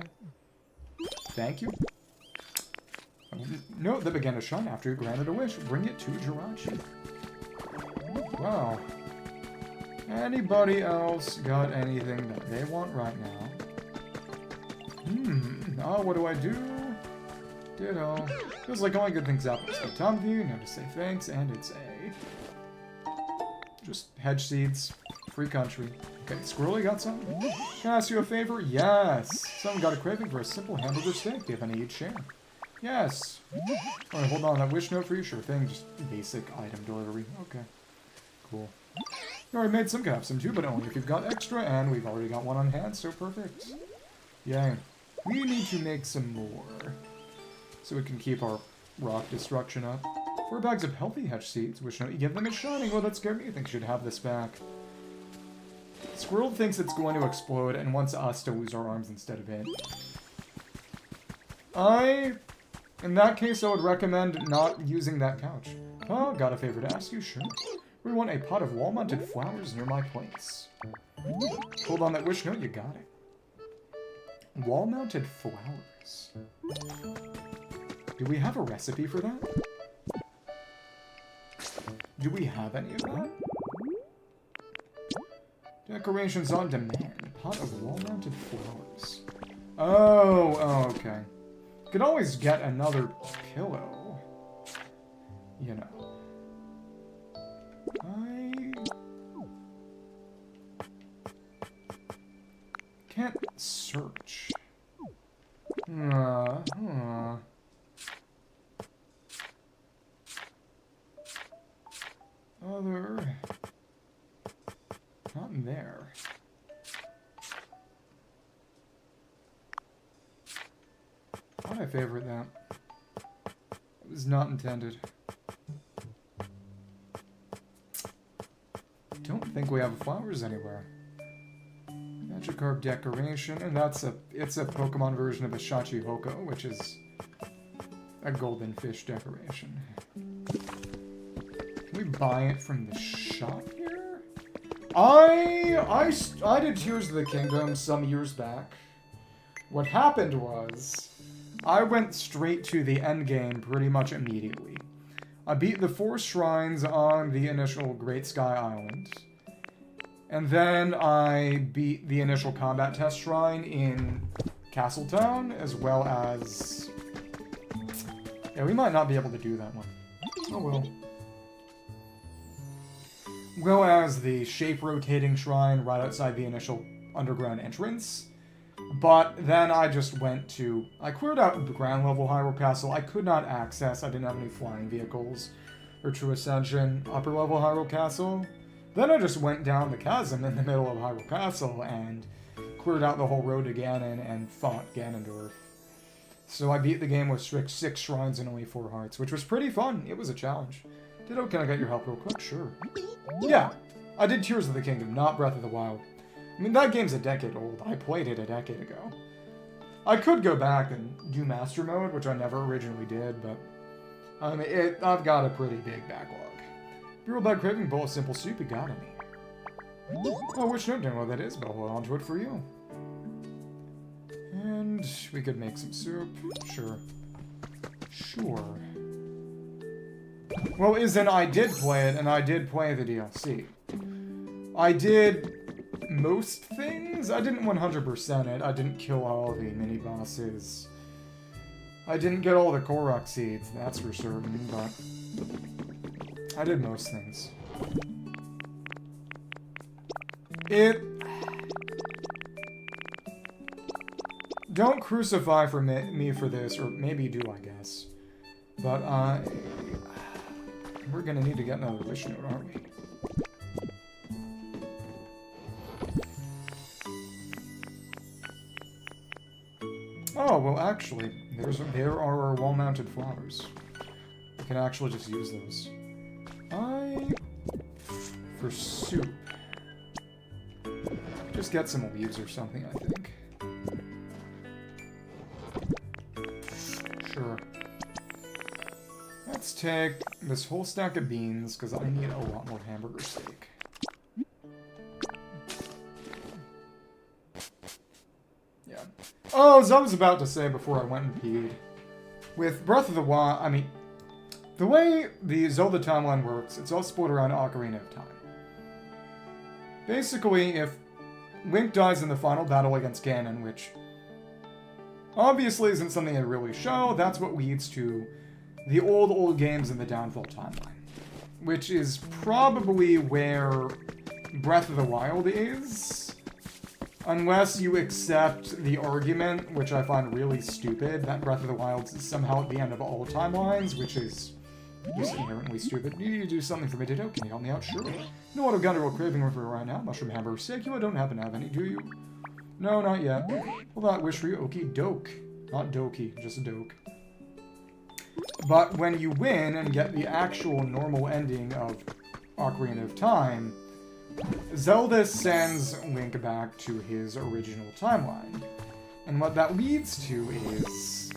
Thank you. Note that began to shine after you granted a wish. Bring it to Jirachi. Wow. Anybody else got anything that they want right now? Oh, what do I do? Ditto. Feels like only good things happen. Spend time with you, know to say thanks, and it's just hedge seeds. Free country. Okay, Squirrely got something? Can I ask you a favor? Yes! Someone got a craving for a simple hamburger steak. Do you have any you'd share? Yes! Alright, hold on. That wish note for you? Sure thing. Just basic item delivery. Okay. Cool. You already made some, can have some too, but only if you've got extra, and we've already got one on hand, so perfect. Yay. We need to make some more, so we can keep our rock destruction up. 4 bags of healthy hedge seeds. Wish note you give them a shining. Well, that scared me. I think you should have this back. Squirrel thinks it's going to explode and wants us to lose our arms instead of it. In that case, I would recommend not using that couch. Oh, got a favor to ask you? Sure. We want a pot of wall-mounted flowers near my place. Hold on that wish note, you got it. Wall-mounted flowers. Do we have a recipe for that? Do we have any of that? Decorations on demand. Pot of wall-mounted flowers. Oh, okay. Could always get another pillow. You know. I can't search. Other... Not in there. Why did I favorite that? It was not intended. Don't think we have flowers anywhere. Magikarp decoration, and it's a Pokemon version of a Shachihoko, which is a golden fish decoration. Can we buy it from the shop here? I did Tears of the Kingdom some years back. What happened was, I went straight to the end game pretty much immediately. I beat the 4 shrines on the initial Great Sky Island. And then I beat the initial combat test shrine in Castletown, as well as... Yeah, we might not be able to do that one. Oh well. Well as the shape-rotating shrine right outside the initial underground entrance. But then I just went to... I cleared out the ground level Hyrule Castle. I could not access. I didn't have any flying vehicles or True Ascension upper level Hyrule Castle. Then I just went down the chasm in the middle of Hyrule Castle and cleared out the whole road to Ganon and fought Ganondorf. So I beat the game with 6 shrines and only 4 hearts, which was pretty fun. It was a challenge. Can I get your help real quick? Sure. Yeah, I did Tears of the Kingdom, not Breath of the Wild. I mean, that game's a decade old. I played it a decade ago. I could go back and do Master Mode, which I never originally did, but I mean, I've got a pretty big backlog. If you're about craving a bowl of simple soup, you got any. Oh, which don't know what that is, but I'll hold on to it for you. And we could make some soup. Sure. Sure. Well, I did play it, and I did play the DLC. I did most things. I didn't 100% it. I didn't kill all the mini-bosses. I didn't get all the Korok seeds, that's for certain, but I did most things. Don't crucify me for this, or maybe you do, I guess. But, we're gonna need to get another wish note, aren't we? Oh, well, actually, there are our wall-mounted flowers. We can actually just use those. For soup. Just get some leaves or something, I think. Sure. Let's take this whole stack of beans, because I need a lot more hamburger steak. Yeah. Oh, as I was about to say before I went and peed, with Breath of the Wild, I mean, the way the Zelda timeline works, it's all split around Ocarina of Time. Basically, if Link dies in the final battle against Ganon, which obviously isn't something they really show, that's what leads to the old games in the Downfall timeline. Which is probably where Breath of the Wild is. Unless you accept the argument, which I find really stupid, that Breath of the Wild is somehow at the end of all timelines, which is just inherently stupid. You need to do something for me today. Can you help me out? Sure. You know what I've got a real craving for right now? Mushroom hamburger steak. You don't happen to have any, do you? No, not yet. Well, that wish for you. Okie doke. Not dokey, just doke. But when you win and get the actual normal ending of Ocarina of Time, Zelda sends Link back to his original timeline. And what that leads to is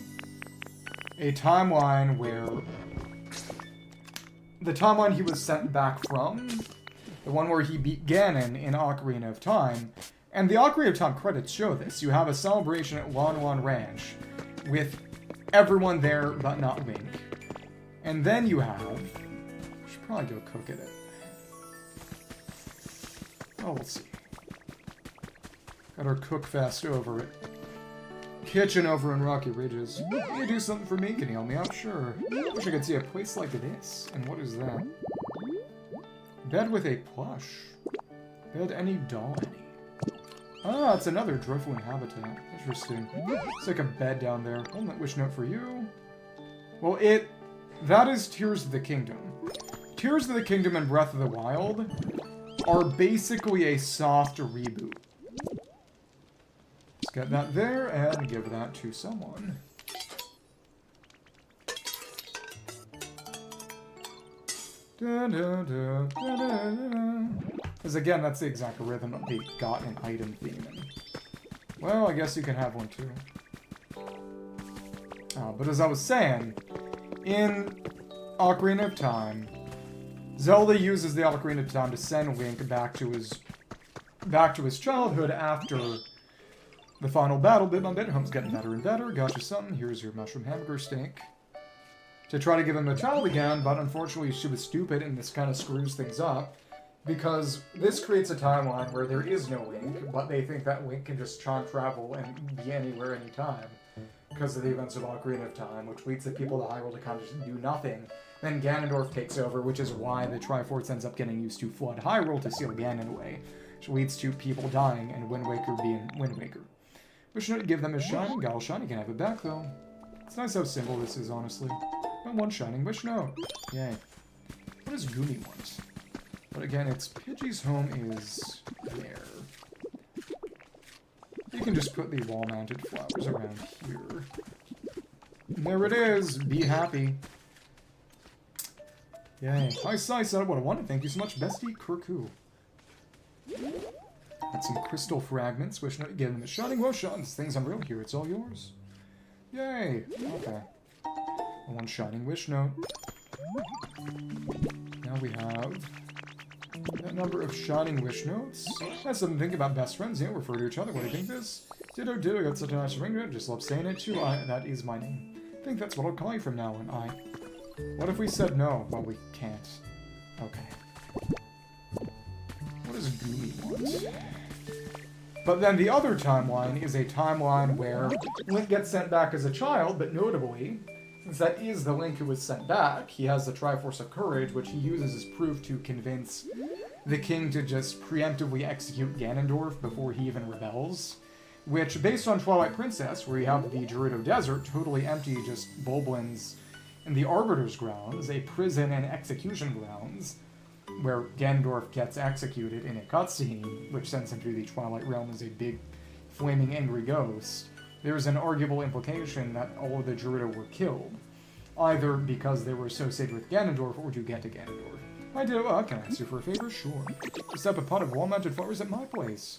a timeline where the timeline he was sent back from, the one where he beat Ganon in Ocarina of Time, and the Ocarina of Time credits show this. You have a celebration at Lon Lon Ranch with everyone there but not Link. And then you have... I should probably go cook at it. Oh, we'll see. Got our cook fest over at kitchen over in Rocky Ridges. Can you do something for me? Can you help me out? Sure. Wish I could see a place like this. And what is that? Bed with a plush. Bed any doll any. Ah, it's another Drifloon habitat. Interesting. It's like a bed down there. Hold that wish note for you. Well, that is Tears of the Kingdom. Tears of the Kingdom and Breath of the Wild are basically a soft reboot. Let's get that there and give that to someone. Because again, that's the exact rhythm of the got an item theme. And, well, I guess you can have one too. But as I was saying, in Ocarina of Time, Zelda uses the Ocarina of Time to send Link back to his childhood after the final battle. Bit by bit, home's getting better and better. Got you something. Here's your mushroom hamburger steak. To try to give him a child again, but unfortunately she was stupid and this kind of screws things up. Because this creates a timeline where there is no Link, but they think that Link can just time travel and be anywhere, anytime. Because of the events of Ocarina of Time, which leads the people to Hyrule to kind of just do nothing. Then Ganondorf takes over, which is why the Triforce ends up getting used to flood Hyrule to seal Ganon away. Which leads to people dying and Wind Waker being Wind Waker. Wish not to give them a shining. Gal Shiny can have it back, though. It's nice how simple this is, honestly. And one shining wish note. Yay. What does Goomy want? But again, it's Pidgey's home is there. You can just put the wall-mounted flowers around here. And there it is! Be happy. Yay. Hi, Sai, said what I wanted. Thank you so much, Bestie Kurku. Got some crystal fragments. Wish Note, give them a shining motion. This thing's unreal here. It's all yours. Yay. Okay. One shining wish note. Now we have that number of shining wish notes. That's something to think about. Best friends, you know, refer to each other. What do you think this? Ditto, ditto, got such a nice ring to it. Just love saying it too. That is my name. I think that's what I'll call you from now on. What if we said no? Well, we can't. Okay. What does Goomy want? But then the other timeline is a timeline where Link gets sent back as a child, but notably, since that is the Link who was sent back, he has the Triforce of Courage, which he uses as proof to convince the king to just preemptively execute Ganondorf before he even rebels. Which, based on Twilight Princess, where you have the Gerudo Desert, totally empty, just Bulblins, and the Arbiter's Grounds, a prison and execution grounds, where Ganondorf gets executed in a cutscene, which sends him to the Twilight Realm as a big, flaming, angry ghost. There's an arguable implication that all of the Gerudo were killed, either because they were associated with Ganondorf or to get to Ganondorf. I do. Can I ask you for a favor? Sure. Just have a pot of wall-mounted flowers at my place.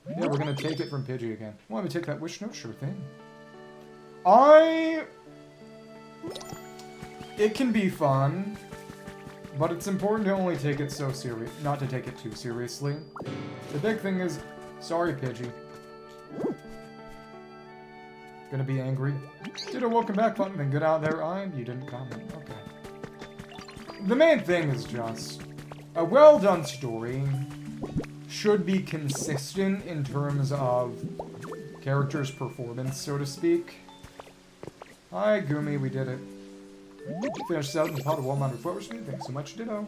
Yeah, we're gonna take it from Pidgey again. Want me to take that wish note? Sure thing. It can be fun, but it's important to only take it so serious, not to take it too seriously. The big thing is, sorry, Pidgey. Gonna be angry. Ditto, welcome back, fun. Then good out there, you didn't comment. Okay. The main thing is just a well-done story should be consistent in terms of character's performance, so to speak. Hi, Goomy, we did it. Finished out in the pot of wall-mounted flowers. Thanks so much, Ditto.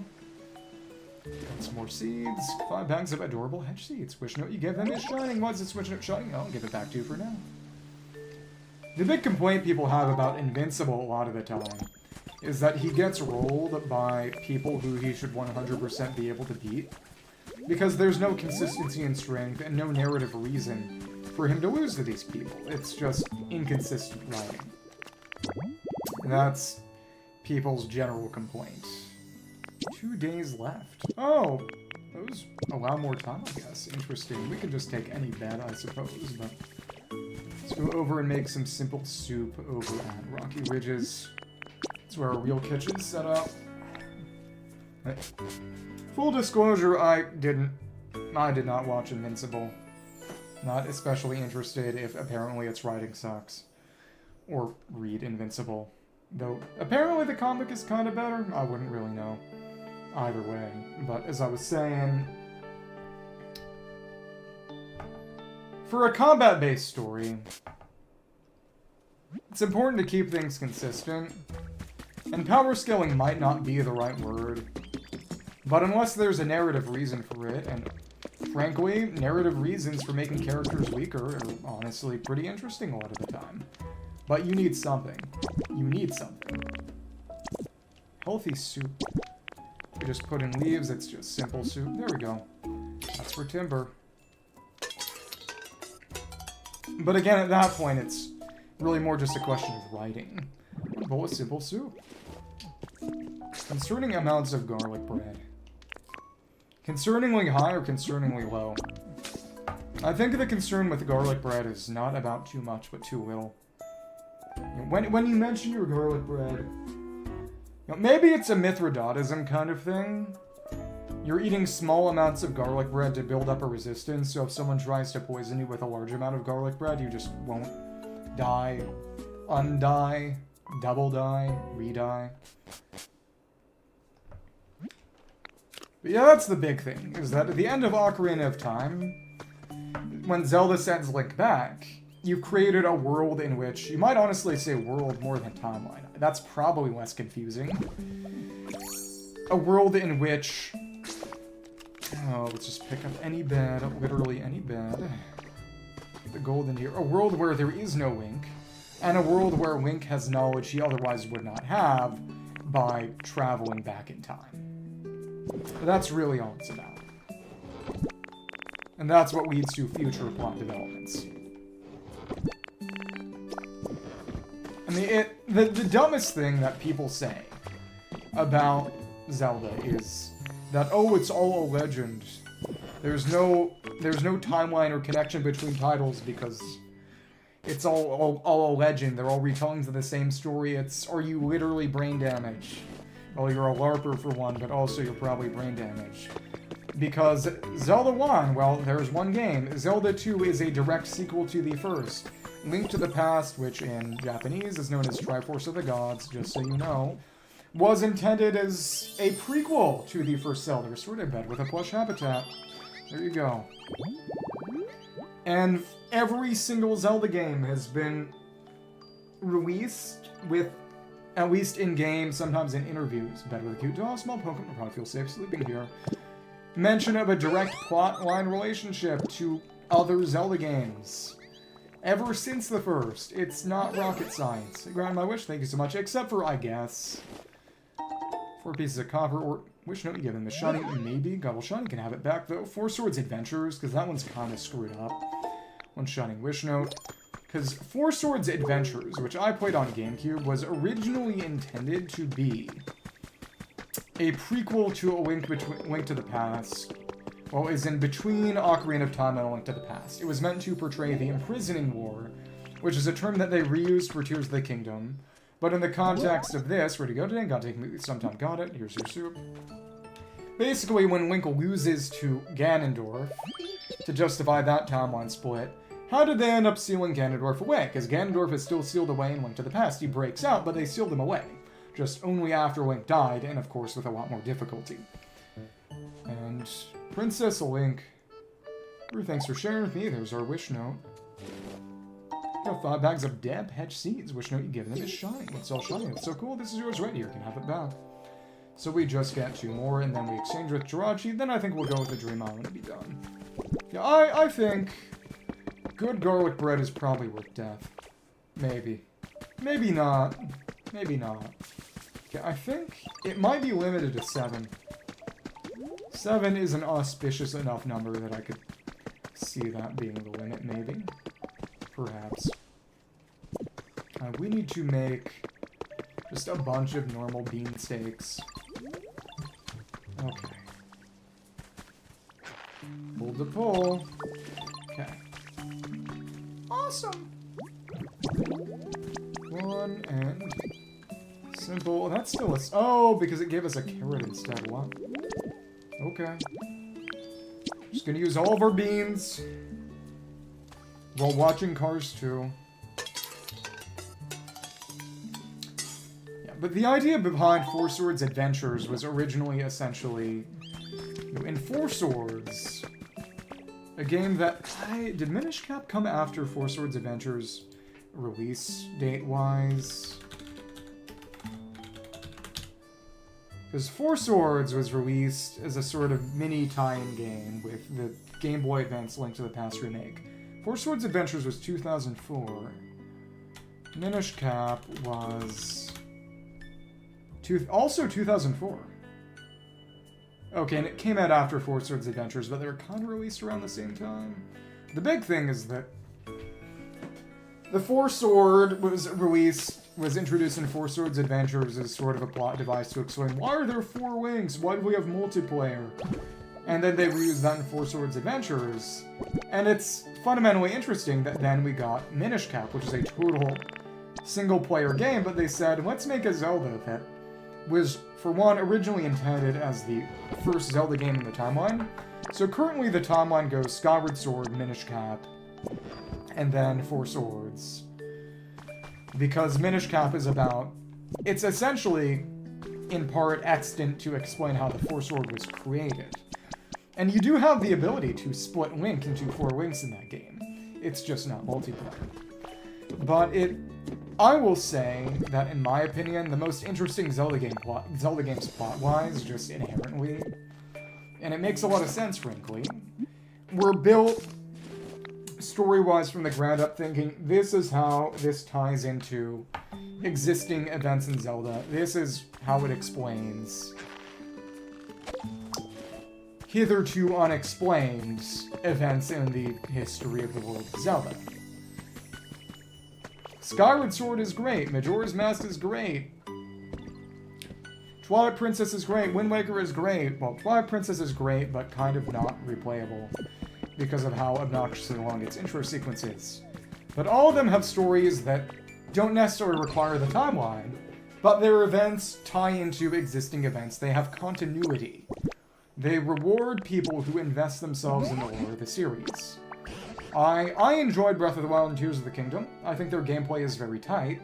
Got some more seeds. 5 bags of adorable hedge seeds. Wish note you give them is shining. Why is this wish note shining? I'll give it back to you for now. The big complaint people have about Invincible a lot of the time is that he gets rolled by people who he should 100% be able to beat, because there's no consistency in strength and no narrative reason for him to lose to these people. It's just inconsistent writing. That's people's general complaint. 2 days left. Oh, those allow more time, I guess. Interesting. We could just take any bed, I suppose, but let's go over and make some simple soup over at Rocky Ridges. That's where our real kitchen's set up. Full disclosure, I did not watch Invincible. Not especially interested if apparently its writing sucks. Or read Invincible. Though, apparently the comic is kind of better. I wouldn't really know either way. But as I was saying, for a combat-based story, it's important to keep things consistent. And power scaling might not be the right word. But unless there's a narrative reason for it, and frankly, narrative reasons for making characters weaker are honestly pretty interesting a lot of the time. But you need something. You need something. Healthy soup. You just put in leaves, it's just simple soup. There we go. That's for timber. But again, at that point, it's really more just a question of writing. A bowl of simple soup. Concerning amounts of garlic bread. Concerningly high or concerningly low? I think the concern with garlic bread is not about too much, but too little. When you mention your garlic bread, maybe it's a Mithridatism kind of thing. You're eating small amounts of garlic bread to build up a resistance, so if someone tries to poison you with a large amount of garlic bread, you just won't die, undie, double die, re-die. But yeah, that's the big thing, is that at the end of Ocarina of Time, when Zelda sends Link back, you've created a world in which, you might honestly say world more than timeline. That's probably less confusing. A world in which, let's just pick up any bed, literally any bed. The golden deer. A world where there is no Link, and a world where Link has knowledge he otherwise would not have by traveling back in time. That's really all it's about. And that's what leads to future plot developments. I mean, the dumbest thing that people say about Zelda is that, oh, it's all a legend. There's no timeline or connection between titles because it's all a legend. They're all retellings of the same story. Are you literally brain damaged? Well, you're a LARPer for one, but also you're probably brain damaged. Because Zelda 1, well, there's one game. Zelda 2 is a direct sequel to the first. Link to the Past, which in Japanese is known as Triforce of the Gods, just so you know, was intended as a prequel to the first Zelda, restored in bed with a plush habitat. There you go. And every single Zelda game has been released with, at least in-game, sometimes in interviews. Bed with a cute doll, small Pokemon, probably feel safe sleeping here. Mention of a direct plotline relationship to other Zelda games. Ever since the first. It's not rocket science. Grant my wish, thank you so much. Except for, I guess, 4 pieces of copper, or wish note you give him. The shiny, maybe. Gobble shiny can have it back, though. 4 Swords Adventures, because that one's kind of screwed up. 1 shining wish note. Because 4 Swords Adventures, which I played on GameCube, was originally intended to be a prequel to A Link to the Past. Well, is in between Ocarina of Time and A Link to the Past. It was meant to portray the Imprisoning War, which is a term that they reused for Tears of the Kingdom. But in the context of this, where'd you go today? Gotta take me some time. Got it. Here's your soup. Basically, when Link loses to Ganondorf, to justify that timeline split, how did they end up sealing Ganondorf away? Because Ganondorf is still sealed away in Link to the Past. He breaks out, but they sealed him away. Just only after Link died, and of course with a lot more difficulty. And Princess Link, thanks for sharing with me. There's our wish note. Got 5 bags of damp hedge seeds. Wish note you give them is shiny. What's all shiny? It's so cool. This is yours right here. You can have it back. So we just get 2 more, and then we exchange with Jirachi. Then I think we'll go with the Dream Island and be done. Yeah, I think good garlic bread is probably worth death. Maybe. Maybe not. Maybe not. Okay, I think it might be limited to 7. 7 is an auspicious enough number that I could see that being the limit, maybe. Perhaps. We need to make just a bunch of normal bean steaks. Okay. Hold the pull. Okay. Awesome! 1 and... simple. That's still a... oh, because it gave us a carrot instead. What? Okay. Just gonna use all of our beans while watching Cars 2. Yeah, but the idea behind 4 Swords Adventures was originally essentially... in 4 Swords, a game that... did Minish Cap come after 4 Swords Adventures release date-wise? Because 4 Swords was released as a sort of mini tie-in game with the Game Boy Advance Link to the Past remake. 4 Swords Adventures was 2004. Minish Cap was... also 2004. Okay, and it came out after 4 Swords Adventures, but they were kind of released around the same time. The big thing is that the 4 Sword was introduced in 4 Swords Adventures as sort of a plot device to explain, why are there 4 wings? Why do we have multiplayer? And then they reused that in 4 Swords Adventures. And it's fundamentally interesting that then we got Minish Cap, which is a total single-player game, but they said, let's make a Zelda that was, for one, originally intended as the first Zelda game in the timeline. So currently the timeline goes Skyward Sword, Minish Cap, and then 4 Swords. Because Minish Cap is about... it's essentially, in part, extant to explain how the 4 Sword was created. And you do have the ability to split Link into 4 links in that game. It's just not multiplayer. But I will say that, in my opinion, the most interesting Zelda games plot-wise, just inherently, and it makes a lot of sense, frankly, were built story-wise from the ground up thinking, this is how this ties into existing events in Zelda. This is how it explains hitherto unexplained events in the history of the world of Zelda. Skyward Sword is great. Majora's Mask is great. Twilight Princess is great. Wind Waker is great. Well, Twilight Princess is great, but kind of not replayable because of how obnoxiously long its intro sequence is. But all of them have stories that don't necessarily require the timeline, but their events tie into existing events. They have continuity. They reward people who invest themselves in the lore of the series. I enjoyed Breath of the Wild and Tears of the Kingdom. I think their gameplay is very tight.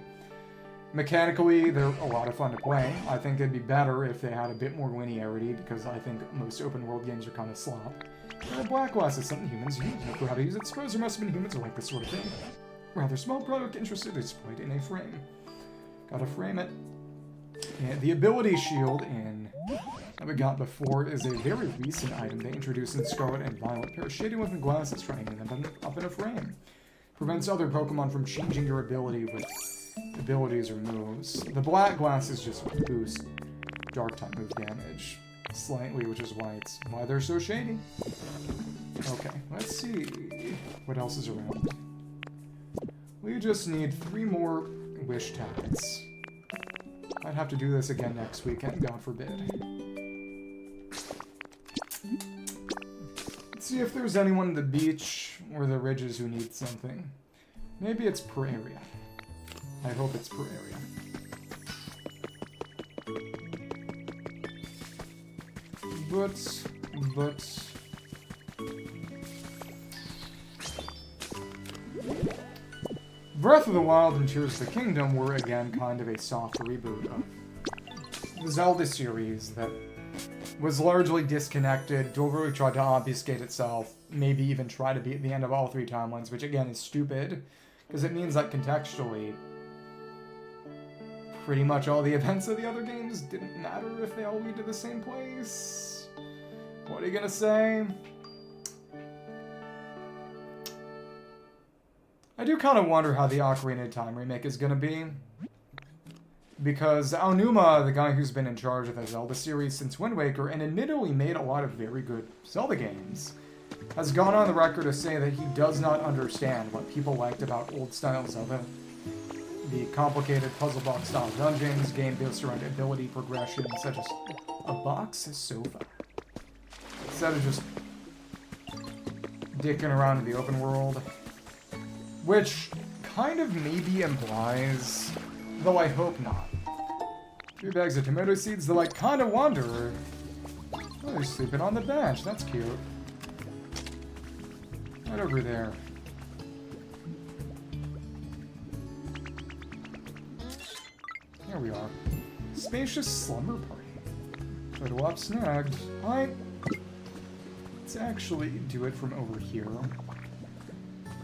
Mechanically, they're a lot of fun to play. I think it'd be better if they had a bit more linearity, because I think most open-world games are kind of slop. Black Glass is something humans use. No clue how to use it. Suppose there must have been humans who like this sort of thing. Rather small product interested is displayed in a frame. Gotta frame it. And the ability shield that we got before is a very recent item they introduced in Scarlet and Violet. Pair of shady looking glasses trying to them up in a frame. Prevents other Pokemon from changing your ability with abilities or moves. The black glasses just boost dark type move damage slightly, which is why they're so shady. Okay, let's see what else is around. We just need 3 more wish tablets. I'd have to do this again next weekend, God forbid. Let's see if there's anyone at the beach or the ridges who needs something. Maybe it's per area. I hope it's per area. But... Breath of the Wild and Tears of the Kingdom were, again, kind of a soft reboot of the Zelda series that was largely disconnected, deliberately tried to obfuscate itself, maybe even try to be at the end of all 3 timelines, which, again, is stupid, because it means that contextually, pretty much all the events of the other games didn't matter if they all lead to the same place. What are you gonna say? I do kind of wonder how the Ocarina of Time remake is going to be. Because Aonuma, the guy who's been in charge of the Zelda series since Wind Waker, and admittedly made a lot of very good Zelda games, has gone on the record to say that he does not understand what people liked about old-style Zelda. The complicated puzzle box-style dungeons, game based around ability progression, such as a box sofa. Instead of just dicking around in the open world. Which kind of maybe implies, though I hope not. 3 bags of tomato seeds, though I kind of wonder. Oh, they're sleeping on the bench. That's cute. Right over there. Here we are. Spacious slumber party. Photo op snagged. Let's actually do it from over here.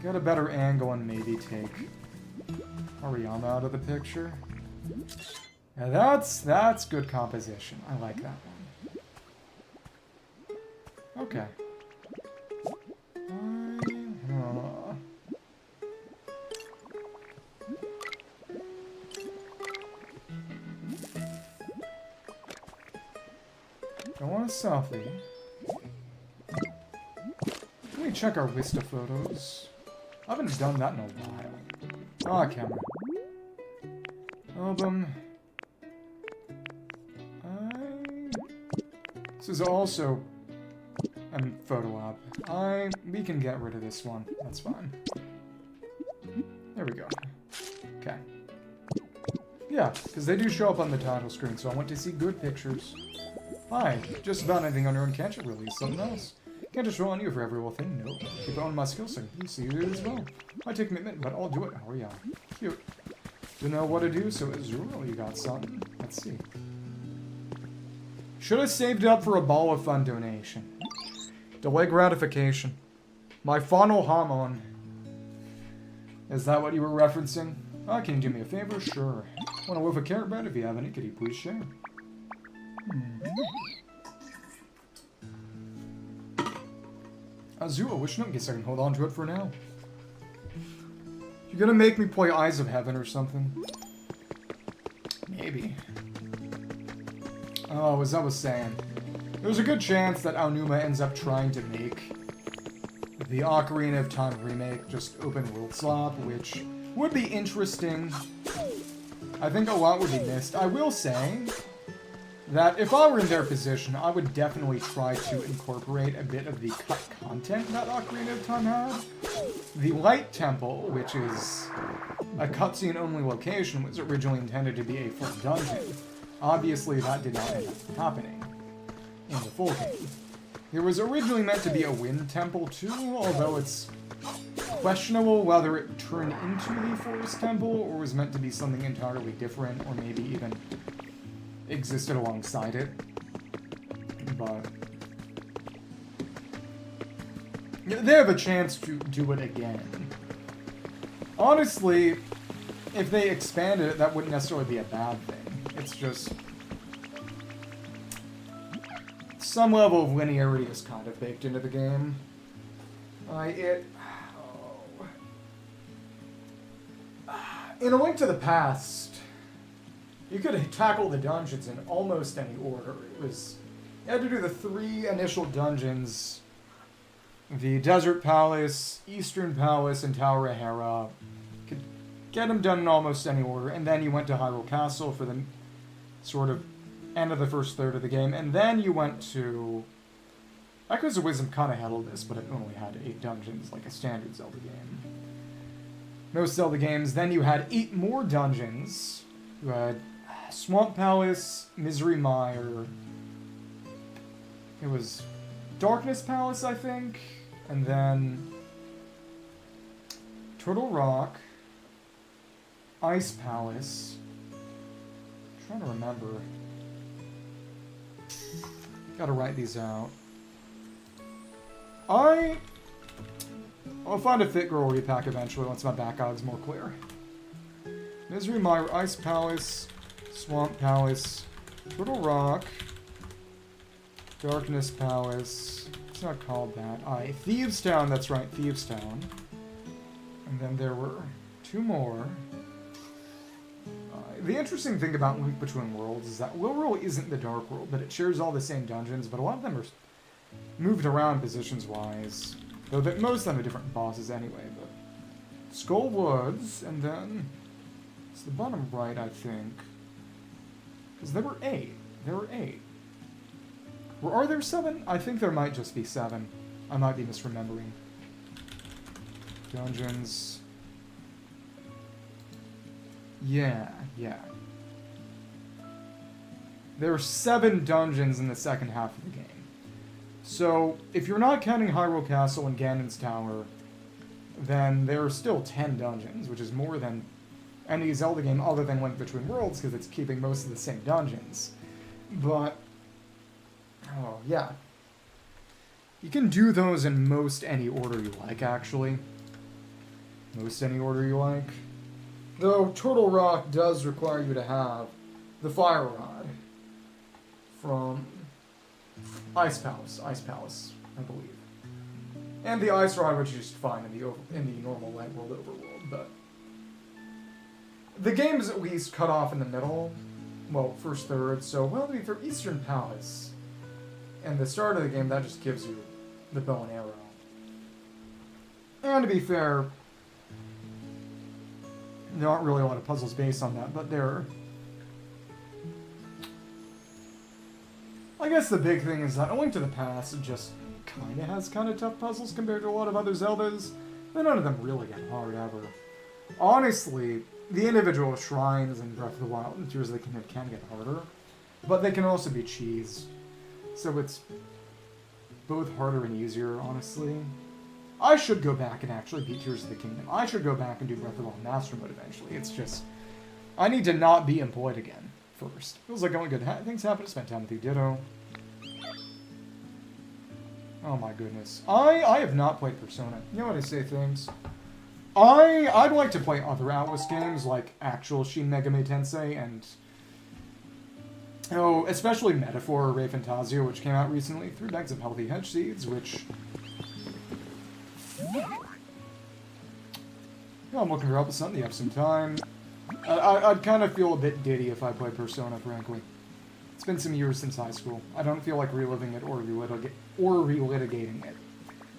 Get a better angle and maybe take Hariyama out of the picture. Yeah, that's good composition. I like that one. Okay. Don't want a selfie. Let me check our Vista photos. I haven't done that in a while. Ah, camera. Album. This is also a photo op. We can get rid of this one. That's fine. There we go. Okay. Yeah, because they do show up on the title screen, so I want to see good pictures. Hi, just about anything on your own. Can't you release something else? Can't just roll on you for every little thing. No. Keep on my skill set. You see you do it as well. I take commitment, but I'll do it. How are you? Cute. Don't know what to do, so Azuriel, you got something. Let's see. Should have saved up for a ball of fun donation. Delay gratification. My final hormone. Is that what you were referencing? Oh, can you do me a favor? Sure. Want to whiff a carrot bread? If you have any, could you please share? Azula, which note? Guess I can hold on to it for now. You're gonna make me play Eyes of Heaven or something? Maybe. Oh, as I was saying, there's a good chance that Aonuma ends up trying to make the Ocarina of Time remake just open world slop, which would be interesting. I think a lot would be missed. I will say, that if I were in their position, I would definitely try to incorporate a bit of the cut content that Ocarina of Time had. The Light Temple, which is a cutscene-only location, was originally intended to be a full dungeon. Obviously, that did not end up happening in the full game. There was originally meant to be a Wind Temple, too, although it's questionable whether it turned into the Forest Temple or was meant to be something entirely different, or maybe even existed alongside it. But they have a chance to do it again. Honestly, if they expanded it, that wouldn't necessarily be a bad thing. It's just some level of linearity is kind of baked into the game. In A Link to the Past, you could tackle the dungeons in almost any order. You had to do the 3 initial dungeons: the Desert Palace, Eastern Palace, and Tower of Hera. You could get them done in almost any order, and then you went to Hyrule Castle for the sort of end of the first third of the game, and then you went to... Echoes of Wisdom kind of handled this, but it only had 8 dungeons, like a standard Zelda game. Most Zelda games, then you had 8 more dungeons. You had Swamp Palace, Misery Mire. It was Darkness Palace, I think. And then Turtle Rock, Ice Palace. I'm trying to remember. Gotta write these out. I'll find a Fit Girl repack eventually once my back out's more clear. Misery Mire, Ice Palace, Swamp Palace, Turtle Rock, Darkness Palace. It's not called that. Thieves Town, that's right, Thieves Town. And then there were 2 more. The interesting thing about Link Between Worlds is that Lorule isn't the Dark World, but it shares all the same dungeons, but a lot of them are moved around positions-wise. Though most of them are different bosses anyway, but... Skull Woods, and then... It's the bottom right, I think. Because there were 8. There were 8. Are there 7? I think there might just be 7. I might be misremembering. Dungeons... Yeah. There are 7 dungeons in the second half of the game. So, if you're not counting Hyrule Castle and Ganon's Tower, then there are still 10 dungeons, which is more than any Zelda game other than Link Between Worlds, because it's keeping most of the same dungeons. But, oh, yeah. You can do those in most any order you like, actually. Most any order you like. Though Turtle Rock does require you to have the Fire Rod from Ice Palace, I believe. And the Ice Rod, which you just find in the normal Light World overworld, but... The game is at least cut off in the middle. Well, first third, so, well, to be fair, Eastern Palace. And the start of the game, that just gives you the bow and arrow. And to be fair, there aren't really a lot of puzzles based on that, but there are... I guess the big thing is that A Link to the Past just kind of tough puzzles compared to a lot of other Zeldas, but none of them really get hard ever. Honestly, the individual shrines in Breath of the Wild and Tears of the Kingdom can get harder, but they can also be cheesed. So it's both harder and easier, honestly. I should go back and actually beat Tears of the Kingdom. I should go back and do Breath of the Wild Master Mode eventually. It's just... I need to not be employed again first. Feels like only good things happen to spend time with you, ditto. Oh my goodness. I have not played Persona. You know what I say things? I'd like to play other Atlas games like actual Shin Megami Tensei and... Oh, especially Metaphor or Ray Fantasio, which came out recently. 3 bags of healthy hedge seeds, which... Yeah, I'm looking for help with something. You have some time. I'd kind of feel a bit giddy if I played Persona, frankly. It's been some years since high school. I don't feel like reliving it or relitigating it.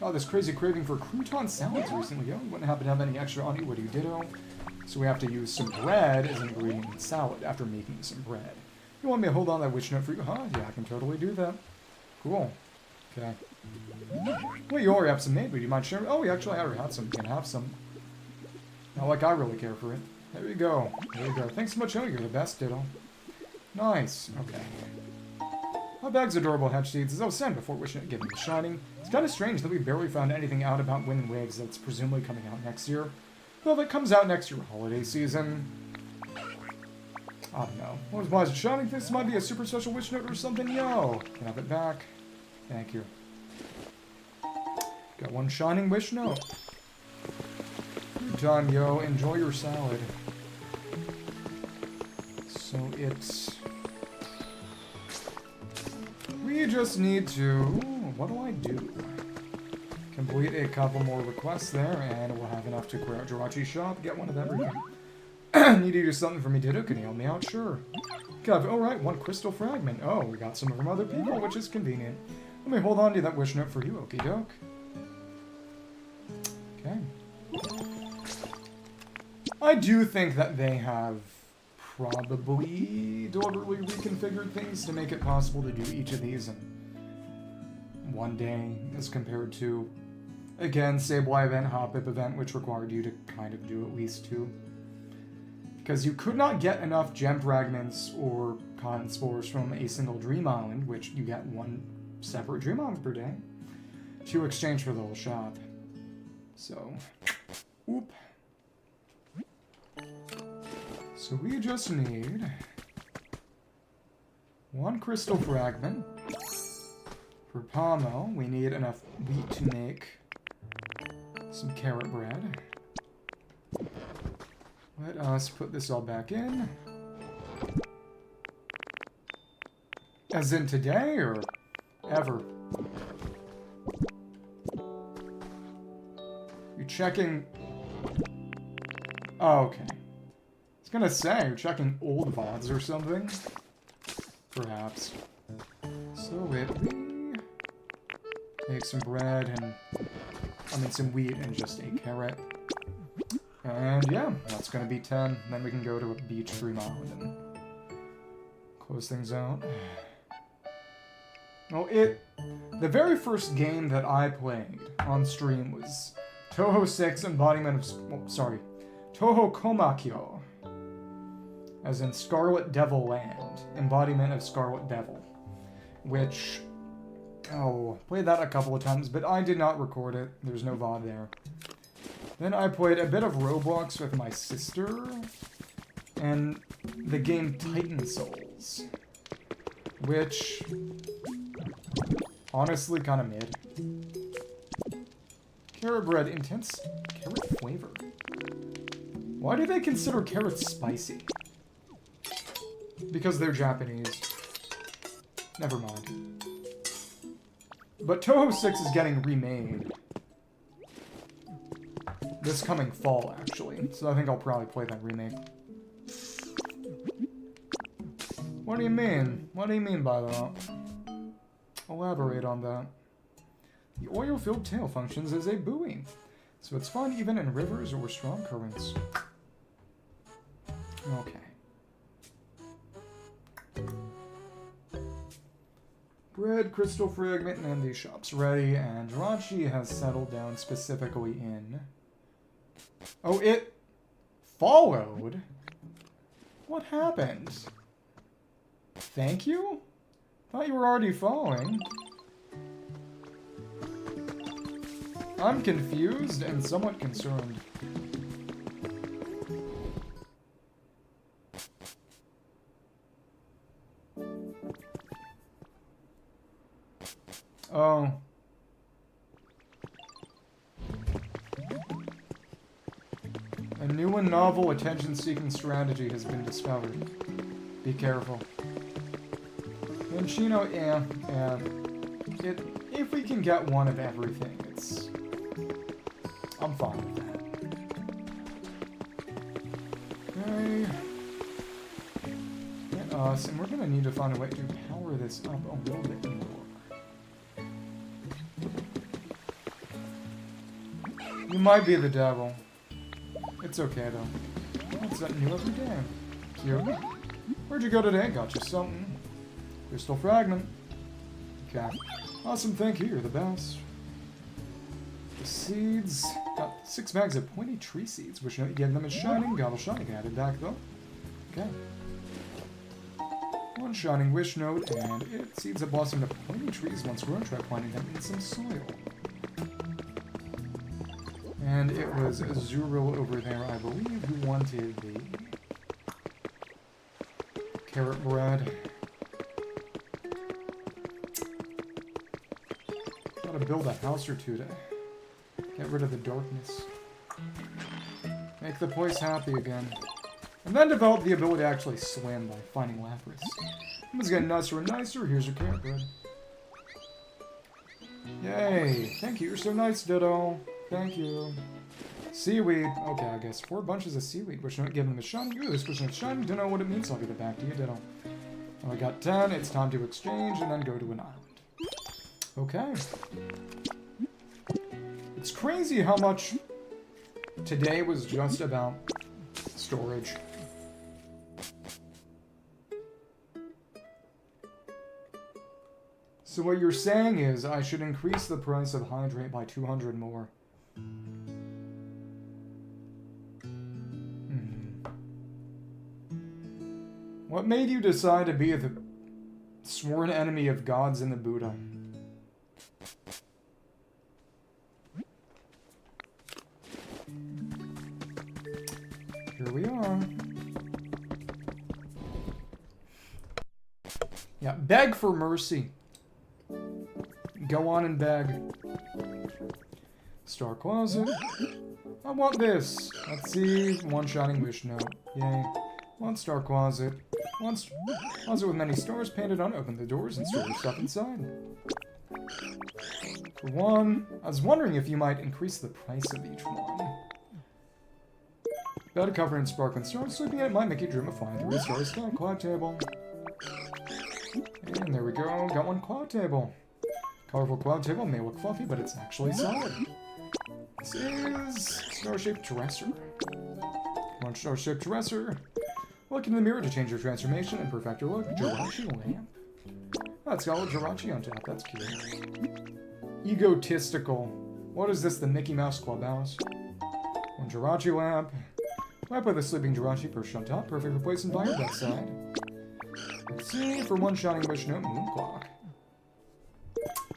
Oh, this crazy craving for crouton salads recently. Oh, wouldn't happen to have any extra on you. What do you ditto? So we have to use some bread as an ingredient in salad after making some bread. You want me to hold on that wish note for you? Huh? Yeah, I can totally do that. Cool. Okay. Well, you already have some made, but you mind sharing? Oh, we actually already have some. You can have some. Not like I really care for it. There you go. There you go. Thanks so much. Oh, you're the best, Diddle. Nice. Okay. My bag's adorable hatch seeds. As I was saying before, wishing it giving me shining. It's kind of strange that we barely found anything out about Wind and Waves that's presumably coming out next year. Well, if it comes out next year, holiday season. I don't know. What was wise shining? This might be a super special wish note or something. Yo, can I have it back? Thank you. Got one shining wish note. Good time, yo. Enjoy your salad. So it's... We just need to... What do I do? Complete a couple more requests there, and we'll have enough to clear out Jirachi's shop. Get one of everything. Need to do something for me, Ditto. Can you help me out? Sure. God, alright, one crystal fragment. Oh, we got some from other people, which is convenient. Let me hold on to that wish note for you, okie doke. Okay. I do think that they have probably deliberately reconfigured things to make it possible to do each of these in one day, as compared to, again, Sableye event, Hop-Pip event, which required you to kind of do at least 2. Because you could not get enough gem fragments or cotton spores from a single Dream Island, which you get 1 separate Dream Island per day, to exchange for the whole shop. So, oop. So we just need 1 crystal fragment. For Pomo, we need enough wheat to make some carrot bread. Let us put this all back in. As in today, or ever? You're checking... Oh, okay. I was gonna say, you're checking old VODs or something? Perhaps. So we make some bread and... I mean some wheat and just a carrot. And yeah, that's gonna be 10. Then we can go to a beach Dream Island and close things out. Well, the very first game that I played on stream was Touhou 6 Embodiment of... Oh, sorry. Touhou Komakyo. As in Scarlet Devil Land. Embodiment of Scarlet Devil. Which... Oh, played that a couple of times, but I did not record it. There's no VOD there. Then I played a bit of Roblox with my sister, and the game Titan Souls, which, honestly, kind of mid. Carrot bread, intense carrot flavor. Why do they consider carrots spicy? Because they're Japanese. Never mind. But Touhou 6 is getting remade. This coming fall, actually. So I think I'll probably play that remake. What do you mean? What do you mean by that? Elaborate on that. The oil-filled tail functions as a buoy. So it's fun even in rivers or strong currents. Okay. Bread, crystal fragment, and the shop's ready, and Jirachi has settled down specifically in... Oh, it followed? What happened? Thank you? Thought you were already following. I'm confused and somewhat concerned. Oh. A new and novel attention-seeking strategy has been discovered. Be careful. And Shino, yeah. If we can get one of everything, it's... I'm fine with that. Okay. Get us, and we're gonna need to find a way to power this up a little bit more. You might be the devil. It's okay, though. It's something new every day. Cute. Where'd you go today? Got you something. Crystal fragment. Okay. Awesome, thank you. You're the best. The seeds. Got 6 bags of pointy tree seeds. Wish note you gave them a shining. Gobble shining. Added back though. Okay. 1 shining wish note, and it seeds that blossom to pointy trees once grown. Try planting them in some soil. And it was Azuril over there, I believe, who wanted the carrot bread. Gotta build a house or two to get rid of the darkness. Make the place happy again. And then develop the ability to actually swim by finding Lapras. It's getting nicer and nicer. Here's your carrot bread. Yay! Thank you, you're so nice, Ditto. Thank you. Seaweed. Okay, I guess 4 bunches of seaweed. Wish not give them a shiny. Ooh, this person is shiny. Don't know what it means. I'll give it back to you, Ditto. Oh, I got 10. It's time to exchange and then go to an island. Okay. It's crazy how much today was just about storage. So what you're saying is I should increase the price of hydrate by 200 more. What made you decide to be the sworn enemy of gods and the Buddha? Here we are. Yeah, beg for mercy. Go on and beg. Star Closet. I want this. Let's see. 1 shining wish note. Yay. 1 star closet. 1 closet with many stars painted on. Open the doors and store your stuff inside. For 1. I was wondering if you might increase the price of each one. Bed covered in sparkling stars. Sleeping at it might make you dream of flying through a starry sky. Cloud table. And there we go. Got 1 cloud table. Colorful cloud table may look fluffy, but it's actually solid. This is star-shaped dresser. 1 star-shaped dresser. Look in the mirror to change your transformation and perfect your look. Jirachi lamp. That's got a Jirachi on top. That's cute. Egotistical. What is this? The Mickey Mouse Clubhouse? 1 Jirachi lamp. Lamp with a sleeping Jirachi perched on top. Perfect replacement by your bedside. Let's see. For 1 shining wish note, moon clock.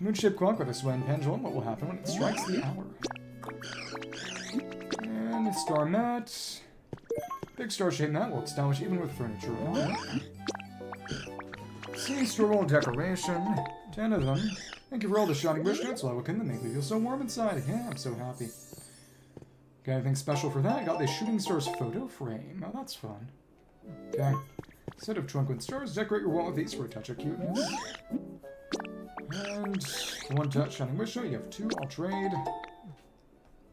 Moon-shaped clock with a swaying pendulum. What will happen when it strikes the hour? And star mat. Big star-shaped mat will stylish even with furniture on. See store decoration. 10 of them. Thank you for all the shining wish notes. I'll look in them. Make me feel so warm inside. Yeah, I'm so happy. Got anything special for that? Got the shooting stars photo frame. Oh, that's fun. Okay. Set of twinkling stars. Decorate your wall with these for a touch of cuteness. And 1 touch shining wish note. You have 2. I'll trade.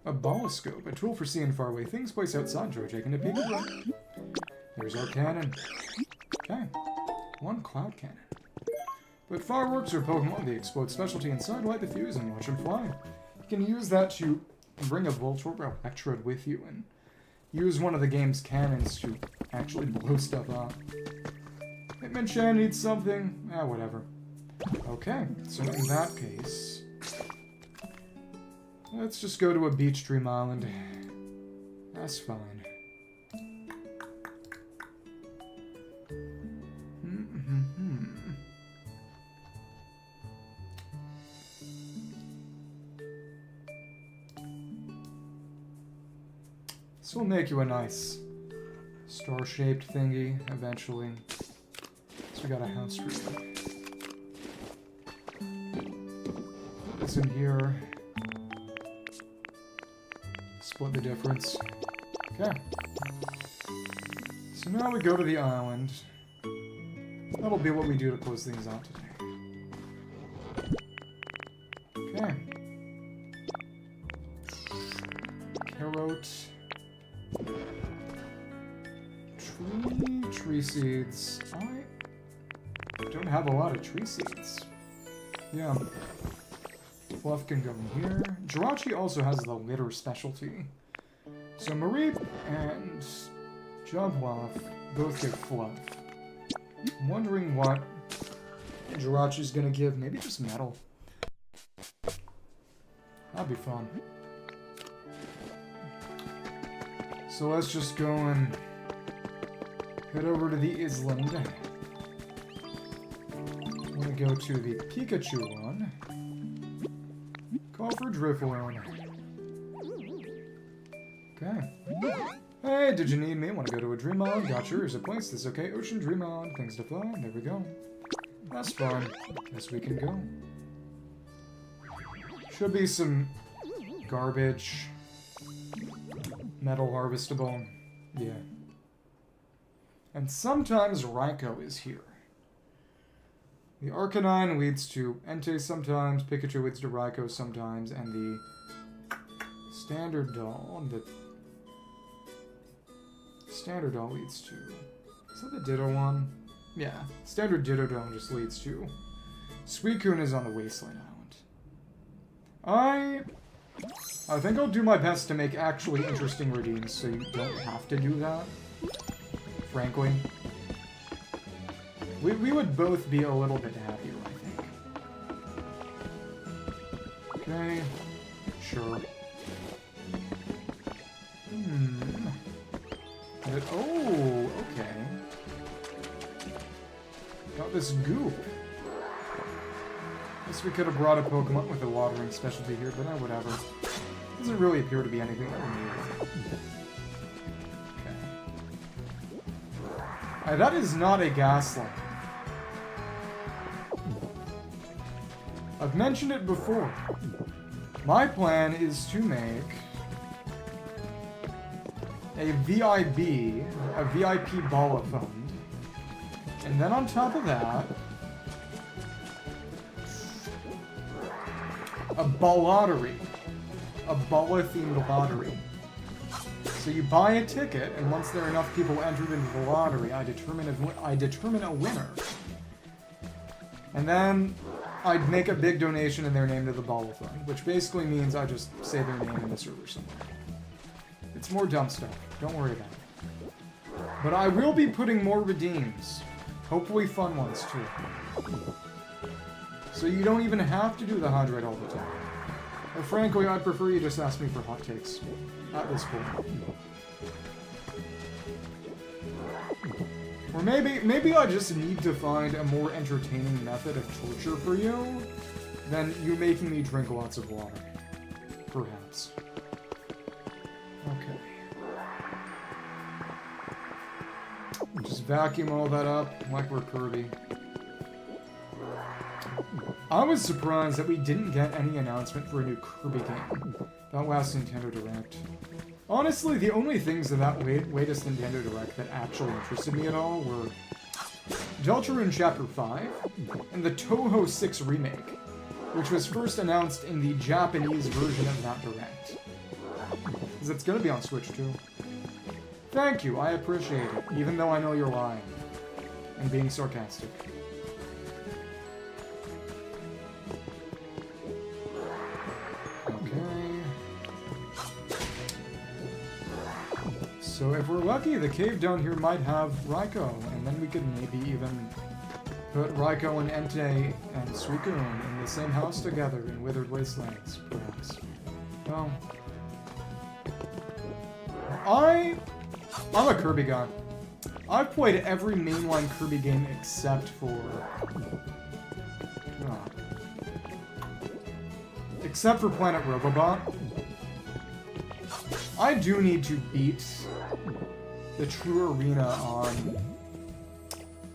A boloscope, a tool for seeing faraway things placed outside. Enjoy taking a peek at them. There's our cannon. Okay. 1 cloud cannon. But fireworks or Pokemon, they explode specialty inside, light the fuse, and watch them fly. You can use that to bring a Voltorb or Electrode with you and use one of the game's cannons to actually blow stuff up. Hitmonchan needs something. Whatever. Okay, so in that case, let's just go to a beach dream island. That's fine. This will make you a nice star-shaped thingy eventually. So we got a house for you. Put this in here. Split the difference. Okay. So now we go to the island. That'll be what we do to close things out today. Okay. Carrot. Tree seeds. I don't have a lot of tree seeds. Yeah. Fluff can go in here. Jirachi also has the litter specialty. So Mareep and Jumpluff both get Fluff. I'm wondering what Jirachi's gonna give. Maybe just metal. That'd be fun. So let's just go and head over to the island. I'm gonna go to the Pikachu one. Call for Drifloon. Okay. Hey, did you need me? Want to go to a Dream Island? Got yours. A place that's okay. Ocean Dream Island. Things to find. There we go. That's fun. Guess we can go. Should be some garbage. Metal harvestable. Yeah. And sometimes Raikou is here. The Arcanine leads to Entei sometimes, Pikachu leads to Raikou sometimes, and the Standard Doll, Standard Doll leads to... Is that the Ditto one? Yeah. Standard Ditto Doll just leads to... Suicune is on the Wasteland Island. I think I'll do my best to make actually interesting redeems so you don't have to do that. Frankly. We would both be a little bit happier, I think. Okay. Sure. Oh, okay. Got this goop. Guess we could have brought a Pokemon with a watering specialty here, but whatever. Doesn't really appear to be anything that we need. Okay. That is not a Gaslight. I've mentioned it before. My plan is to make a VIP Bala Fund. And then on top of that, a Ballottery. A Bala-themed lottery. So you buy a ticket, and once there are enough people entered into the lottery, I determine a winner. And then I'd make a big donation in their name to the Bala Fund, which basically means I just say their name in the server somewhere. It's more dumb stuff. Don't worry about it. But I will be putting more redeems. Hopefully fun ones, too. So you don't even have to do the hydrate all the time. Or frankly, I'd prefer you just ask me for hot takes. At this point. Or maybe I just need to find a more entertaining method of torture for you than you making me drink lots of water. Perhaps. Okay. Just vacuum all that up like we're Kirby. I was surprised that we didn't get any announcement for a new Kirby game that last Nintendo Direct. Honestly, the only things of that latest Nintendo Direct that actually interested me at all were Deltarune Chapter 5 and the Touhou 6 remake, which was first announced in the Japanese version of that Direct. Because it's gonna be on Switch too. Thank you, I appreciate it, even though I know you're lying and being sarcastic. So if we're lucky, the cave down here might have Raikou, and then we could maybe even put Raikou and Entei and Suicune in the same house together in Withered Wastelands, perhaps. Well, I'm a Kirby guy. I've played every mainline Kirby game except for... except for Planet Robobot. I do need to beat the true arena on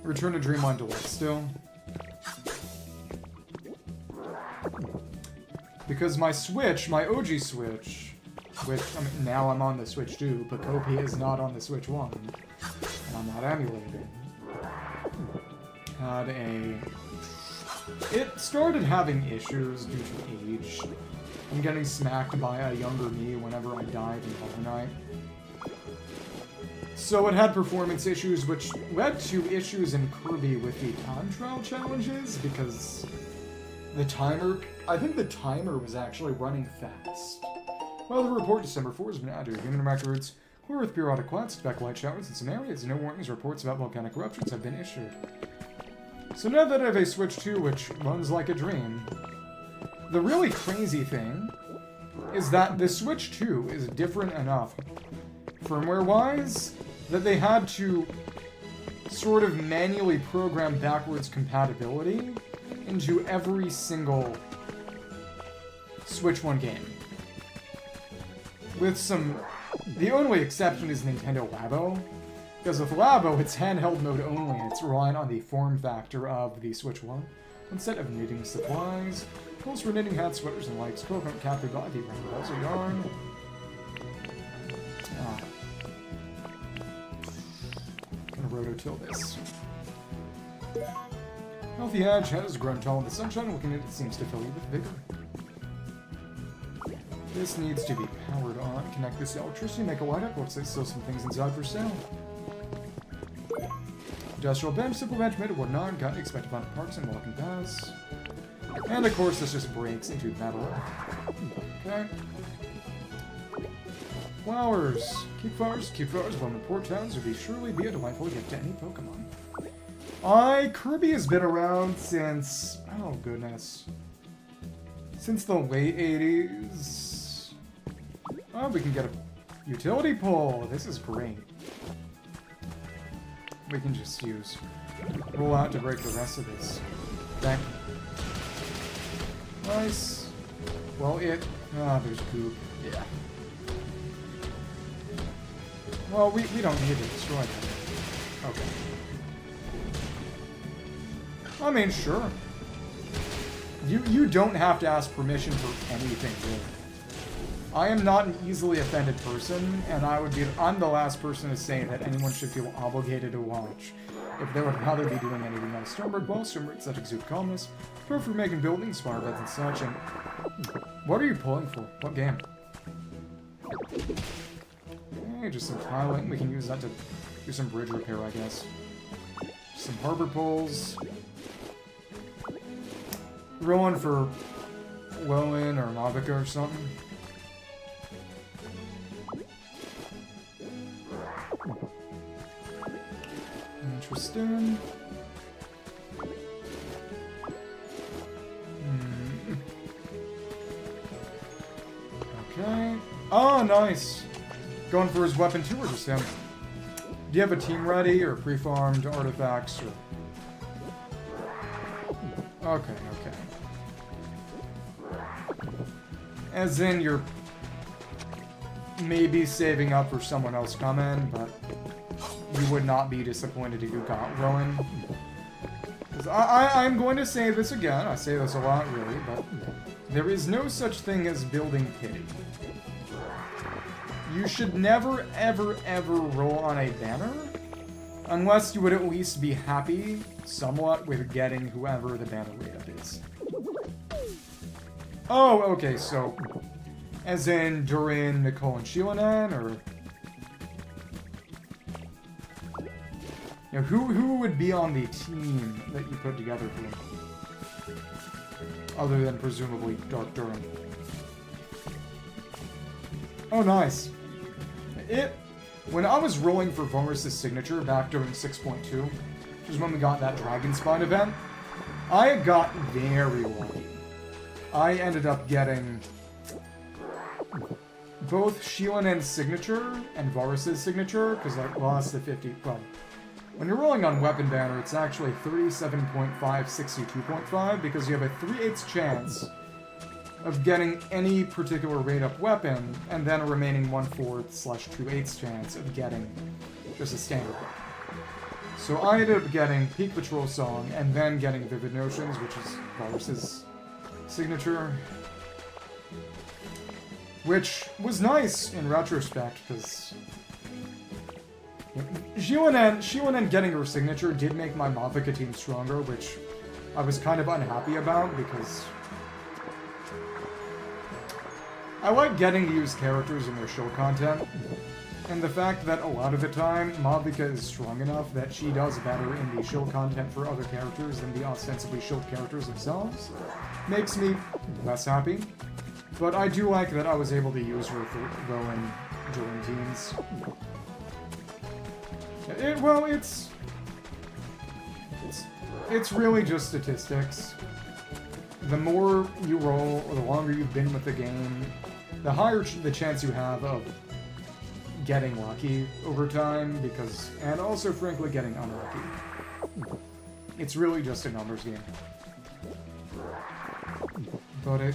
Return to Dreamland Deluxe still. Because my Switch, my OG Switch, which, I mean, now I'm on the Switch 2, Pokopia is not on the Switch 1, and I'm not emulating, had a... It started having issues due to age. I'm getting smacked by a younger me whenever I died in Hollow Knight. So it had performance issues, which led to issues in Kirby with the time trial challenges, because the timer... I think the timer was actually running fast. Well, the report December 4 has been added to Human Records. With periodic clouds, expect light showers in some areas. No warnings or reports about volcanic eruptions have been issued. So now that I have a Switch 2 which runs like a dream, the really crazy thing is that the Switch 2 is different enough, firmware-wise, that they had to sort of manually program backwards compatibility into every single Switch 1 game. With some... The only exception is Nintendo Labo, because with Labo, it's handheld mode only, and it's reliant on the form factor of the Switch 1. Instead of knitting supplies, tools for knitting hats, sweaters, and likes, coconut capture body, round balls of yarn. Gonna rototill this. Healthy Edge has grown tall in the sunshine, looking at it seems to fill you with vigor. This needs to be powered on. Connect this to electricity, make a light up. Looks like still some things inside for sale. Industrial bench, simple bench made of wood and iron, got expected amount of parts and walking paths. And of course this just breaks into metal. Okay. Flowers. Keep flowers, bloom in port towns would surely be a delightful gift to any Pokemon. Kirby has been around since, oh goodness, since the late 80s. Oh, we can get a utility pole. This is great. We can just use roll out to break the rest of this. Okay. Nice. Well, there's goop. Yeah. Well, we don't need to destroy that. Okay. I mean, sure. You don't have to ask permission for anything, really. I am not an easily offended person, and I'm the last person to say that anyone should feel obligated to watch if they would rather be doing anything else. Stormbird, well, Stormbird such exude calmness, perfect for making buildings, spire beds and such, and what are you pulling for? What game? Okay, just some tiling. We can use that to do some bridge repair, I guess. Some harbor poles. Rolling for Lowen or Mavica or something. Interesting. Okay. Oh, nice. Going for his weapon too, or just him? Do you have a team ready, or pre-farmed artifacts, or... Okay. As in, you're maybe saving up for someone else coming, but you would not be disappointed if you got Rowan. Because I'm going to say this again, I say this a lot really, but there is no such thing as building pity. You should never, ever, ever roll on a banner, unless you would at least be happy, somewhat, with getting whoever the banner rate-up is. Oh, okay, so, as in Durin, Nicole, and Shilanan, or... You know, who would be on the team that you put together for him? Other than, presumably, Dark Durin. Oh, nice. When I was rolling for Varus' signature back during 6.2, which is when we got that Dragon Spine event, I got very lucky. I ended up getting both Shilanen's signature and Varus' signature, because I lost the 50... Well, when you're rolling on Weapon Banner, it's actually 37.5, 62.5, because you have a 3/8 chance of getting any particular rate-up weapon, and then a remaining 1/4/2/8 chance of getting just a standard weapon. So I ended up getting Peak Patrol Song, and then getting Vivid Notions, which is Varus' signature. Which was nice in retrospect, because Shilanen getting her signature did make my Mavica team stronger, which I was kind of unhappy about, because I like getting to use characters in their shield content, and the fact that a lot of the time Mavica is strong enough that she does better in the shield content for other characters than the ostensibly shield characters themselves makes me less happy. But I do like that I was able to use her for Rowan during teens. Well, it's really just statistics. The more you roll, or the longer you've been with the game, the higher the chance you have of getting lucky over time, and also, frankly, getting unlucky. It's really just a numbers game. But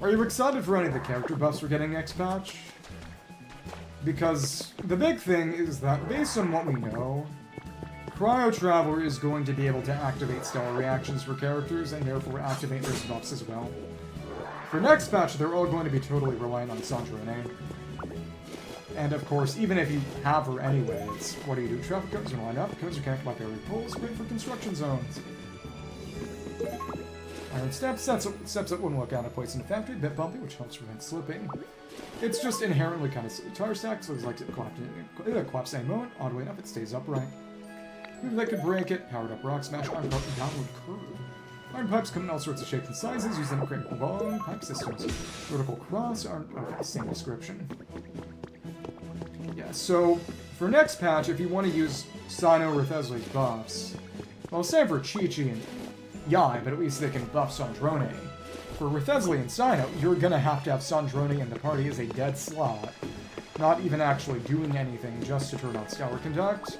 are you excited for any of the character buffs we're getting next patch? Because the big thing is that, based on what we know, Cryo Traveler is going to be able to activate stellar reactions for characters, and therefore activate those buffs as well. For next patch, they're all going to be totally reliant on Sandrone. And of course, even if you have her anyway, it's what do? Traffic cones are lined up, cones are connected by buried poles, great for construction zones. Iron steps that wouldn't look out of place in a factory, bit bumpy, which helps prevent slipping. It's just inherently kind of tire stack, so it's like it collapse any moment. Oddly enough, it stays upright. Move that could break it. Powered up rock smash, iron downward curve. Iron pipes come in all sorts of shapes and sizes, using to create long pipe systems. Vertical cross aren't the same description. Yeah, so for next patch, if you want to use Sino or Theslei's buffs, well, same for Chi-Chi and Yai, but at least they can buff Sandrone. For Rethesli and Sino, you're gonna have to have Sandrone in the party as a dead slot, not even actually doing anything just to turn on Stellar Conduct.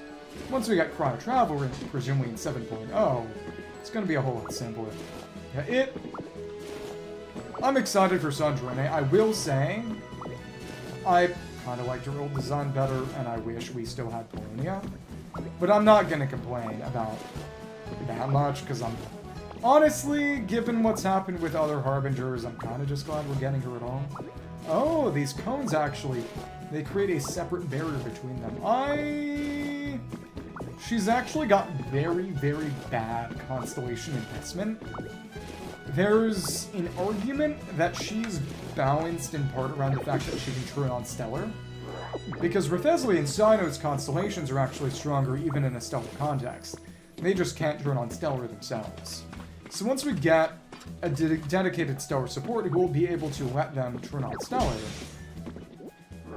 Once we get Cryo Traveler, presumably in 7.0, it's gonna be a whole lot simpler. Yeah, I'm excited for Sandrone. I will say, I kind of liked her old design better, and I wish we still had Polonia. But I'm not gonna complain about that much, because honestly, given what's happened with other Harbingers, I'm kind of just glad we're getting her at all. Oh, these cones actually, they create a separate barrier between them. She's actually got very, very bad Constellation investment. There's an argument that she's balanced in part around the fact that she can turn on Stellar. Because Rethesli and Sino's Constellations are actually stronger even in a Stellar context. They just can't turn on Stellar themselves. So once we get a dedicated Stellar support, we'll be able to let them turn on Stellar.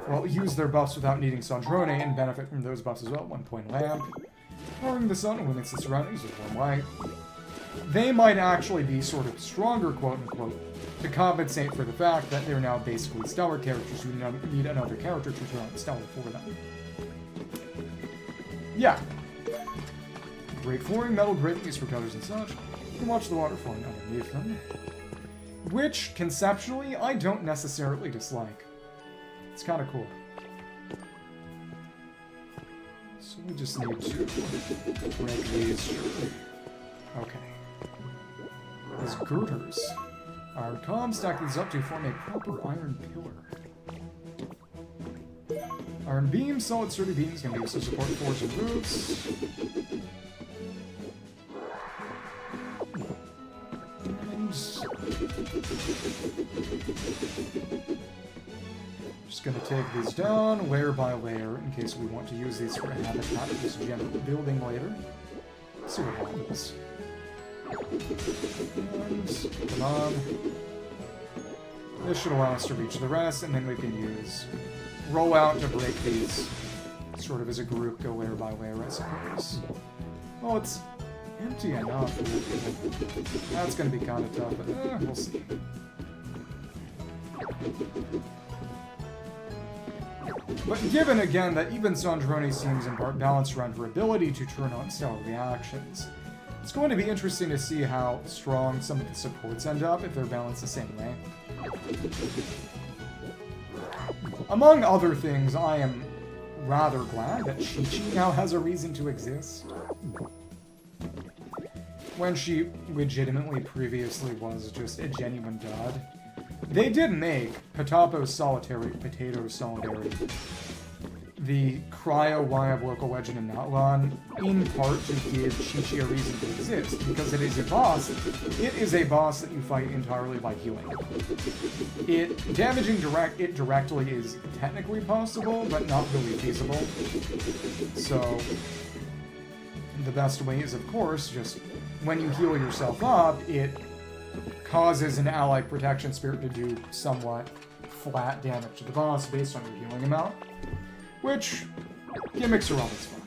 Well, use their buffs without needing Sandrone and benefit from those buffs as well. 1 point lamp. Powering the sun illuminates the surroundings with warm light. They might actually be sort of stronger, quote-unquote, to compensate for the fact that they're now basically Stellar characters who need another character to turn on Stellar for them. Yeah. Great flooring, metal grating used for colors and such. You can watch the water flowing underneath them. Which, conceptually, I don't necessarily dislike. It's kind of cool. So we just need to break these. Okay. These girders. Iron columns stack these up to form a proper iron pillar. Iron beams, solid sturdy beams can be used to support floors and roofs. And just gonna take these down layer by layer in case we want to use these for a habitat of this general building later. Let's see what happens. And come on. This should allow us to reach the rest, and then we can use roll out to break these sort of as a group, go layer by layer, I suppose. Well, it's empty enough. That's going to be kind of tough, but we'll see. But given, again, that even Sandrone seems in part balanced around her ability to turn on stellar reactions, it's going to be interesting to see how strong some of the supports end up if they're balanced the same way. Among other things, I am rather glad that Chi-Chi now has a reason to exist. When she legitimately previously was just a genuine god. They did make Potato Solidarity, the cryo-Y of local legend in Outlawn, in part to give Chi-Chi a reason to exist, because it is a boss. It is a boss that you fight entirely by healing. Damaging it directly is technically possible, but not really feasible. So, the best way is, of course, just when you heal yourself up, it causes an allied protection spirit to do somewhat flat damage to the boss based on your healing amount, which gimmicks are always fun.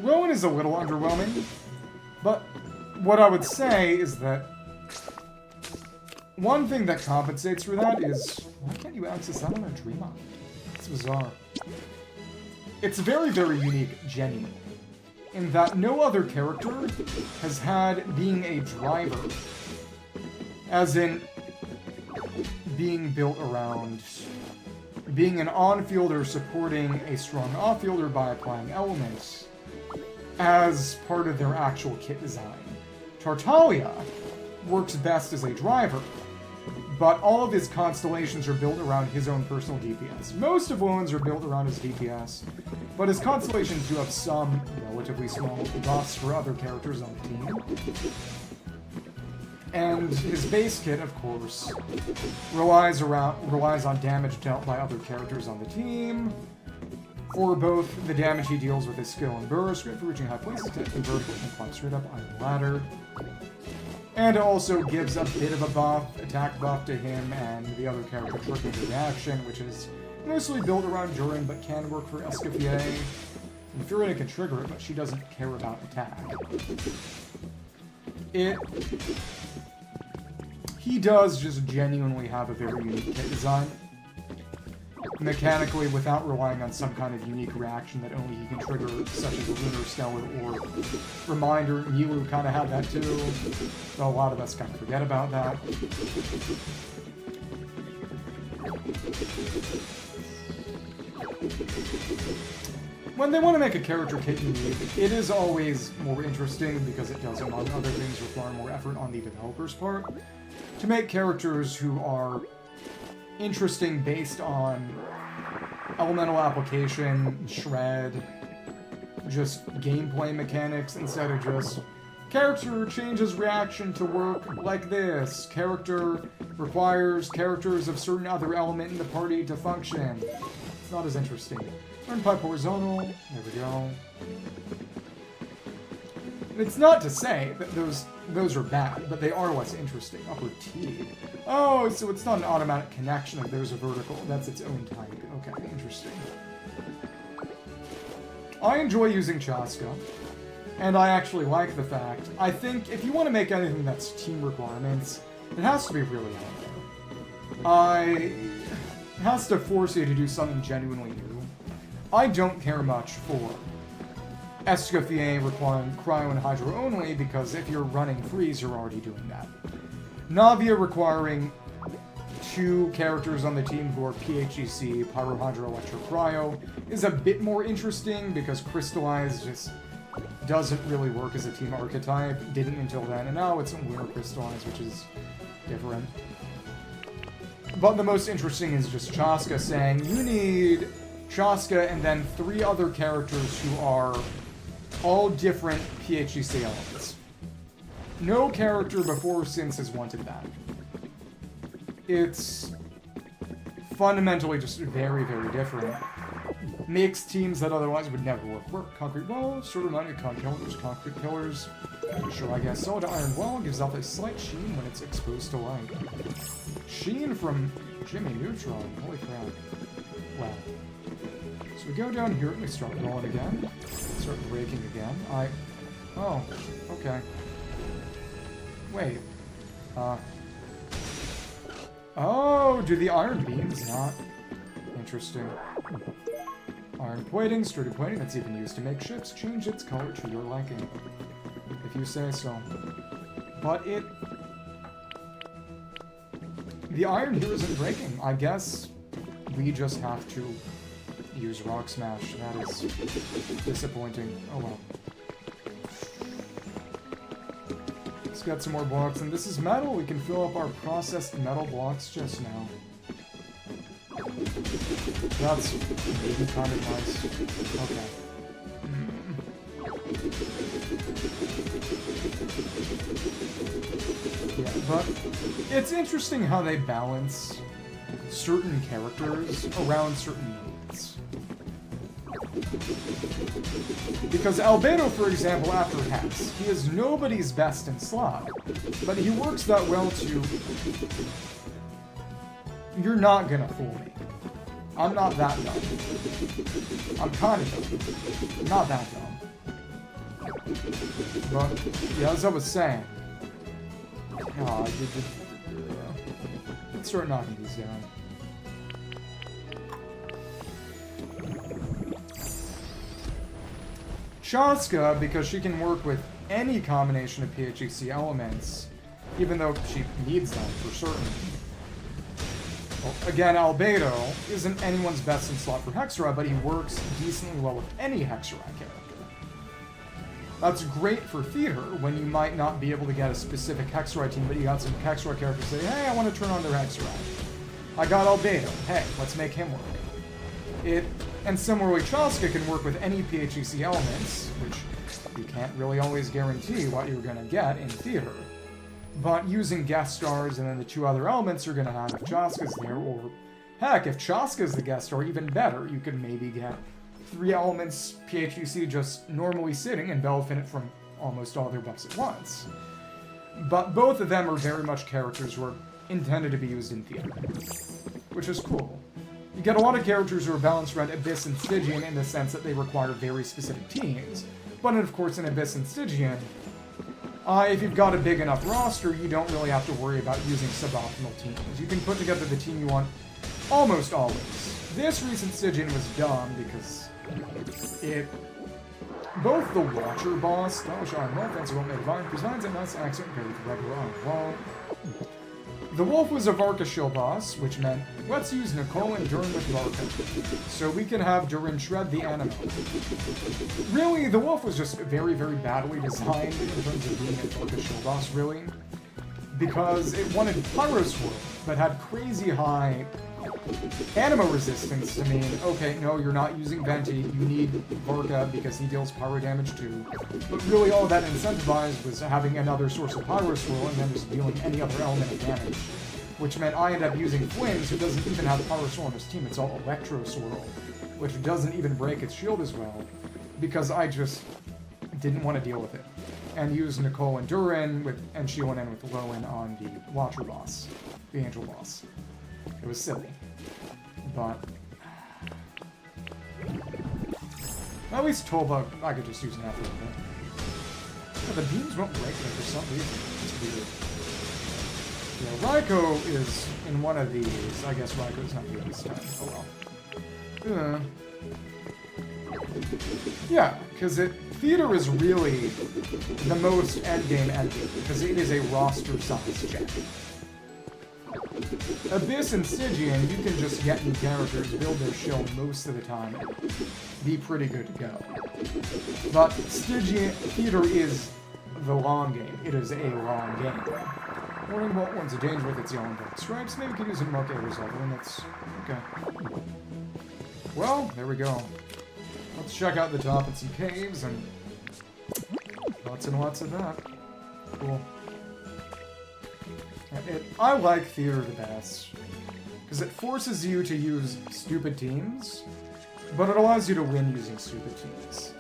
Rowan is a little underwhelming, but what I would say is that one thing that compensates for that is, why can't you access that on a Dreamon? It's bizarre. It's very, very unique, genuinely, in that no other character has had being a driver, as in being built around being an on-fielder supporting a strong off-fielder by applying elements as part of their actual kit design. Tartaglia works best as a driver, but all of his constellations are built around his own personal DPS. Most of Wounds are built around his DPS, but his constellations do have some relatively small buffs for other characters on the team. And his base kit, of course, relies on damage dealt by other characters on the team, for both the damage he deals with his skill and burst, great for reaching high places, to convert and climb straight up Iron Ladder. And it also gives a bit of a buff, attack buff to him and the other character triggering reaction, which is mostly built around Durin, but can work for Escoffier. And Furina can trigger it, but she doesn't care about attack. He does just genuinely have a very unique kit design. Mechanically, without relying on some kind of unique reaction that only he can trigger, such as a Lunar Stellar or Reminder. Milu kind of had that too, though a lot of us kind of forget about that. When they want to make a character kit unique, it is always more interesting because it does, among other things, require more effort on the developer's part to make characters who are interesting based on elemental application, shred, just gameplay mechanics, instead of just character changes reaction to work like this. Character requires characters of certain other element in the party to function. It's not as interesting. Learn Pipe Horizontal. There we go. It's not to say that those are bad, but they are less interesting. Upward T. Oh, so it's not an automatic connection if there's a vertical. That's its own type. Okay, interesting. I enjoy using Chaska, and I actually like the fact. I think if you want to make anything that's team requirements, it has to be really out there. It has to force you to do something genuinely new. I don't care much for Escoffier requiring Cryo and Hydro only, because if you're running Freeze, you're already doing that. Navia requiring 2 characters on the team who are PHEC, Pyro, Hydro, Electro, Cryo, is a bit more interesting, because Crystallize just doesn't really work as a team archetype. Didn't until then, and now it's Lunar Crystallize, which is different. But the most interesting is just Chaska saying, you need Chaska and then 3 other characters who are all different PHEC elements. No character before or since has wanted that. It's fundamentally just very, very different. Makes teams that otherwise would never work. Concrete Wall, sort of reminded concrete pillars. Sure, I guess. Solid Iron Wall gives off a slight sheen when it's exposed to light. Sheen from Jimmy Neutron. Holy crap. Wow. So we go down here and we start rolling again. Start breaking again. Oh, okay. Wait. Oh, do the iron beams not? Interesting. Iron plating, sturdy plating that's even used to make ships. Change its color to your liking. If you say so. But the iron here isn't breaking. I guess we just have to use Rock Smash. That is disappointing. Oh well. Let's get some more blocks, and this is metal. We can fill up our processed metal blocks just now. That's maybe kind of nice. Okay. Yeah, but it's interesting how they balance certain characters around certain needs. Because Albedo, for example, after Hex, he is nobody's best in slot, but he works that well to You're not gonna fool me. I'm not that dumb. I'm kind of dumb. Not that dumb. But, yeah, as I was saying. Let's start knocking these down. Chaska, because she can work with any combination of PHEC elements, even though she needs them for certain. Well, again, Albedo isn't anyone's best in slot for Hexeride, but he works decently well with any Hexeride character. That's great for theater, when you might not be able to get a specific Hexeride team, but you got some Hexeride characters say, hey, I want to turn on their Hexeride. I got Albedo. Hey, let's make him work. And similarly, Chaska can work with any PHEC elements, which you can't really always guarantee what you're going to get in theater. But using guest stars and then the two other elements you're going to have if Chaska's there, or heck, if Chaska's the guest star, even better, you could maybe get 3 elements PHEC just normally sitting and benefit from almost all their buffs at once. But both of them are very much characters who are intended to be used in theater, which is cool. You get a lot of characters who are balanced around Abyss and Stygian in the sense that they require very specific teams. But of course in Abyss and Stygian, if you've got a big enough roster, you don't really have to worry about using suboptimal teams. You can put together the team you want almost always. This recent Stygian was dumb because both the Watcher boss, Stylish on offense, won't make Vine, provides a nice accent paired with regular on wall. The Wolf was a Varka shield boss, which meant, let's use Nicole and Durin with Varka, so we can have Durin shred the animal. Really, the Wolf was just very, very badly designed in terms of being a Varka shield boss, really, because it wanted Pyro Swirl, but had crazy high Anima resistance to mean, okay, no, you're not using Venti, you need Varka because he deals pyro damage too. But really all that incentivized was having another source of Pyro Swirl and then just dealing any other element of damage. Which meant I ended up using Flames, who doesn't even have Pyro Swirl on his team, it's all Electro Swirl, which doesn't even break its shield as well, because I just didn't want to deal with it. And used Nicole and Durin, and Shieldin and with Lowen on the Watcher boss, the Angel boss. It was silly. But at least Tolba, I could just use an F a little bit. Yeah, the beams won't break there for some reason. It's weird. Yeah, Raikou is in one of these. I guess Raikou's not here this time. Oh well. Yeah, because theater is really the most endgame endgame, because it is a roster size check. Abyss and Stygian, you can just get new characters, build their shield most of the time, and be pretty good to go. But Stygian theater is the long game. It is a long game. Warning about one's a danger with its yellow and dark stripes. Maybe we could use a Mark A result, and that's okay. Well, there we go. Let's check out the top and some caves, and lots of that. Cool. I like theater the best, because it forces you to use stupid teams, but it allows you to win using stupid teams.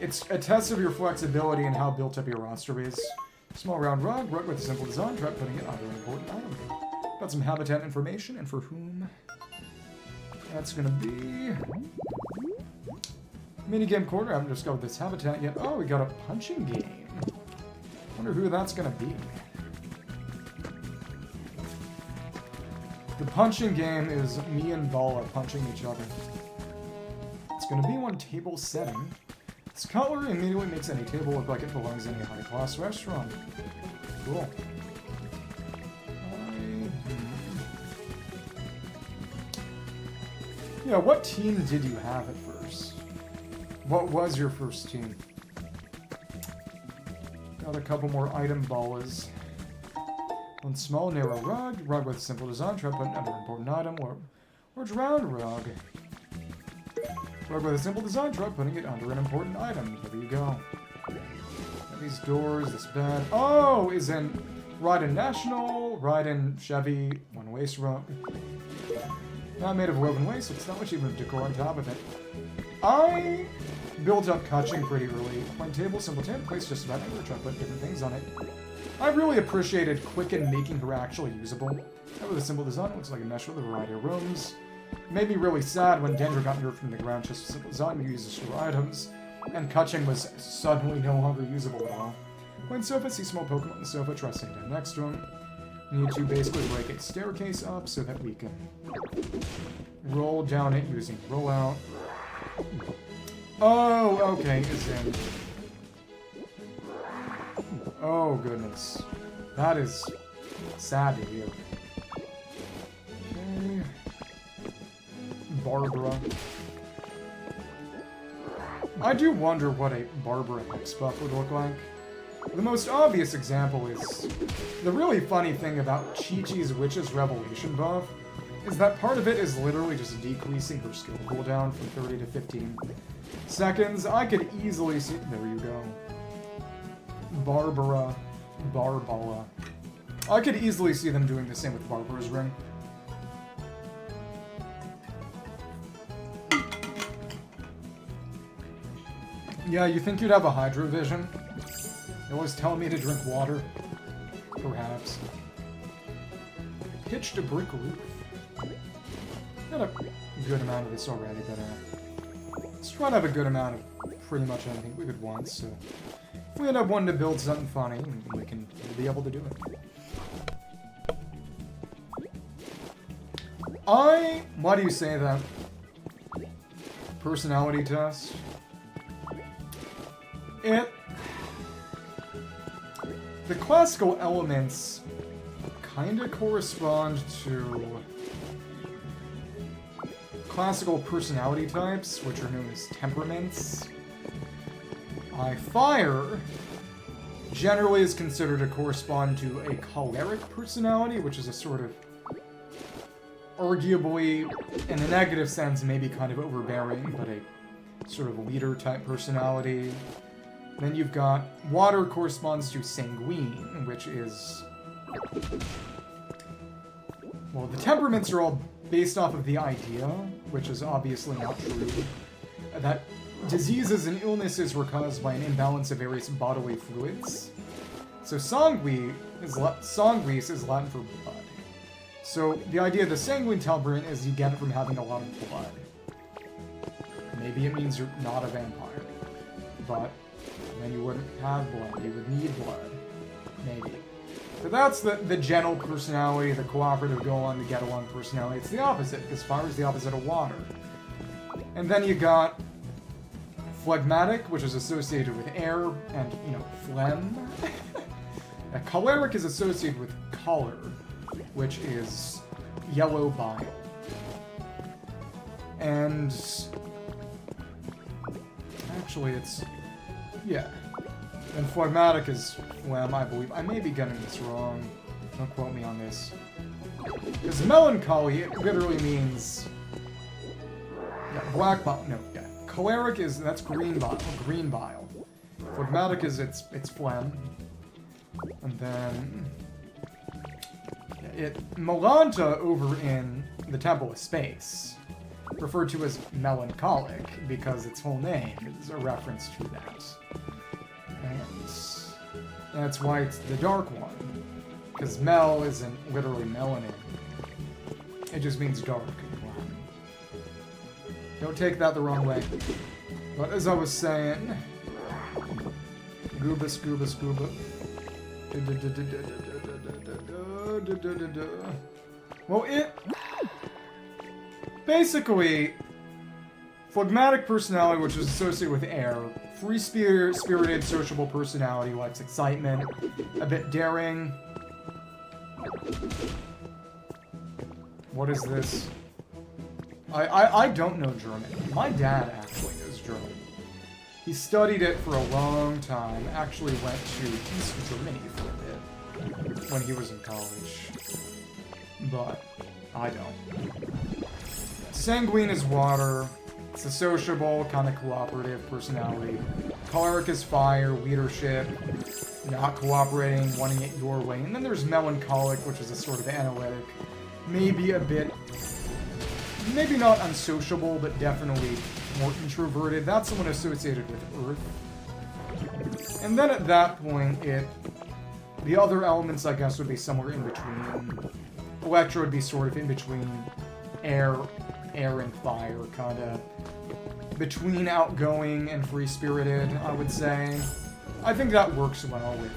It's a test of your flexibility and how built up your roster is. Small round rug, rug with a simple design, try putting it under an important item. Got some habitat information, and for whom? That's gonna be... Minigame corner, I haven't discovered this habitat yet. Oh, we got a punching game. Wonder who that's gonna be. The punching game is me and Bala punching each other. It's going to be one table setting. This cutlery immediately makes any table look like it belongs in a high-class restaurant. Cool. Yeah, what team did you have at first? What was your first team? Got a couple more item ballas. One small, narrow rug, rug with a simple design, try putting under an important item, large round rug. Rug with a simple design, try putting it under an important item. There you go. Got these doors, this bed. Oh, is in Raiden National, Raiden Chevy, one waist rug. Not made of woven waste, so it's not much even decor on top of it. built up Kaching pretty early. Playing table, simple table, place just about anywhere, try to put different things on it. I really appreciated Quicken making her actually usable. That was a simple design, looks like a mesh with a variety of rooms. It made me really sad when Dendra got nerfed from the ground, just a simple design, you use to store items, and Kaching was suddenly no longer usable at all. Playing sofa, see small Pokemon on the sofa, try staying down next to him. We need to basically break a staircase up so that we can roll down it using rollout. Oh, okay, it's in. Oh, goodness. That is sad to hear. Okay. Barbara. I do wonder what a Barbara Hex buff would look like. The most obvious example is the really funny thing about Chi-Chi's Witch's Revelation buff is that part of it is literally just decreasing her skill cooldown from 30 to 15 seconds. I could easily see... There you go. Barbara. I could easily see them doing the same with Barbara's Ring. Yeah, you think you'd have a Hydro Vision? They always tell me to drink water. Perhaps. Pitched a brick roof. Got a good amount of this already, but let's try to have a good amount of pretty much anything we could want, so if we end up wanting to build something funny, we'll be able to do it. Why do you say that? Personality test? The classical elements kind of correspond to classical personality types, which are known as temperaments. Fire generally is considered to correspond to a choleric personality, which is a sort of arguably, in a negative sense, maybe kind of overbearing, but a sort of leader-type personality. Then you've got water corresponds to sanguine, which is... Well, the temperaments are all based off of the idea, which is obviously not true, that diseases and illnesses were caused by an imbalance of various bodily fluids. So sanguis is Latin for blood. So the idea of the sanguine temperament is you get it from having a lot of blood. Maybe it means you're not a vampire, but then you wouldn't have blood. You would need blood. Maybe. So that's the gentle personality, the cooperative, go on to get along personality. It's the opposite, because fire is the opposite of water. And then you got phlegmatic, which is associated with air and, phlegm. Choleric is associated with choler, which is yellow bile. And actually it's... Yeah. And phlegmatic is phlegm, I believe. I may be getting this wrong. Don't quote me on this. Because melancholy, it literally means... Yeah, black bile. No, yeah. Choleric is... That's green bile. Green bile. Phlegmatic is it's phlegm. And then... Yeah, Melanta over in the Temple of Space, referred to as melancholic, because its whole name is a reference to that. And that's why it's the dark one, because mel isn't literally melanin. It just means dark. Don't take that the wrong way. But as I was saying, Gooba Scooba Scooba. Well, basically, phlegmatic personality, which is associated with air, free-spirited, sociable personality, likes excitement, a bit daring. What is this? I don't know German. My dad actually knows German. He studied it for a long time, actually went to East Germany for a bit when he was in college. But I don't. Sanguine is water. It's a sociable, kind of cooperative personality. Choleric is fire, leadership, not cooperating, wanting it your way. And then there's melancholic, which is a sort of analytic. Maybe a bit, maybe not unsociable, but definitely more introverted. That's someone associated with Earth. And then at that point, the other elements, I guess, would be somewhere in between. Electro would be sort of in between air and fire, kind of. Between outgoing and free-spirited, I would say. I think that works well with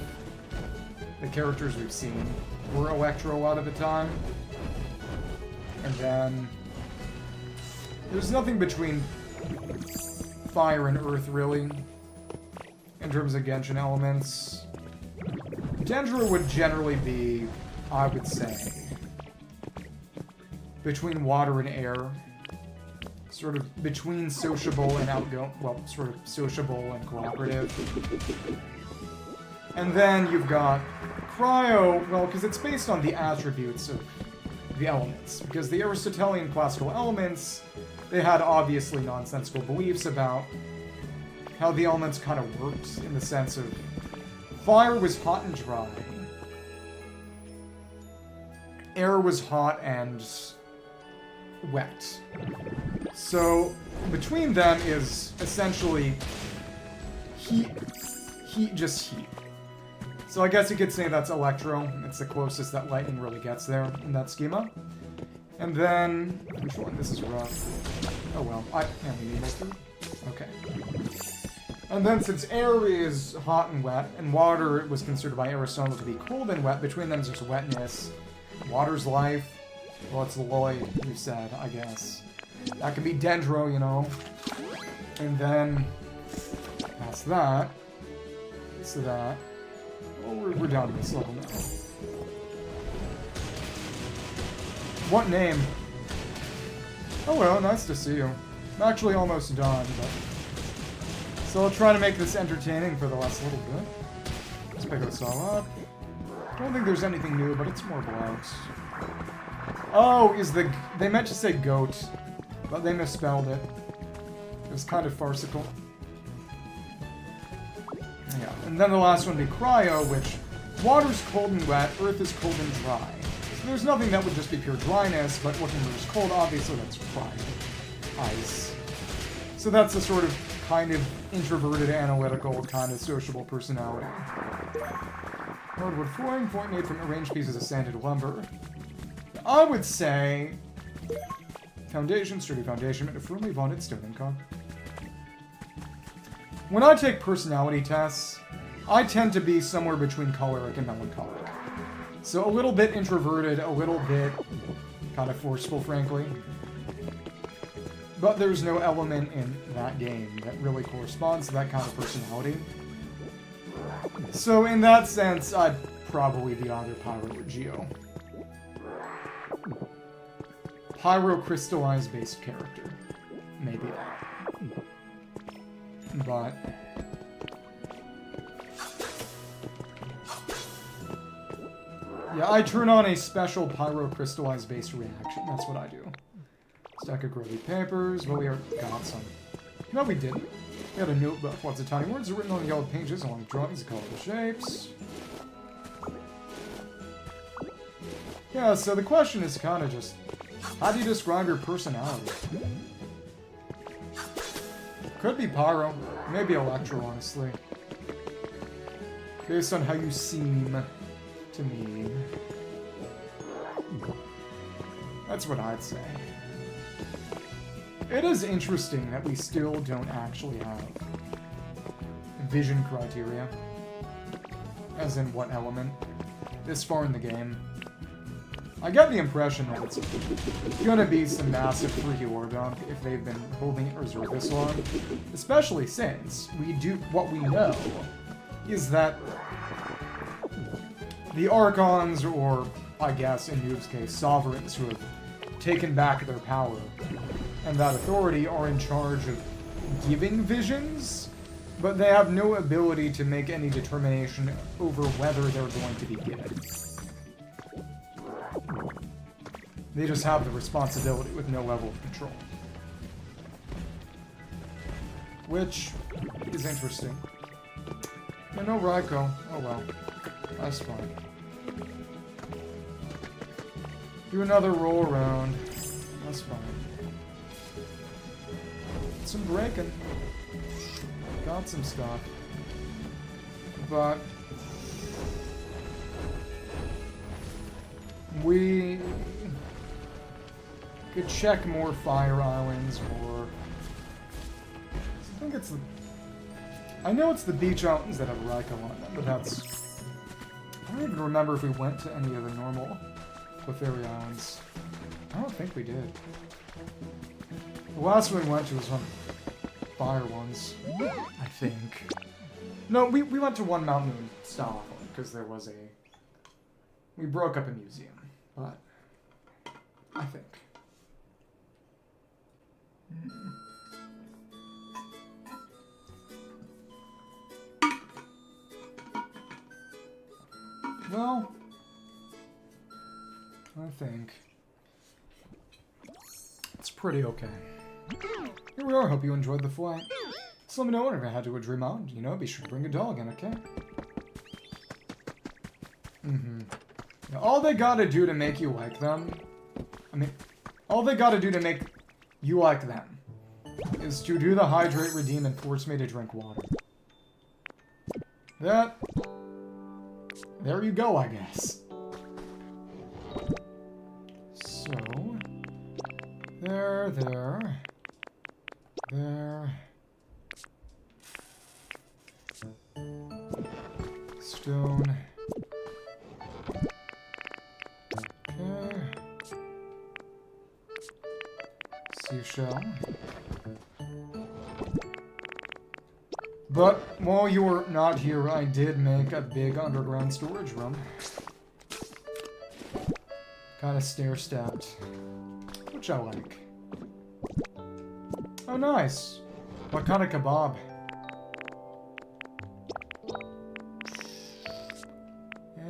the characters we've seen. We're Electro a lot of the time. And then there's nothing between fire and earth, really, in terms of Genshin elements. Dendro would generally be, I would say, between water and air. Sort of between sociable and outgoing, well, sort of sociable and cooperative. And then you've got Cryo, well, because it's based on the attributes of the elements. Because the Aristotelian classical elements, they had obviously nonsensical beliefs about how the elements kind of worked, in the sense of fire was hot and dry. Air was hot and wet. So, between them is essentially heat, just heat. So I guess you could say that's Electro. It's the closest that lightning really gets there in that schema. And then, which one? This is rough. Oh well, we need this through? Okay. And then since air is hot and wet, and water was considered by Aristotle to be cold and wet, between them there's wetness. Water's life. Well, it's Lloyd, you said, I guess. That could be Dendro, you know. And then, past that, so that. Oh, we're down to this level now. What name? Oh well, nice to see you. I'm actually almost done, but... So I'll try to make this entertaining for the last little bit. Let's pick this all up. Don't think there's anything new, but it's more blogs. Oh, they meant to say goat, but they misspelled it. It was kind of farcical. Yeah, and then the last one would be Cryo, which water's cold and wet, earth is cold and dry. So there's nothing that would just be pure dryness, but what is cold, obviously that's fire. Ice. So that's a sort of kind of introverted, analytical, kind of sociable personality. Hardwood flooring, point made from arranged pieces of sanded lumber. I would say foundation, sturdy foundation, and a firmly bonded stone and con. When I take personality tests, I tend to be somewhere between choleric and melancholic. So a little bit introverted, a little bit kind of forceful, frankly. But there's no element in that game that really corresponds to that kind of personality. So in that sense, I'd probably be either Pyro or Geo. Pyro-crystallized based character. Maybe that. But... yeah, I turn on a special pyro-crystallized based reaction. That's what I do. Stack of grody papers. Well, we got some. No, we didn't. We had a notebook. Lots of tiny words written on yellow pages along with drawings of colorful shapes. Yeah, so the question is kind of just, how do you describe your personality? Could be Pyro. Maybe Electro, honestly. Based on how you seem to me. That's what I'd say. It is interesting that we still don't actually have vision criteria. As in what element. This far in the game. I get the impression that it's gonna be some massive freaky war dump if they've been holding it reserved this long. Especially since what we know is that the Archons, or I guess in Noob's case, Sovereigns who have taken back their power and that authority are in charge of giving visions, but they have no ability to make any determination over whether they're going to be given. They just have the responsibility with no level of control. Which is interesting. Yeah, no Raiko. Oh well. That's fine. Do another roll around. That's fine. some breaking. Got some stuff. But we could check more fire islands or I think it's the I know it's the beach islands that have Raikou on them, but that's I don't even remember if we went to any of the normal Clefairy Islands. I don't think we did. The last one we went to was one fire ones, I think. No, we went to one Mountain Moon style one because there was a we broke up a museum, but I think. Well, I think it's pretty okay. Here we are, hope you enjoyed the flight. Just let me know if I had to a Dream Island, you know, be sure to bring a dog in, okay? Now, all they gotta do to make you like them, all they gotta do to make you like them is to do the hydrate, redeem, and force me to drink water. There you go, I guess. So, there. Stone. Okay. Seashell. But while you were not here, I did make a big underground storage room. Kind of stair-stepped, which I like. Oh, nice. What kind of kebab?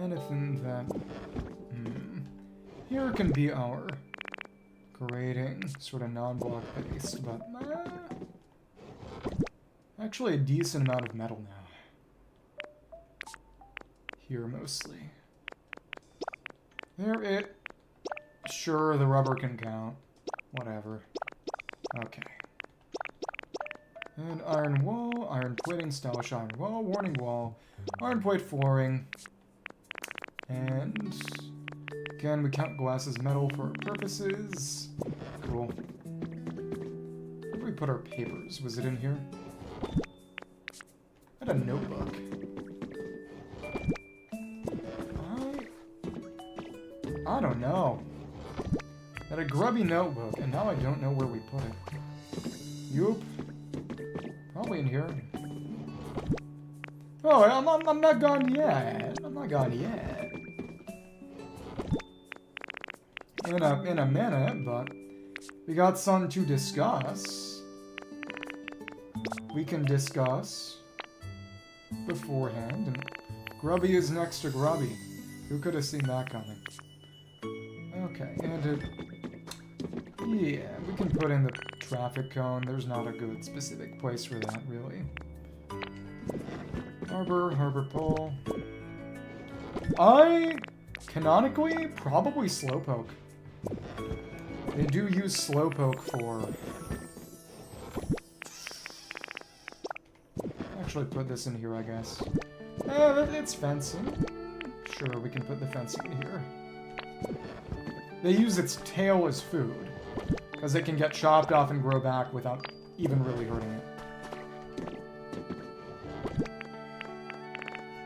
Anything that... Here can be our grading, sort of non-block based, but... actually a decent amount of metal now. Here, mostly. Sure, the rubber can count. Whatever. Okay. And iron wall, iron plating, stylish iron wall, warning wall, iron plate flooring. And again, we count glass as metal for our purposes. Cool. Where did we put our papers? Was it in here? I had a notebook. I don't know. I had a grubby notebook, and now I don't know where we put it. Yoop. Probably in here. Oh, I'm not gone yet. I'm not gone yet. In a minute, but we got some to discuss. We can discuss beforehand, and Grubby is next to Grubby. Who could have seen that coming? Okay, and yeah, we can put in the traffic cone. There's not a good specific place for that, really. Harbor pole. Canonically, probably Slowpoke. They do use Slowpoke for... Actually put this in here, I guess. It's fencing. Sure, we can put the fencing in here. They use its tail as food, because it can get chopped off and grow back without even really hurting it.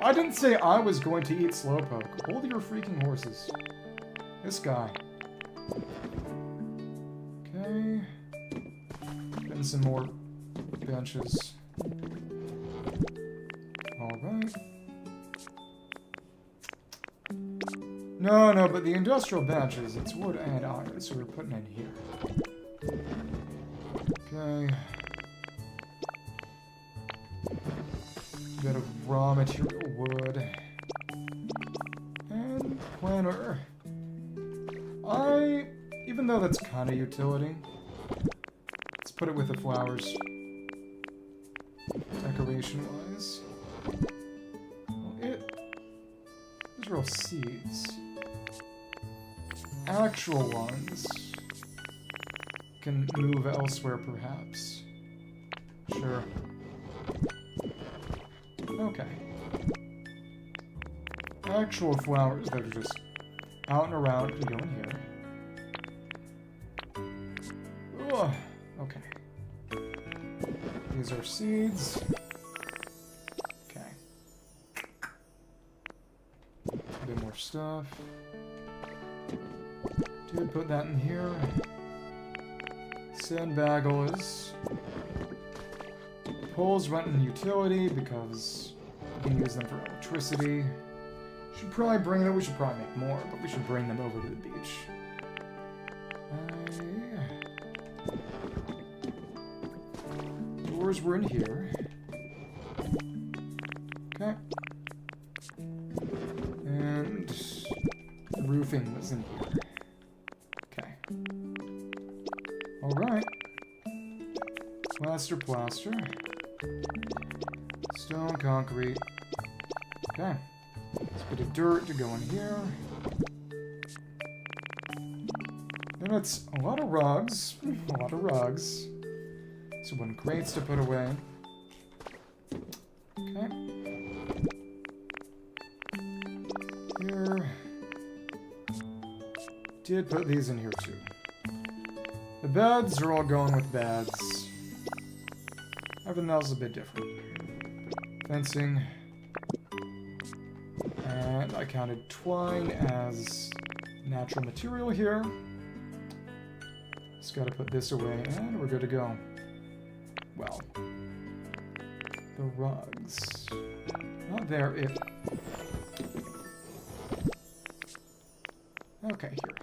I didn't say I was going to eat Slowpoke. Hold your freaking horses. This guy. Okay. Getting some more benches. Alright. No, but the industrial benches, it's wood and iron, so we're putting it here. Okay. Bit of raw material wood. And planter. Even though that's kind of utility, let's put it with the flowers. Decoration-wise. Those are all seeds. Actual ones can move elsewhere, perhaps. Sure. Okay. Actual flowers that are just out and around can go in here. Ugh. Okay. These are seeds. Okay. A bit more stuff. Did put that in here. Sandbagels. Poles went in utility because we can use them for electricity. Should probably bring them. We should probably make more, but we should bring them over to the beach. Doors were in here. Okay. And the roofing was in here. Okay. Alright. Plaster. Stone, concrete. Okay. Let's put a dirt to go in here. Then it's a lot of rugs. So one crates to put away. Okay. Here. Did put these in here too. The beds are all going with beds. Everything else is a bit different. Fencing. And I counted twine as natural material here. Just gotta put this away and we're good to go. Well, the rugs. Not there, it... Okay, here.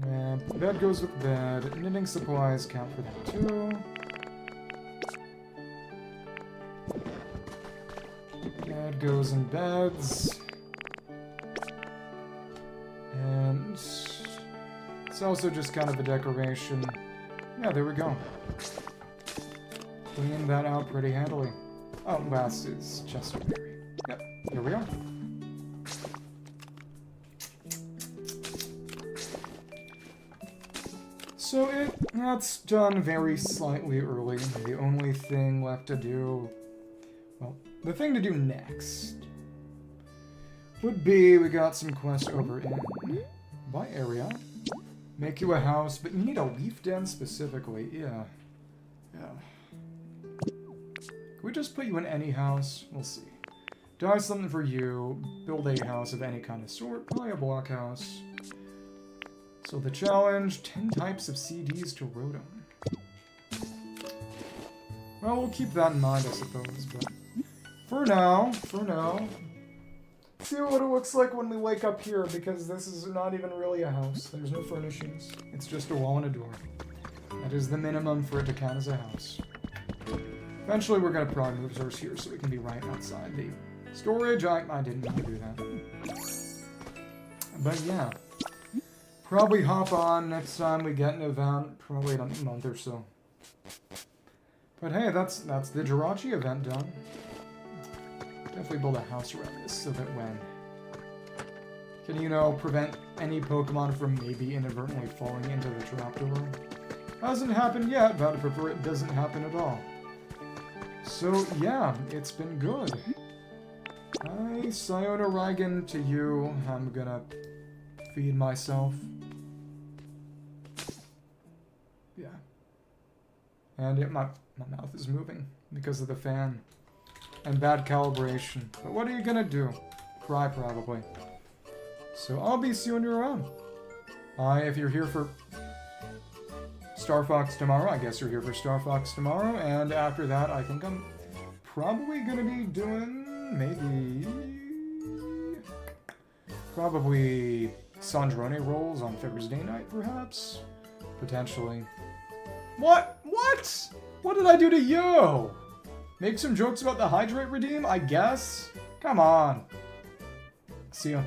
And bed goes with bed. Knitting supplies count for that too. Bed goes in beds. And it's also just kind of a decoration. Yeah, there we go. Clean that out pretty handily. Oh, last is Chesterberry. Yep, here we are. So that's done very slightly early. The only thing left to do... Well, the thing to do next would be we got some quests over in by area. Make you a house, but you need a leaf den specifically. Yeah. Can we just put you in any house? We'll see. Dye something for you. Build a house of any kind of sort. Probably a block house. So the challenge, 10 types of CDs to Rotom. Well, we'll keep that in mind, I suppose, but for now, see what it looks like when we wake up here, because this is not even really a house. There's no furnishings. It's just a wall and a door. That is the minimum for it to count as a house. Eventually, we're going to probably move ours here so we can be right outside the storage. I didn't mean to do that. But yeah. Probably hop on next time we get an event, probably in a month or so. But hey, that's the Jirachi event done. Definitely build a house around this so that when... Can, you know, prevent any Pokemon from maybe inadvertently falling into the trapdoor. Hasn't happened yet, but I prefer it doesn't happen at all. So yeah, it's been good. Hi, Sayonara to you. I'm gonna feed myself. Yeah. And my mouth is moving because of the fan. And bad calibration. But what are you gonna do? Cry, probably. So I'll be seeing you around. If you're here for Star Fox tomorrow, I guess you're here for Star Fox tomorrow. And after that, I think I'm probably gonna be doing maybe... Probably Sandrone rolls on Thursday night, perhaps? Potentially. What? What? What did I do to you? Make some jokes about the Hydrate redeem, I guess? Come on. See ya.